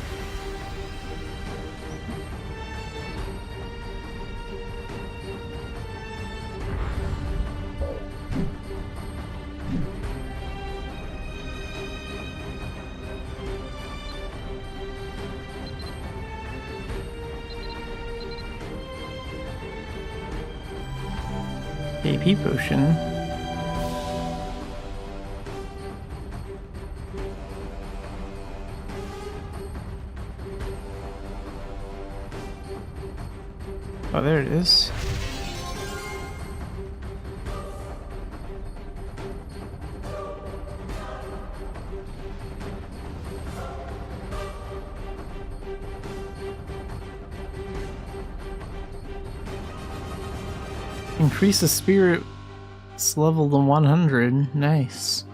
AP potion. Oh, there it is. Increase the spirit's level to 100. Nice.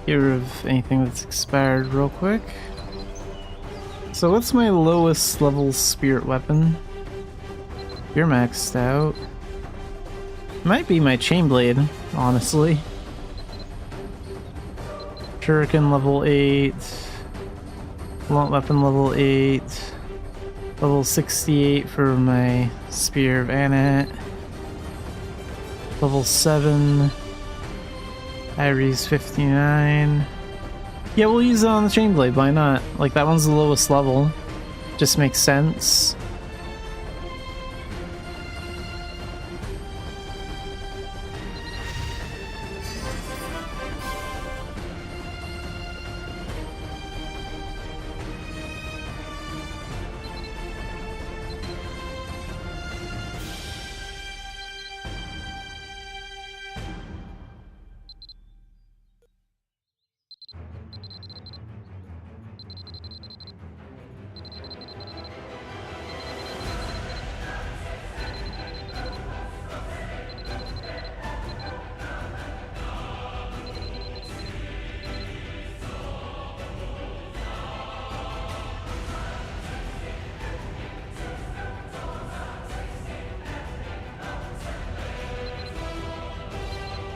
Get rid of anything that's expired real quick. So what's my lowest level spirit weapon? You're maxed out. Might be my chainblade, honestly. Shuriken level 8. Blunt weapon level 8. Level 68 for my Spear of Anat. Level 7. Iris 59. Yeah, we'll use it on the Chainblade, why not? Like, that one's the lowest level. Just makes sense.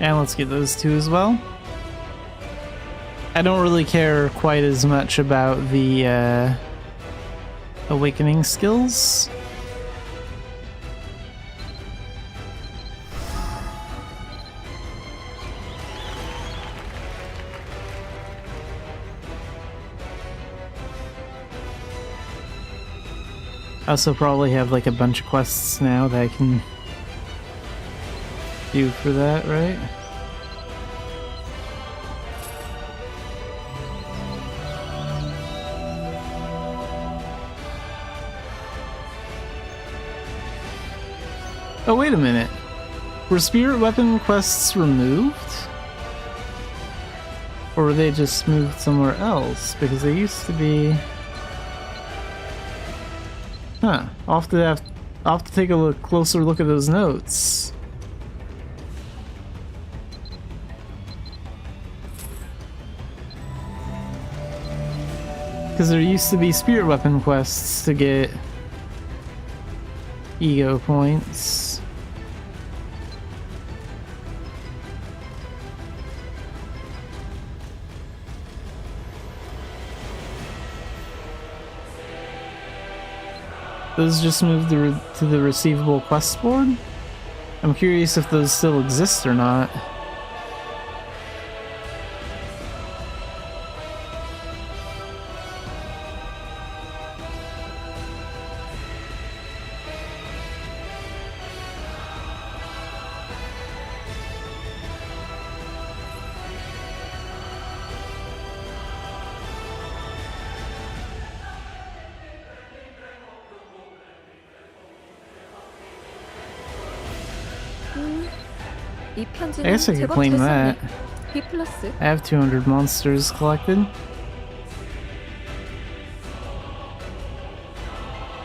And let's get those two as well. I don't really care quite as much about the awakening skills. I also probably have like a bunch of quests now that I can do for that, right? Oh, wait a minute. Were spirit weapon quests removed? Or were they just moved somewhere else? Because they used to be... Huh. I'll have to take a closer look at those notes. Because there used to be spirit weapon quests to get ego points. Those just moved to the receivable quest board? I'm curious if those still exist or not. 이 I 편지는 guess I could 제법 claim 됐었네. that. B 플러스. I have 200 monsters collected.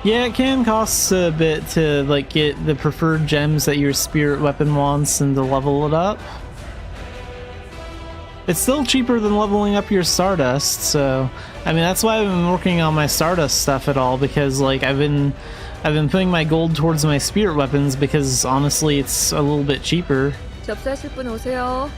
Yeah, it can cost a bit to like get the preferred gems that your spirit weapon wants and to level it up. It's still cheaper than leveling up your Stardust, so I mean that's why I've been working on my Stardust stuff at all, because like I've been putting my gold towards my spirit weapons because honestly it's a little bit cheaper. 접수하실 분 오세요.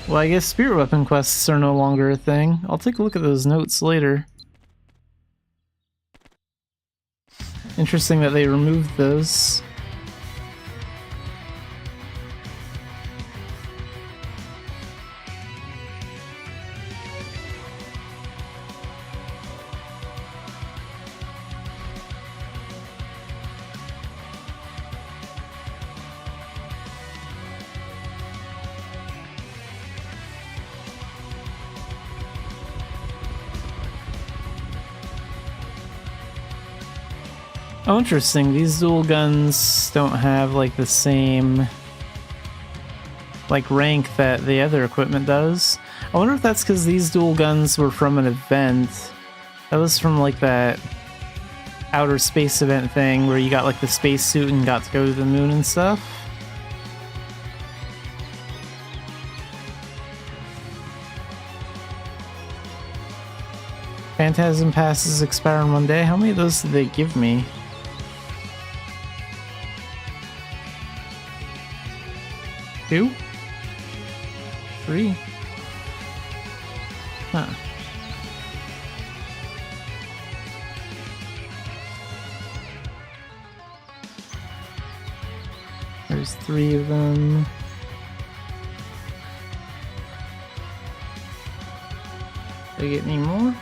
Well, I guess spirit weapon quests are no longer a thing. I'll take a look at those notes later. Interesting that they removed those. Oh, interesting. These dual guns don't have like the same like rank that the other equipment does. I wonder if that's because these dual guns were from an event. That was from like that outer space event thing where you got like the spacesuit and got to go to the moon and stuff. Phantasm passes expire in one day. How many of those did they give me? 2? 3? Huh. There's 3 of them. Did I get any more?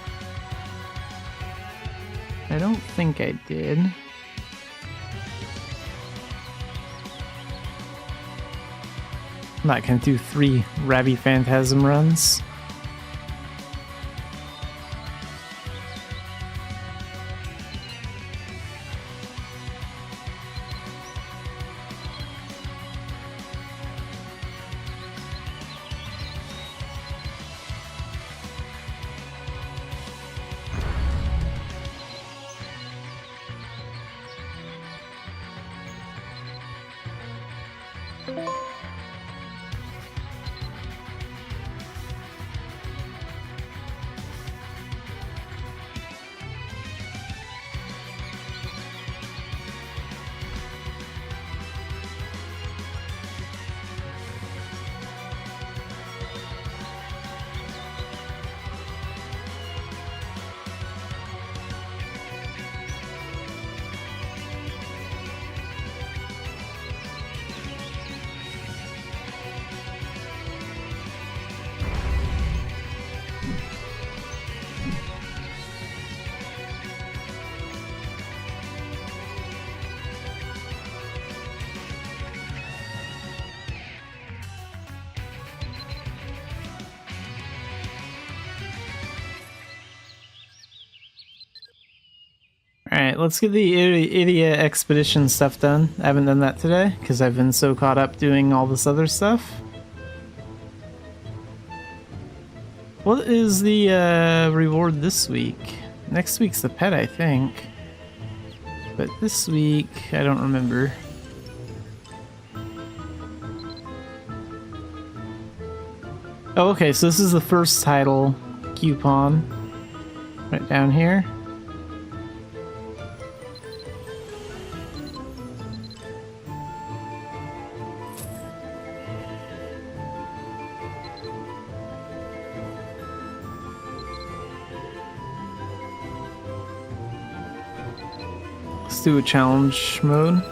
I don't think I did. I'm not gonna do 3 Rabby Phantasm runs. Alright, let's get the idiot expedition stuff done. I haven't done that today, because I've been so caught up doing all this other stuff. What is the reward this week? Next week's the pet, I think. But this week, I don't remember. Oh, okay, so this is the first title coupon. Right down here. Let's do a challenge mode.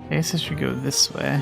I guess I should go this way.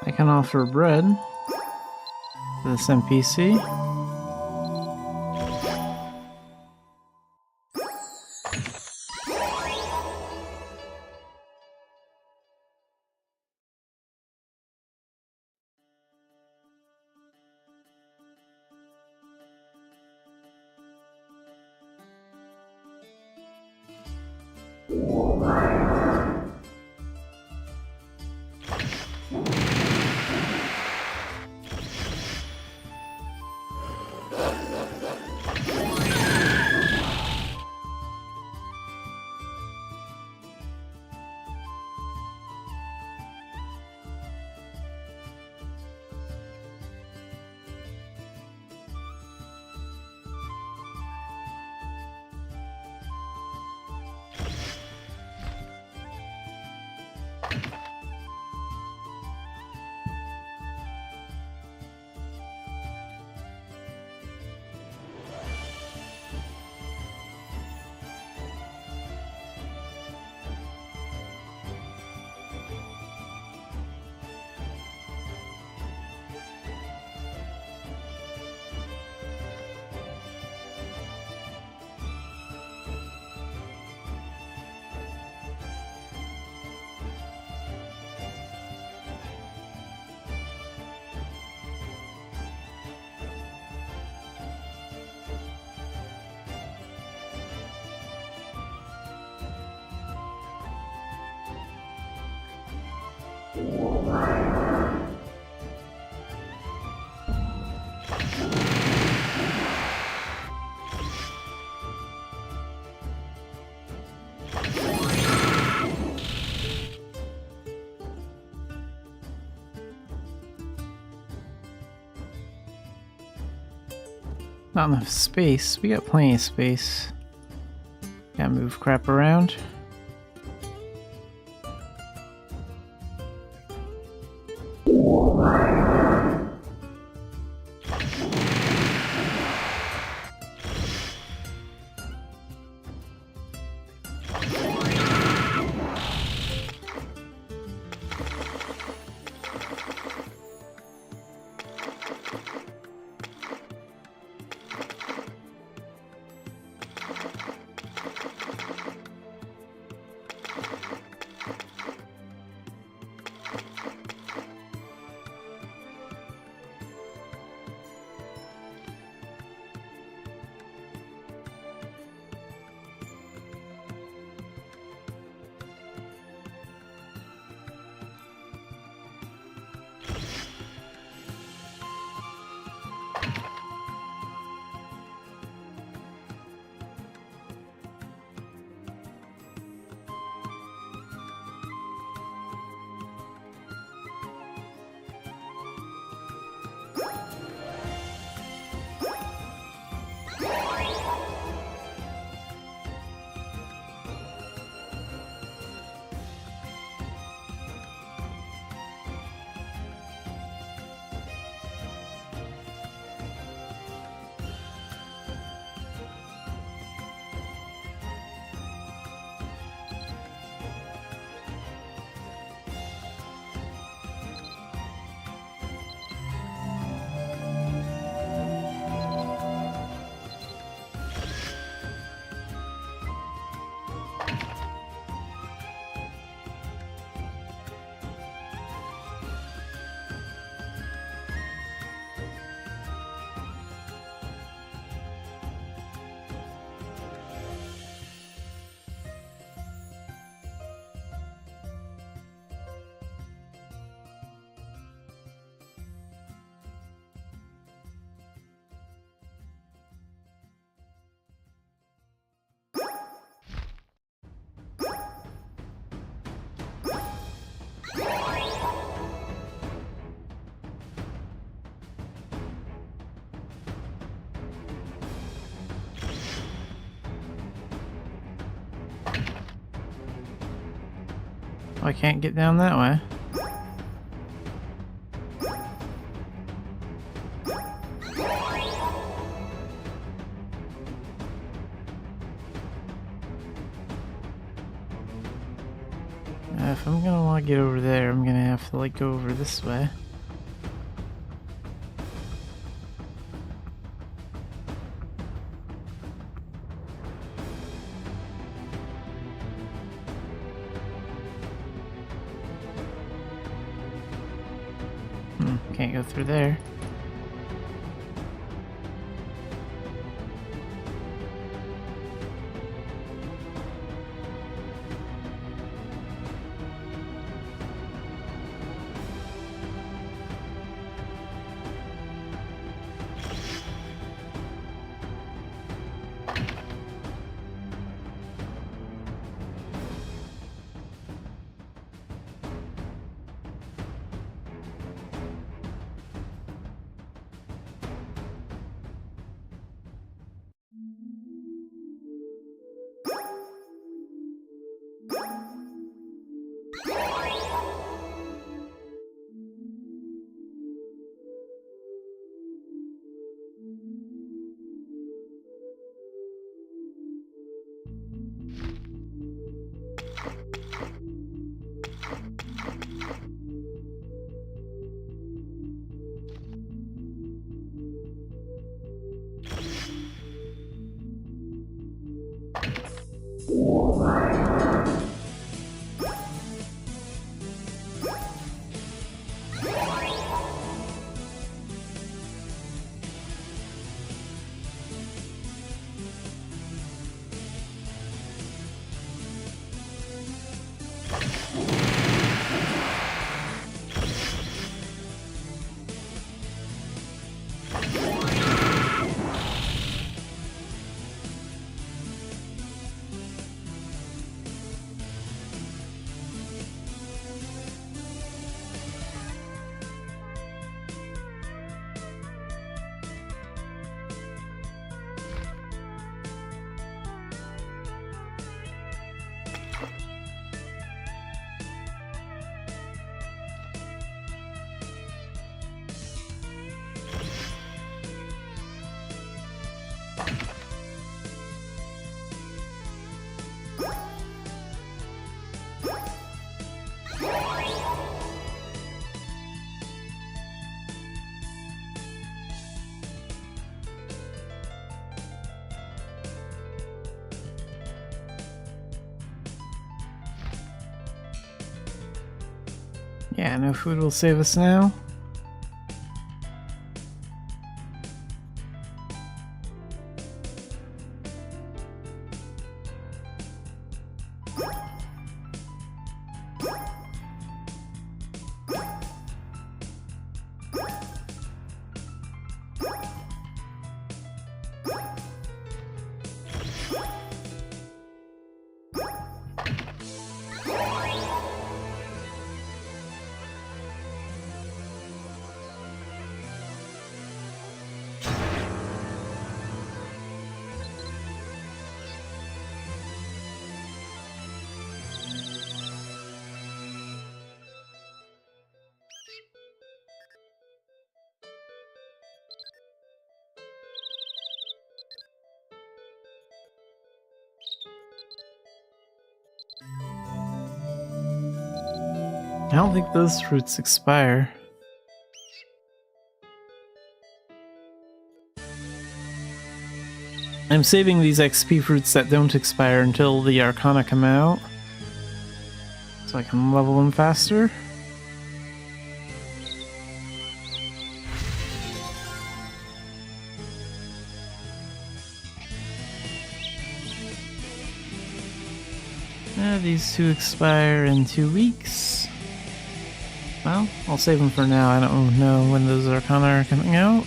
I can offer bread to this NPC. Not enough space. We got plenty of space. Gotta move crap around. I can't get down that way. If I'm gonna want to get over there, I'm gonna have to like go over this way. Can't go through there. Yeah, no food will save us now. I don't think those fruits expire. I'm saving these XP fruits that don't expire until the Arcana come out, so I can level them faster. These two expire in 2 weeks. Well, I'll save them for now. I don't know when those Arcana are coming out.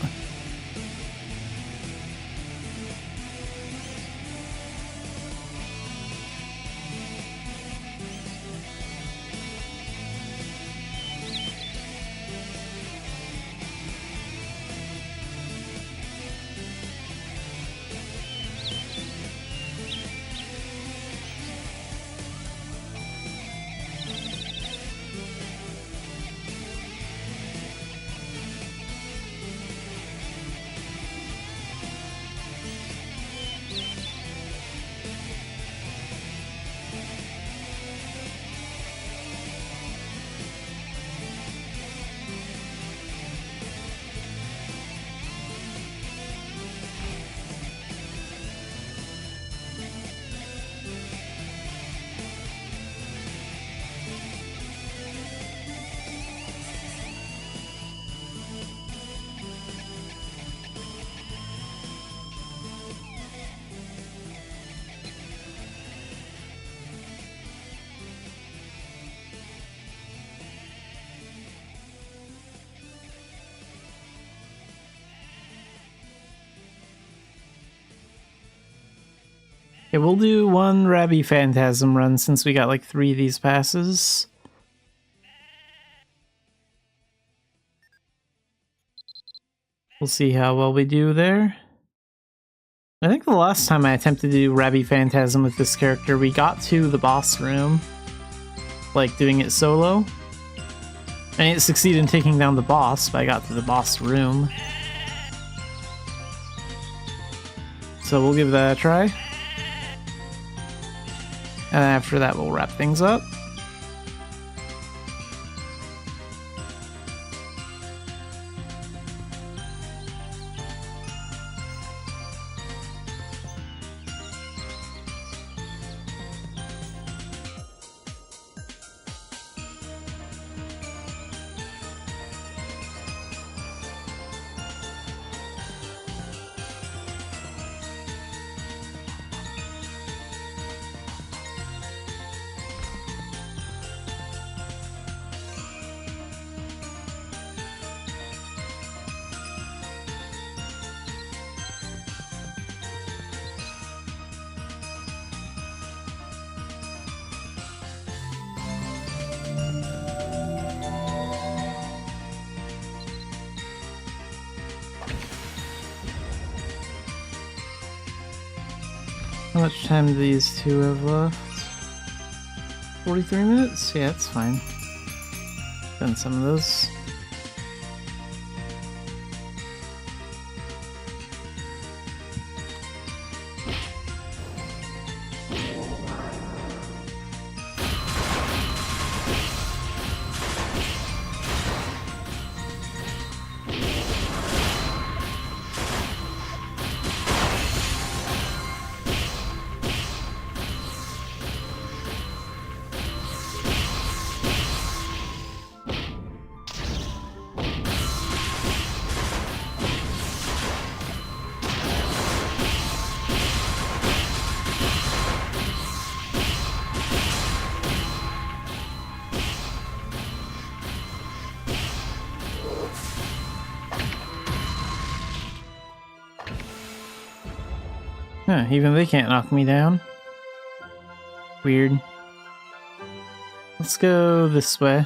Yeah, we'll do one Rabby Phantasm run since we got like 3 of these passes. We'll see how well we do there. I think the last time I attempted to do Rabby Phantasm with this character, we got to the boss room, like doing it solo. I didn't succeed in taking down the boss, but I got to the boss room. So we'll give that a try. And after that, we'll wrap things up. How much time do these two have left? 43 minutes? Yeah, that's fine. Done some of those. Huh, even they can't knock me down. Weird. Let's go this way.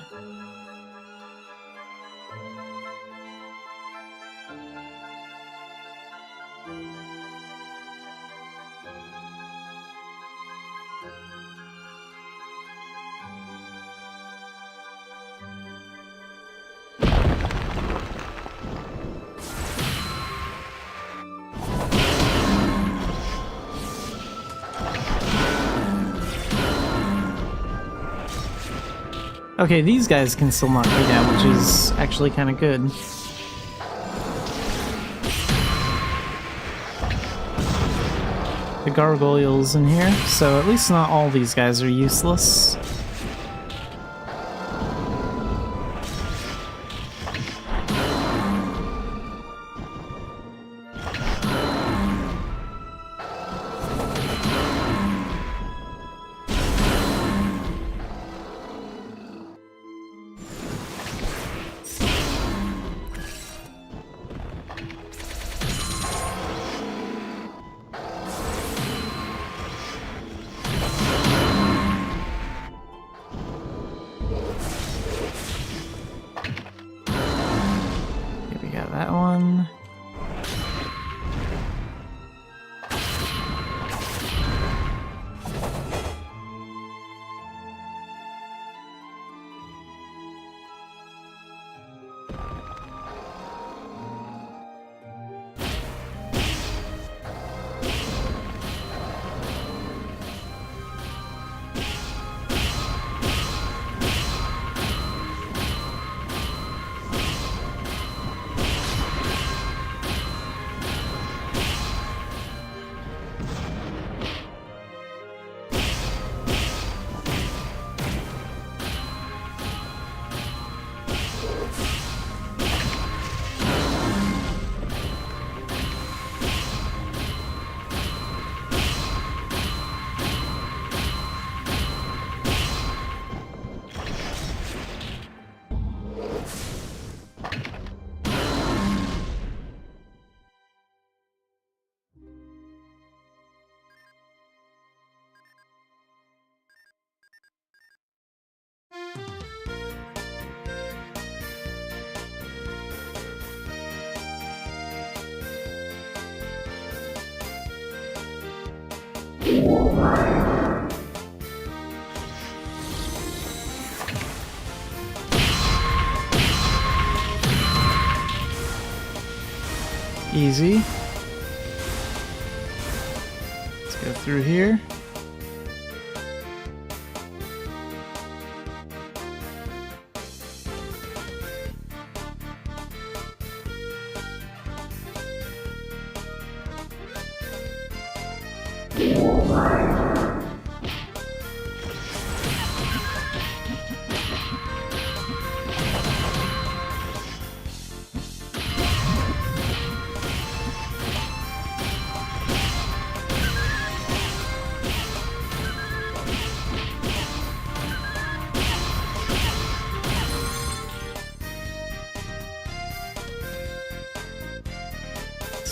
Okay, these guys can still knock me down, which is actually kind of good. The gargoyles in here, so at least not all these guys are useless. That one. Easy. Let's go through here.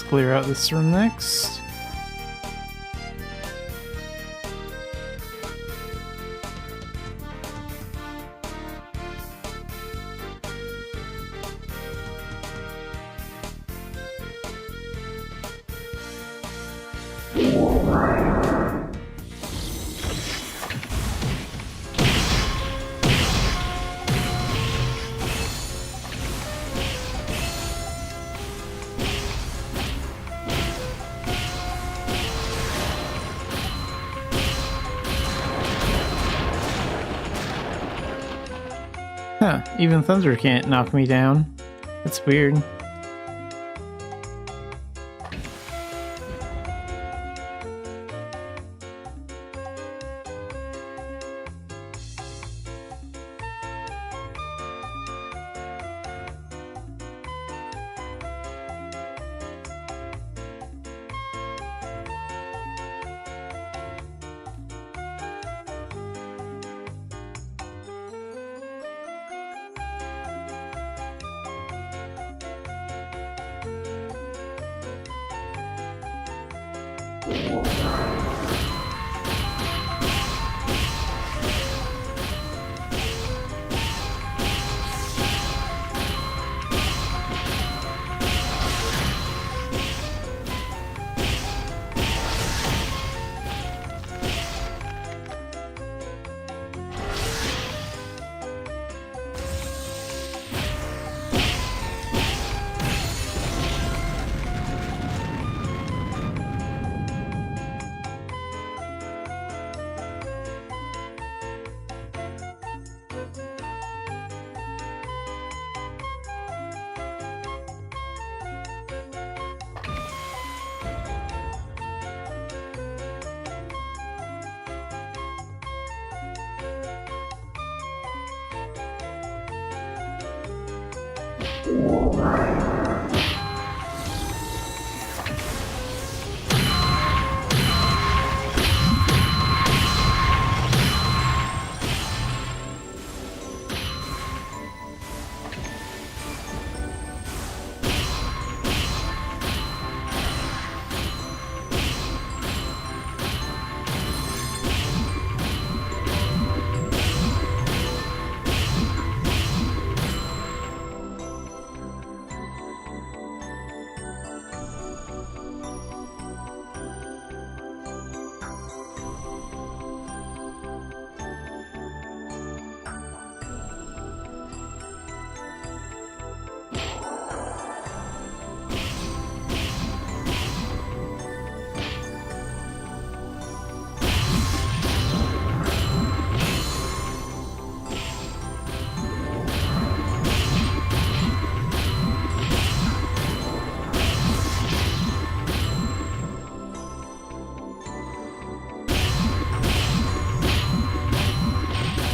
Clear out this room next. Huh, even thunder can't knock me down. That's weird.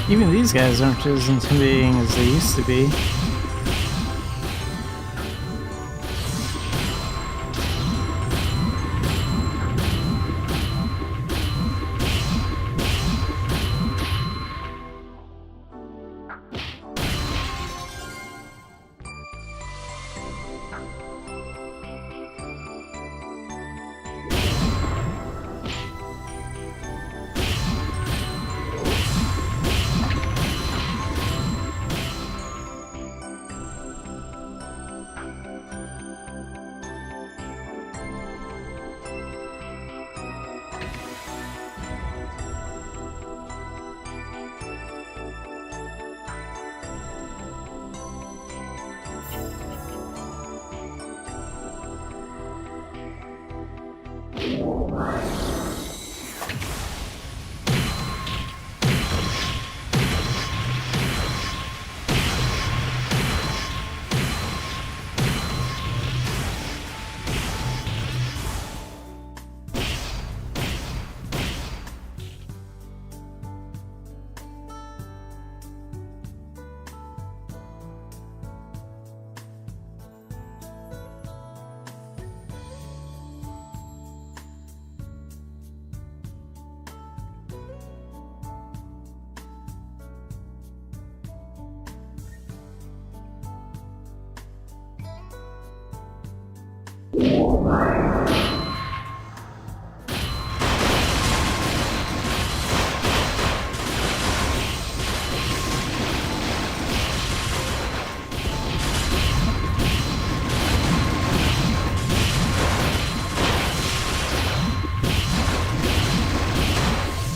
Even these guys aren't as intimidating as they used to be.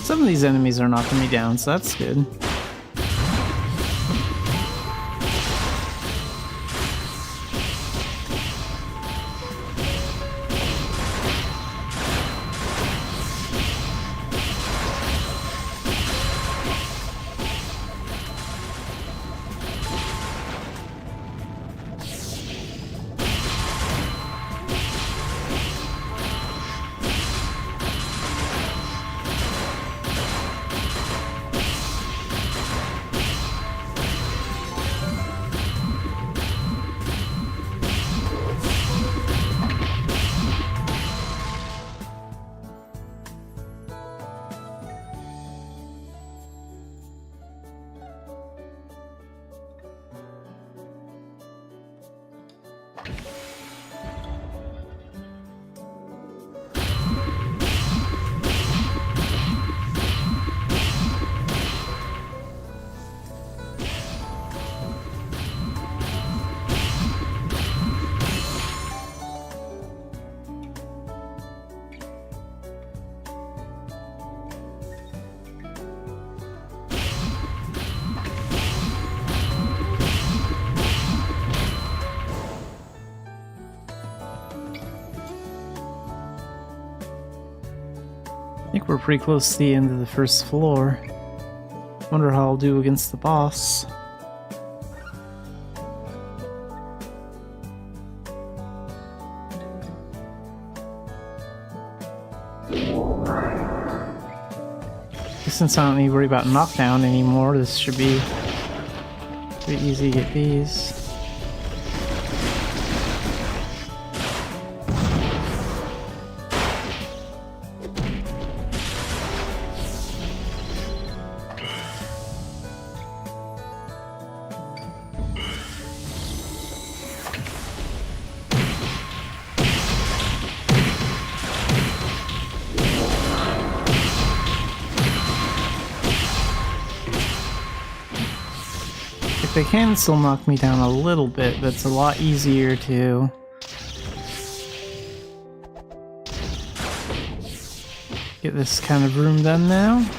Some of these enemies are knocking me down, so that's good. I think we're pretty close to the end of the first floor. Wonder how I'll do against the boss. Since I don't need to worry about knockdown anymore, this should be pretty easy to get these. They can still knock me down a little bit, but it's a lot easier to get this kind of room done now.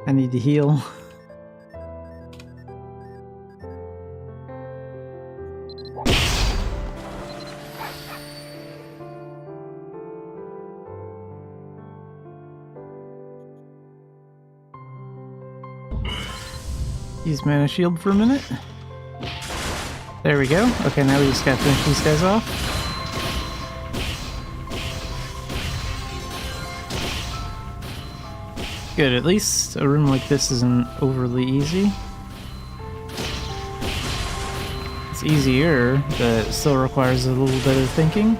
I need to heal. Use mana shield for a minute. There we go. Okay, now we just gotta finish these guys off. Good, at least a room like this isn't overly easy. It's easier, but it still requires a little bit of thinking.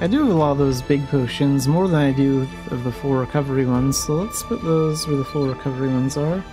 I do a lot of those big potions, more than I do of the full recovery ones, so let's put those where the full recovery ones are.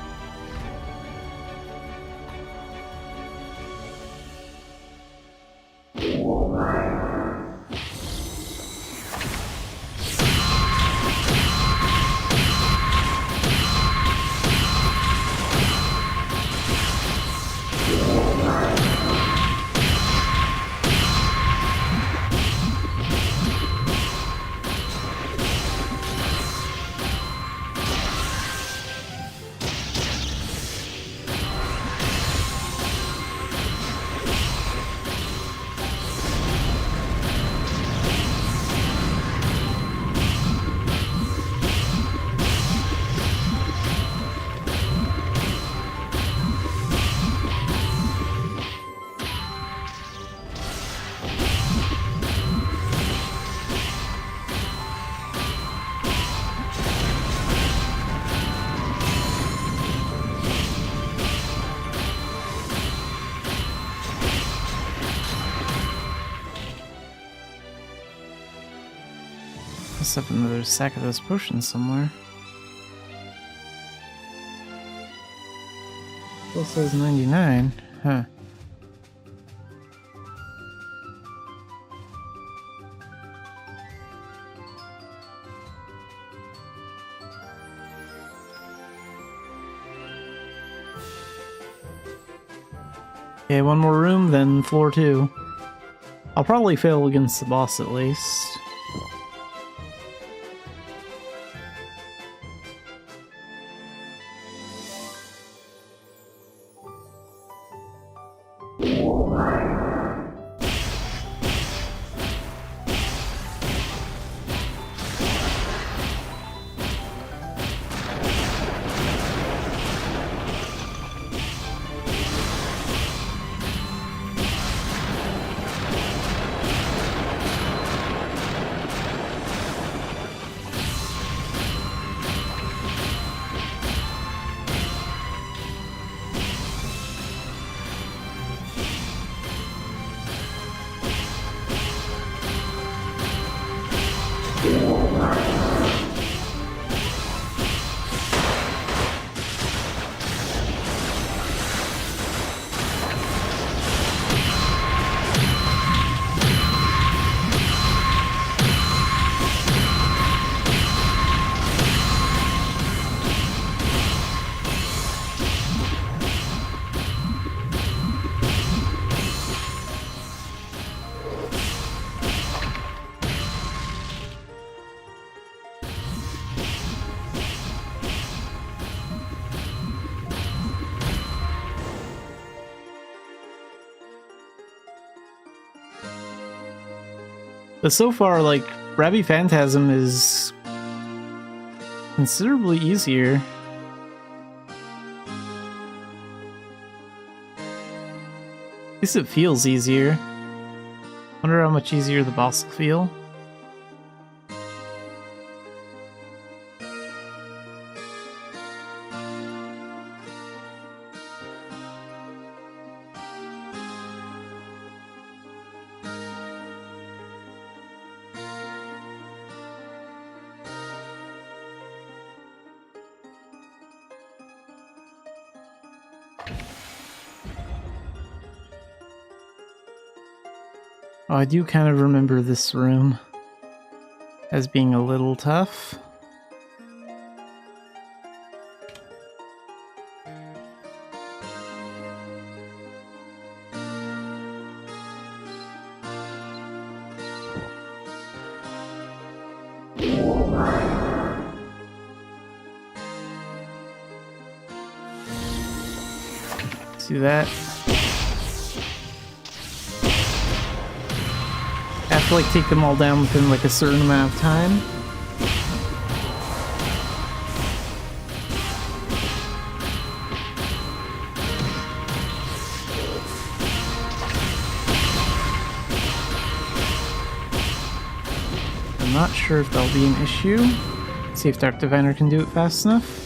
Must have another sack of those potions somewhere. Still says 99. Huh. Okay, one more room, then floor 2. I'll probably fail against the boss at least. But so far, like, Rabbi Phantasm is considerably easier. At least it feels easier. Wonder how much easier the boss will feel. Oh, I do kind of remember this room as being a little tough. See that? I have to like take them all down within like a certain amount of time. I'm not sure if that'll be an issue. See if Dark Diviner can do it fast enough.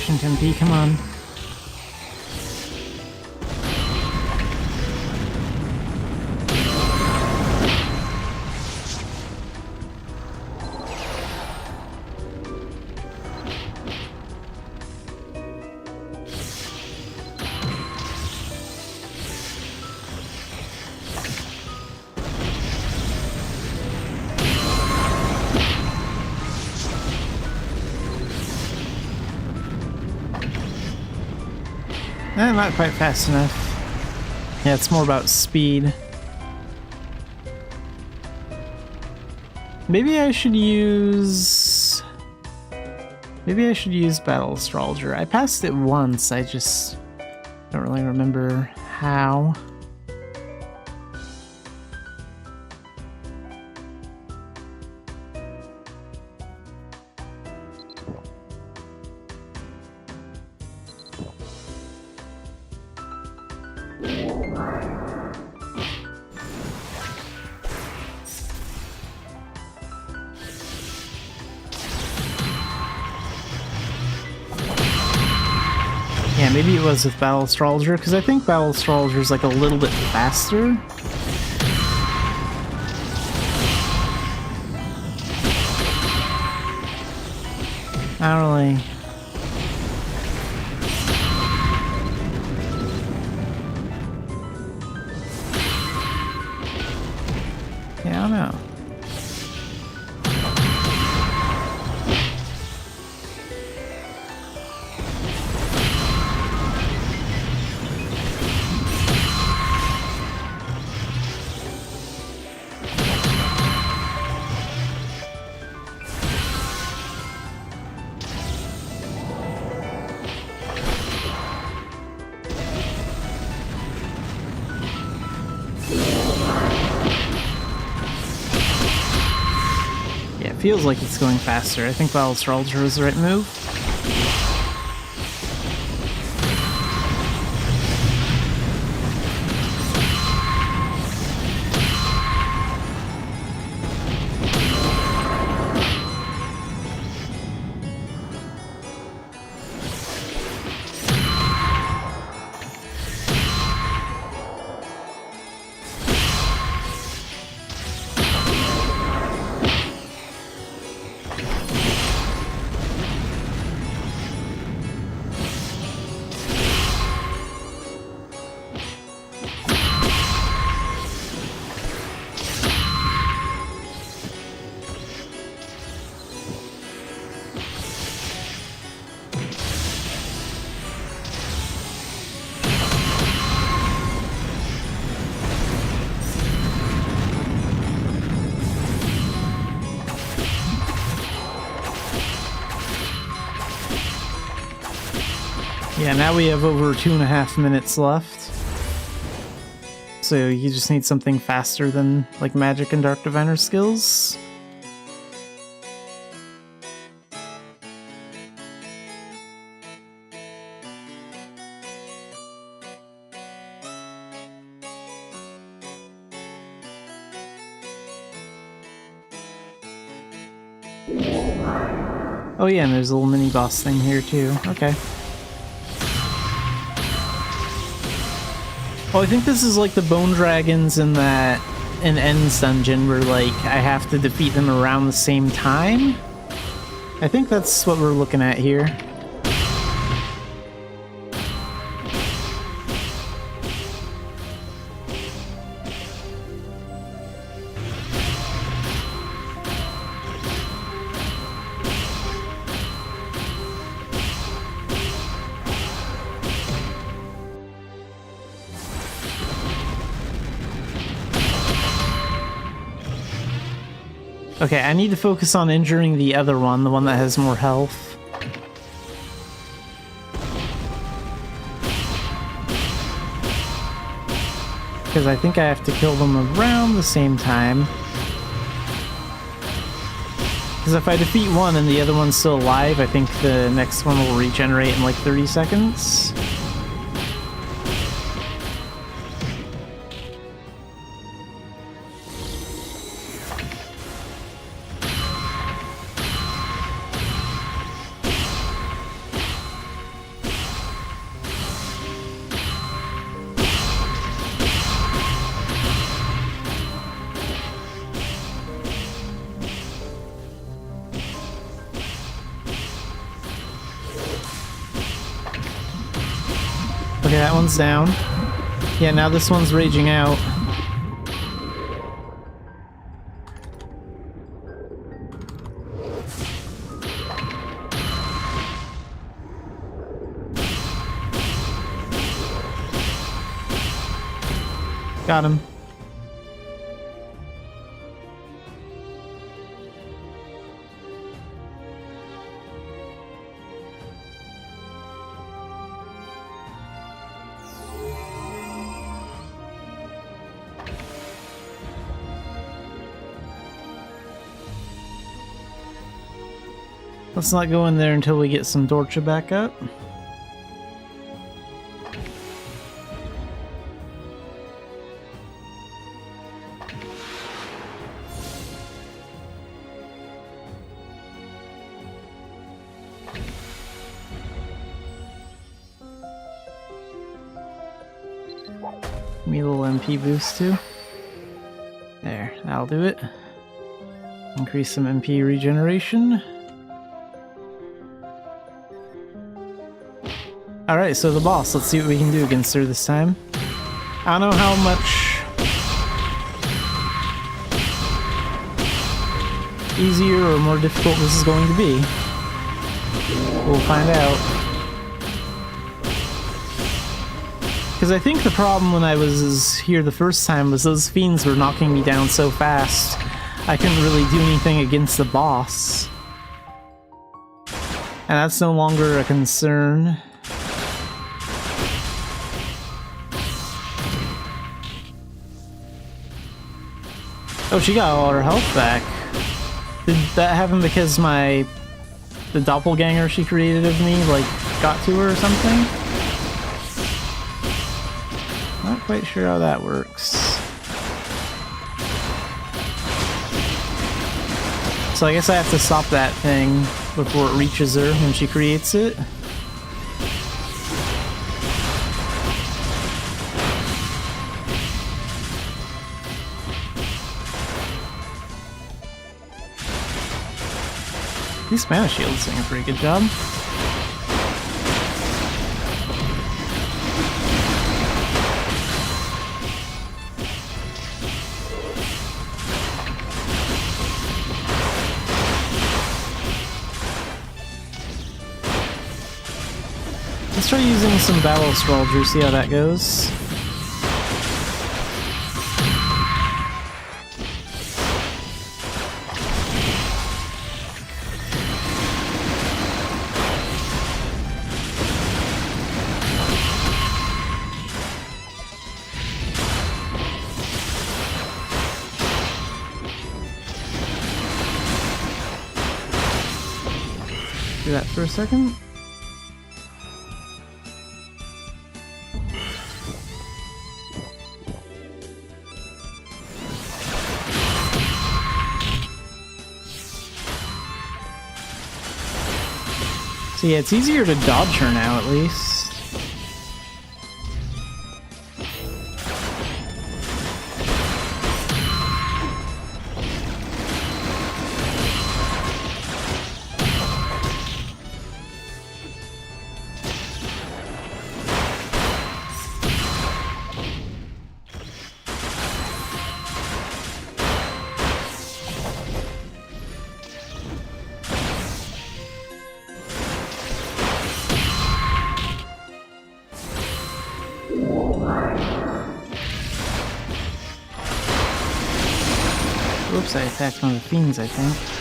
patient, MP, come on. Not quite fast enough. Yeah, it's more about speed. Maybe I should use Battle Astrologer. I passed it once, I just don't really remember how. Yeah, maybe it was with Battle Astrologer, because I think Battle Astrologer is like a little bit faster. I don't really... Yeah, I don't know. Feels like it's going faster. I think Battle Astrologer was the right move. Yeah, now we have over 2.5 minutes left. So you just need something faster than, like, Magic and Dark Diviner skills. Oh yeah, and there's a little mini-boss thing here too. Okay. Oh, I think this is like the Bone Dragons in that Ends dungeon where, like, I have to defeat them around the same time. I think that's what we're looking at here. Okay, I need to focus on injuring the other one, the one that has more health. Because I think I have to kill them around the same time. Because if I defeat one and the other one's still alive, I think the next one will regenerate in like 30 seconds. that one's down. Yeah, now this one's raging out. Got him. Let's not go in there until we get some Dorcha back up. Give me a little MP boost too. There, that'll do it. Increase some MP regeneration. Alright, so the boss. Let's see what we can do against her this time. I don't know how much easier or more difficult this is going to be. We'll find out. Because I think the problem when I was here the first time was those fiends were knocking me down so fast, I couldn't really do anything against the boss. And that's no longer a concern. Oh, she got all her health back. Did that happen because the doppelganger she created of me, like, got to her or something? Not quite sure how that works. So I guess I have to stop that thing before it reaches her when she creates it. These mana shields doing a pretty good job. Let's try using some Battle Astrologer, see how that goes. Do that for a second. So yeah, it's easier to dodge her now at least. Oops, I attacked one of the fiends, I think.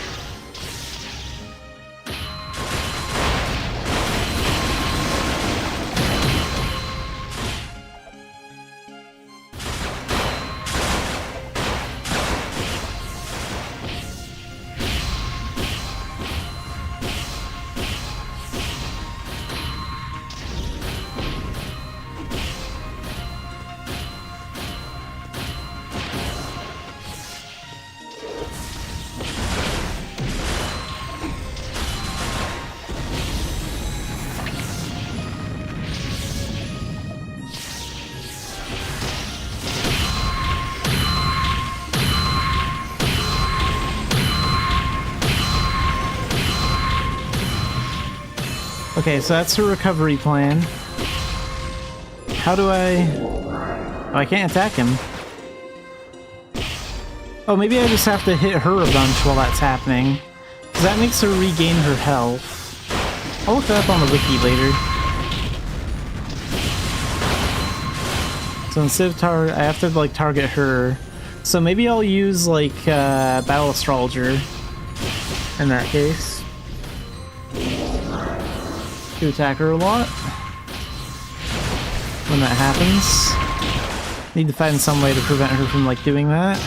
Okay, so that's her recovery plan. how do I... Oh, I can't attack him. Oh, maybe I just have to hit her a bunch while that's happening. Because that makes her regain her health. I'll look that up on the wiki later. So instead of I have to like target her. So maybe I'll use like Battle Astrologer in that case. To attack her a lot. When that happens. Need to find some way to prevent her from like doing that.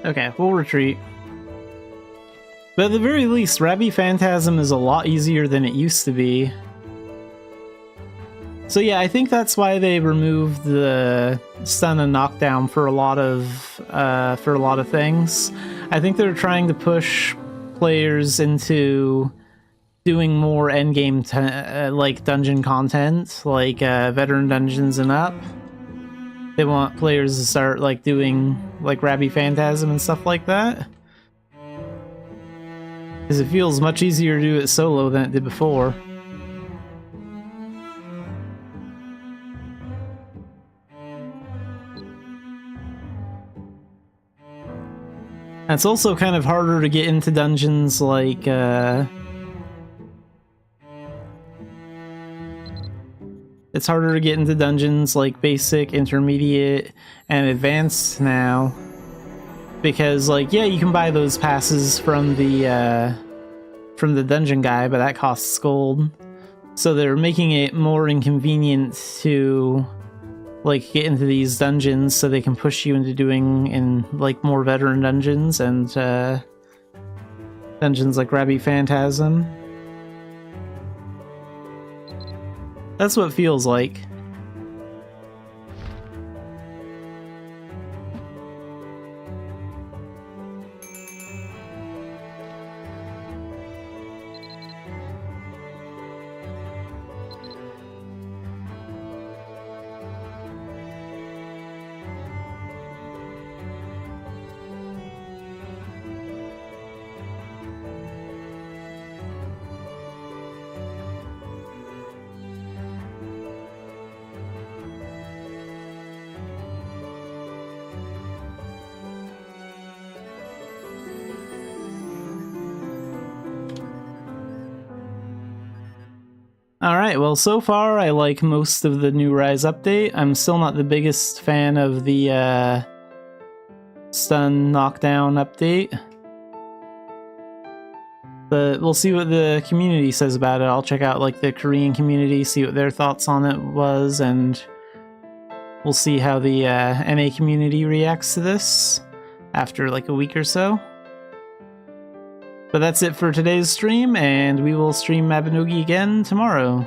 Okay, we'll retreat. But at the very least, Rabbi Phantasm is a lot easier than it used to be. So yeah, I think that's why they removed the stun and knockdown for a lot of things. I think they're trying to push players into doing more endgame like dungeon content, like veteran dungeons and up. They want players to start like doing like Rabbi Phantasm and stuff like that. Because it feels much easier to do it solo than it did before. And it's also kind of harder to get into dungeons like it's harder to get into dungeons like basic, intermediate, and advanced now. Because, like, yeah, you can buy those passes from the dungeon guy, but that costs gold. So they're making it more inconvenient to, like, get into these dungeons so they can push you into doing in, like, more veteran dungeons and dungeons like Rabbi Phantasm. That's what it feels like. Alright, well, so far I like most of the new Rise update. I'm still not the biggest fan of the stun knockdown update. But we'll see what the community says about it. I'll check out like the Korean community, see what their thoughts on it was, and we'll see how the NA community reacts to this after like a week or so. But that's it for today's stream, and we will stream Mabinogi again tomorrow.